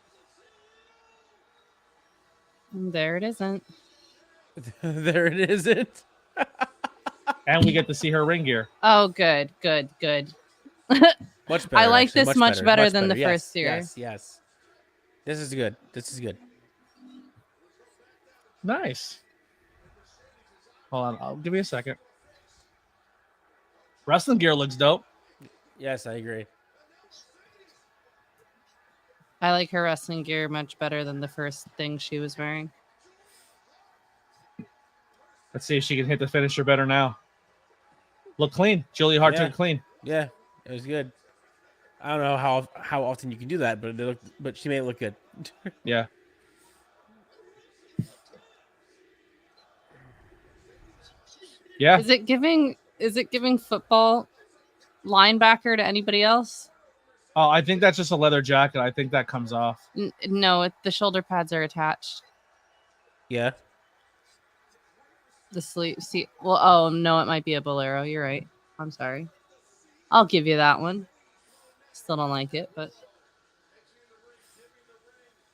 There it isn't. There it isn't. And we get to see her ring gear. Oh, good, good, good. Much better. I like actually. this much better than the Yes, first series. Yes, yes. This is good. This is good. Nice. Hold on, give me a second. Wrestling gear looks dope. Yes, I agree. I like her wrestling gear much better than the first thing she was wearing. Let's see if she can hit the finisher better now. Look clean. Julia Hart Yeah. took it clean. Yeah, it was good. I don't know how often you can do that, but she made it look good. Yeah. Yeah. Is it giving football linebacker to anybody else? Oh, I think that's just a leather jacket. I think that comes off. No, the shoulder pads are attached. Yeah. The sleeve. See, well, oh no, it might be a bolero. You're right. I'm sorry. I'll give you that one. Still don't like it, but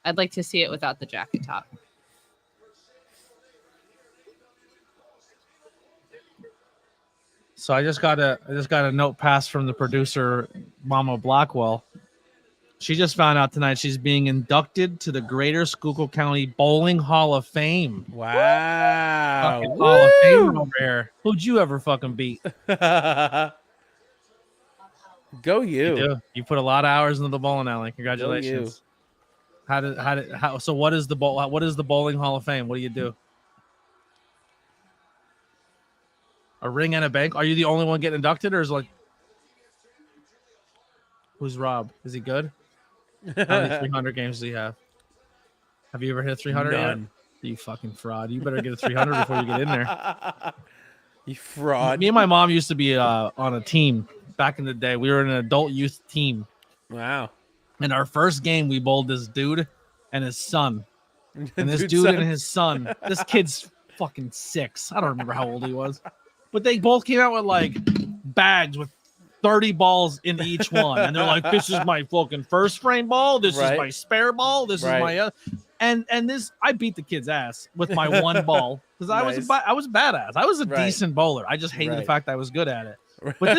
I'd like to see it without the jacket top. So I just got a note passed from the producer, Mama Blackwell. She just found out tonight she's being inducted to the Greater Schuylkill County Bowling Hall of Fame. Wow. Fucking Hall of Fame over here. Who'd you ever fucking beat? Go you. You put a lot of hours into the bowling alley. Congratulations. So what is the Bowling Hall of Fame? What do you do? A ring and a bank? Are you the only one getting inducted, or is like who's Rob? Is he good? How many 300 games does he have? Have you ever hit 300 yet? None. You fucking fraud. You better get a 300 before you get in there. You fraud. Me and my mom used to be on a team back in the day. We were an adult youth team. Wow. In our first game, we bowled this dude and his son. and this dude and his son. This kid's fucking 6. I don't remember how old he was, but they both came out with like bags with 30 balls in each one, and they're like, "This is my fucking first frame ball. This is my spare ball. This is my and this." I beat the kid's ass with my one ball because I was a badass. I was a decent bowler. I just hated the fact that I was good at it. But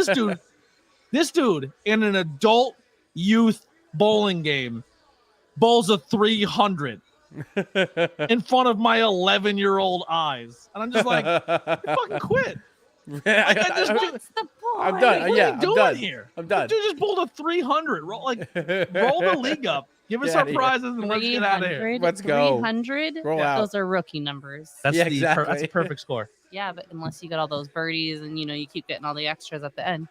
this dude in an adult youth bowling game bowls a 300 in front of my 11-year-old eyes, and I'm just like, I fucking quit. What's the point? I'm done. What are you doing here? I'm done. Dude just pulled a 300. Roll the league up. Give us our prizes and let's get out of here. Let's go. 300. Roll out. Those are rookie numbers. That's exactly. That's a perfect score. Yeah, but unless you get all those birdies and you keep getting all the extras at the end.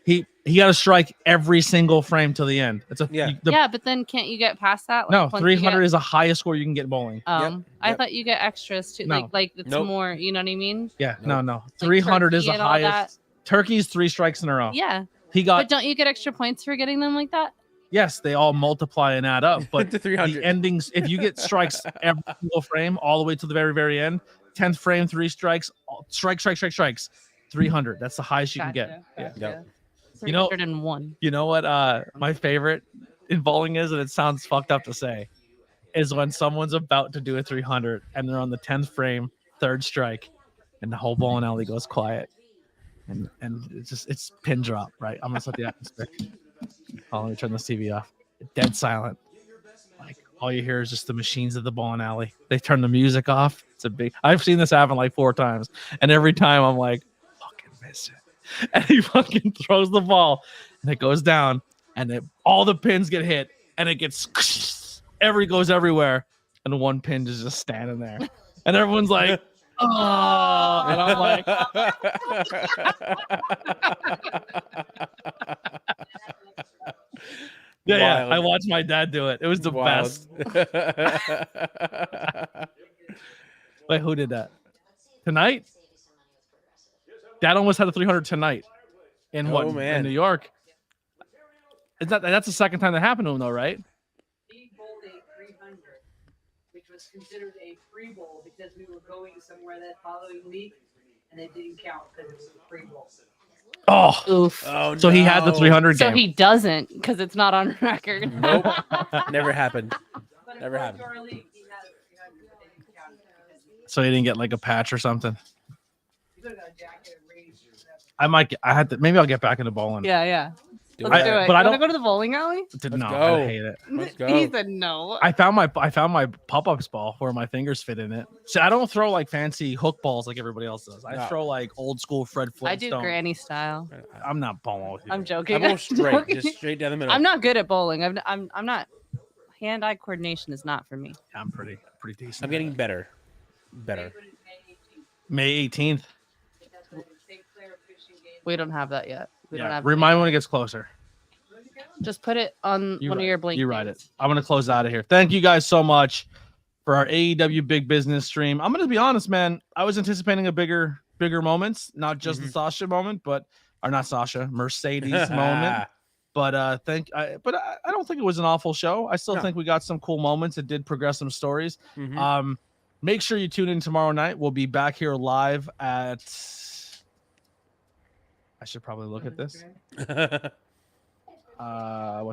He got to strike every single frame till the end. It's but then can't you get past that? No, 300 is the highest score you can get bowling. I thought you get extras too. No. Like it's more. You know what I mean? Yeah, no. 300 is the highest. Turkey's 3 strikes in a row. Yeah. But don't you get extra points for getting them like that? Yes, they all multiply and add up. But to 300. The endings, if you get strikes every single frame all the way to the very, very end, 10th frame, 3 strikes, strikes. 300. That's the highest you can get. Gotcha. Yeah. 301. You know what my favorite in bowling is, and it sounds fucked up to say, is when someone's about to do a 300 and they're on the 10th frame, 3rd strike, and the whole bowling alley goes quiet. And it's pin drop, right? I'm gonna set the atmosphere. Oh, let me turn this TV off. Dead silent. Like all you hear is just the machines of the bowling alley. They turn the music off. I've seen this happen like 4 times, and every time I'm like, fucking miss it. And he fucking throws the ball, and it goes down, and all the pins get hit, and it gets goes everywhere, and one pin is just standing there, and everyone's like, oh, and I'm like, yeah, I watched my dad do it. It was the best. Wait, who did that? Tonight? Dad almost had a 300 tonight. In in New York? That's the second time that happened to him, though, right? He bowled a 300, which was considered a free bowl because we were going somewhere that following week, and it didn't count because it was a free bowl. Oh, oof. Oh, so he had the 300 game. So he doesn't because it's not on record. Nope. Never happened. Never happened. So he didn't get like a patch or something. Maybe I'll get back into bowling. Yeah. Let's do it. But I don't go to the bowling alley. I hate it. Let's go. He said no. I found my pop-ups ball where my fingers fit in it. So I don't throw like fancy hook balls like everybody else does. I throw like old school Fred Flintstone. I do granny style. I'm not bowling with you. I'm joking. I bowl straight, just straight down the middle. I'm not good at bowling. I'm not. Hand-eye coordination is not for me. I'm pretty decent. I'm getting better. May 18th. We don't have that yet. We don't have. Remind me when it gets closer. Just put it on one of your blank. You write it. I'm gonna close out of here. Thank you guys so much for our AEW Big Business stream. I'm gonna be honest, man. I was anticipating a bigger moments, not just the Sasha moment, but not Sasha, Mercedes moment. But I don't think it was an awful show. I still think we got some cool moments. It did progress some stories. Make sure you tune in tomorrow night. We'll be back here live at. I should probably look at this. What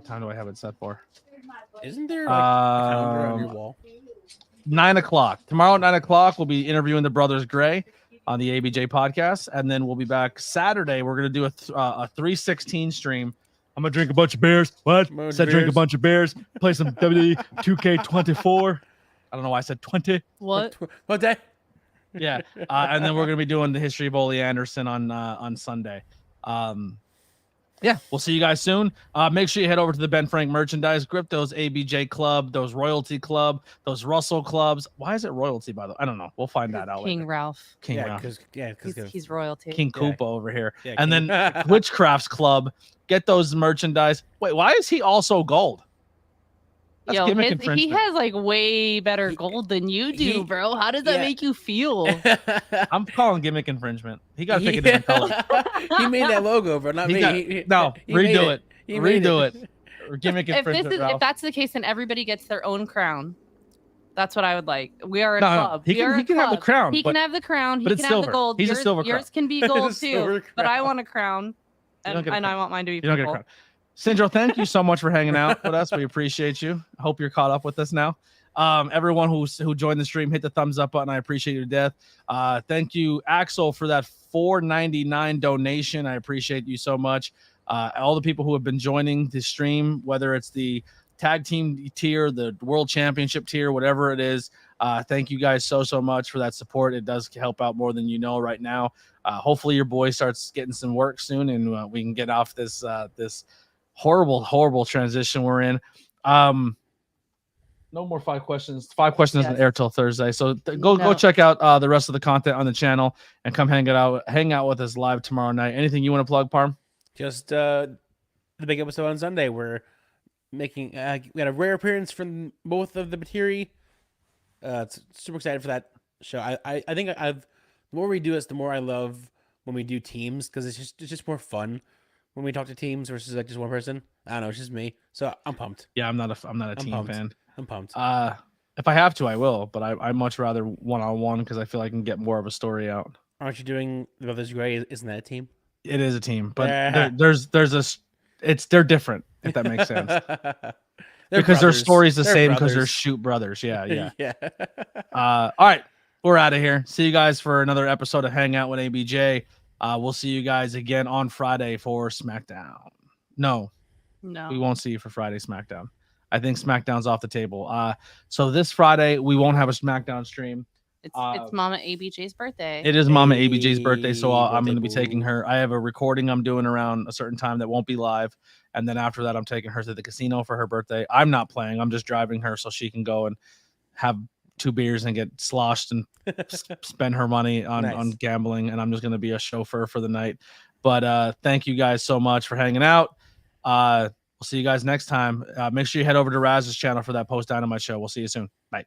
time do I have it set for? Isn't there like a calendar on your wall? 9 o'clock. Tomorrow at 9 o'clock, we'll be interviewing the Brothers Gray on the ABJ podcast. And then we'll be back Saturday. We're going to do a 316 stream. I'm going to drink a bunch of beers. What? Said drink a bunch of beers. Play some WWE 2K24. I don't know why I said 20. What? What day? Yeah. And then we're going to be doing the history of Ole Anderson on Sunday. Yeah, we'll see you guys soon. Make sure you head over to the Ben Frank merchandise. Grip those ABJ Club, those Royalty Club, those Russell Clubs. Why is it Royalty, by the way? I don't know. We'll find that out King later. Ralph. King Ralph. Because He's royalty. King Koopa over here. Yeah, and then Witchcrafts Club. Get those merchandise. Wait, why is he also gold? That's Yo, gimmick he infringement. has like way better gold than you do, bro. How does that make you feel? I'm calling gimmick infringement. He got to pick a different color. He made that logo, bro. Not me. Redo it. Redo it. Or gimmick infringement. If that's the case, then everybody gets their own crown. That's what I would like. We are a No, club. he We are can, a he can have the club. crown. He but can have the crown. He but can it's have silver. the gold. He's a yours, silver crown. Yours can be gold Silver too. But I crown. want a crown, You don't and, get a and crown. I want mine to be You don't get a purple. crown. Sindro, thank you so much for hanging out with us. We appreciate you. I hope you're caught up with us now. Everyone who joined the stream, hit the thumbs up button. I appreciate your death. Thank you, Axel, for that $4.99 donation. I appreciate you so much. All the people who have been joining the stream, whether it's the tag team tier, the world championship tier, whatever it is. Thank you guys so much for that support. It does help out more than you know right now. Hopefully your boy starts getting some work soon, and we can get off this this horrible transition we're in. No more 5 questions. 5 questions Yes. on air till Thursday. So go check out the rest of the content on the channel and come hang out with us live tomorrow night. Anything you want to plug, Parm? Just the big episode on Sunday. We're making we had a rare appearance from both of the Batiri. Super excited for that show. I think the more we do this, the more I love when we do teams, because it's just more fun when we talk to teams versus like just one person. I don't know, it's just me. So I'm pumped. Yeah, I'm not a team pumped. fan. I'm pumped. If I have to, I will, but I much rather one-on-one because I feel I can get more of a story out. Aren't you doing the Brothers Gray? Isn't that a team? It is a team, but Yeah. they're different, if that makes sense. They're because their brothers. story's the They're same because they're brothers. shoot brothers. Yeah. Yeah. All right, we're out of here. See you guys for another episode of Hangout with ABJ. We'll see you guys again on Friday for SmackDown. No, we won't see you for Friday SmackDown. I think SmackDown's off the table. So this Friday we won't have a SmackDown stream. It's Mama ABJ's birthday. It is Mama ABJ's birthday, so I'm birthday going to be boo. taking her. I have a recording I'm doing around a certain time that won't be live, and then after that, I'm taking her to the casino for her birthday. I'm not playing. I'm just driving her so she can go and have 2 beers and get sloshed and spend her money on gambling, and I'm just going to be a chauffeur for the night. But thank you guys so much for hanging out. We'll see you guys next time. Make sure you head over to Raz's channel for that post Dynamite show. We'll see you soon. Bye.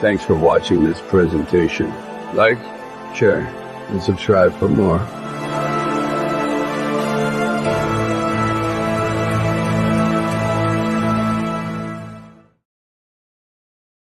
Thanks for watching this presentation. Like, share, and subscribe for more.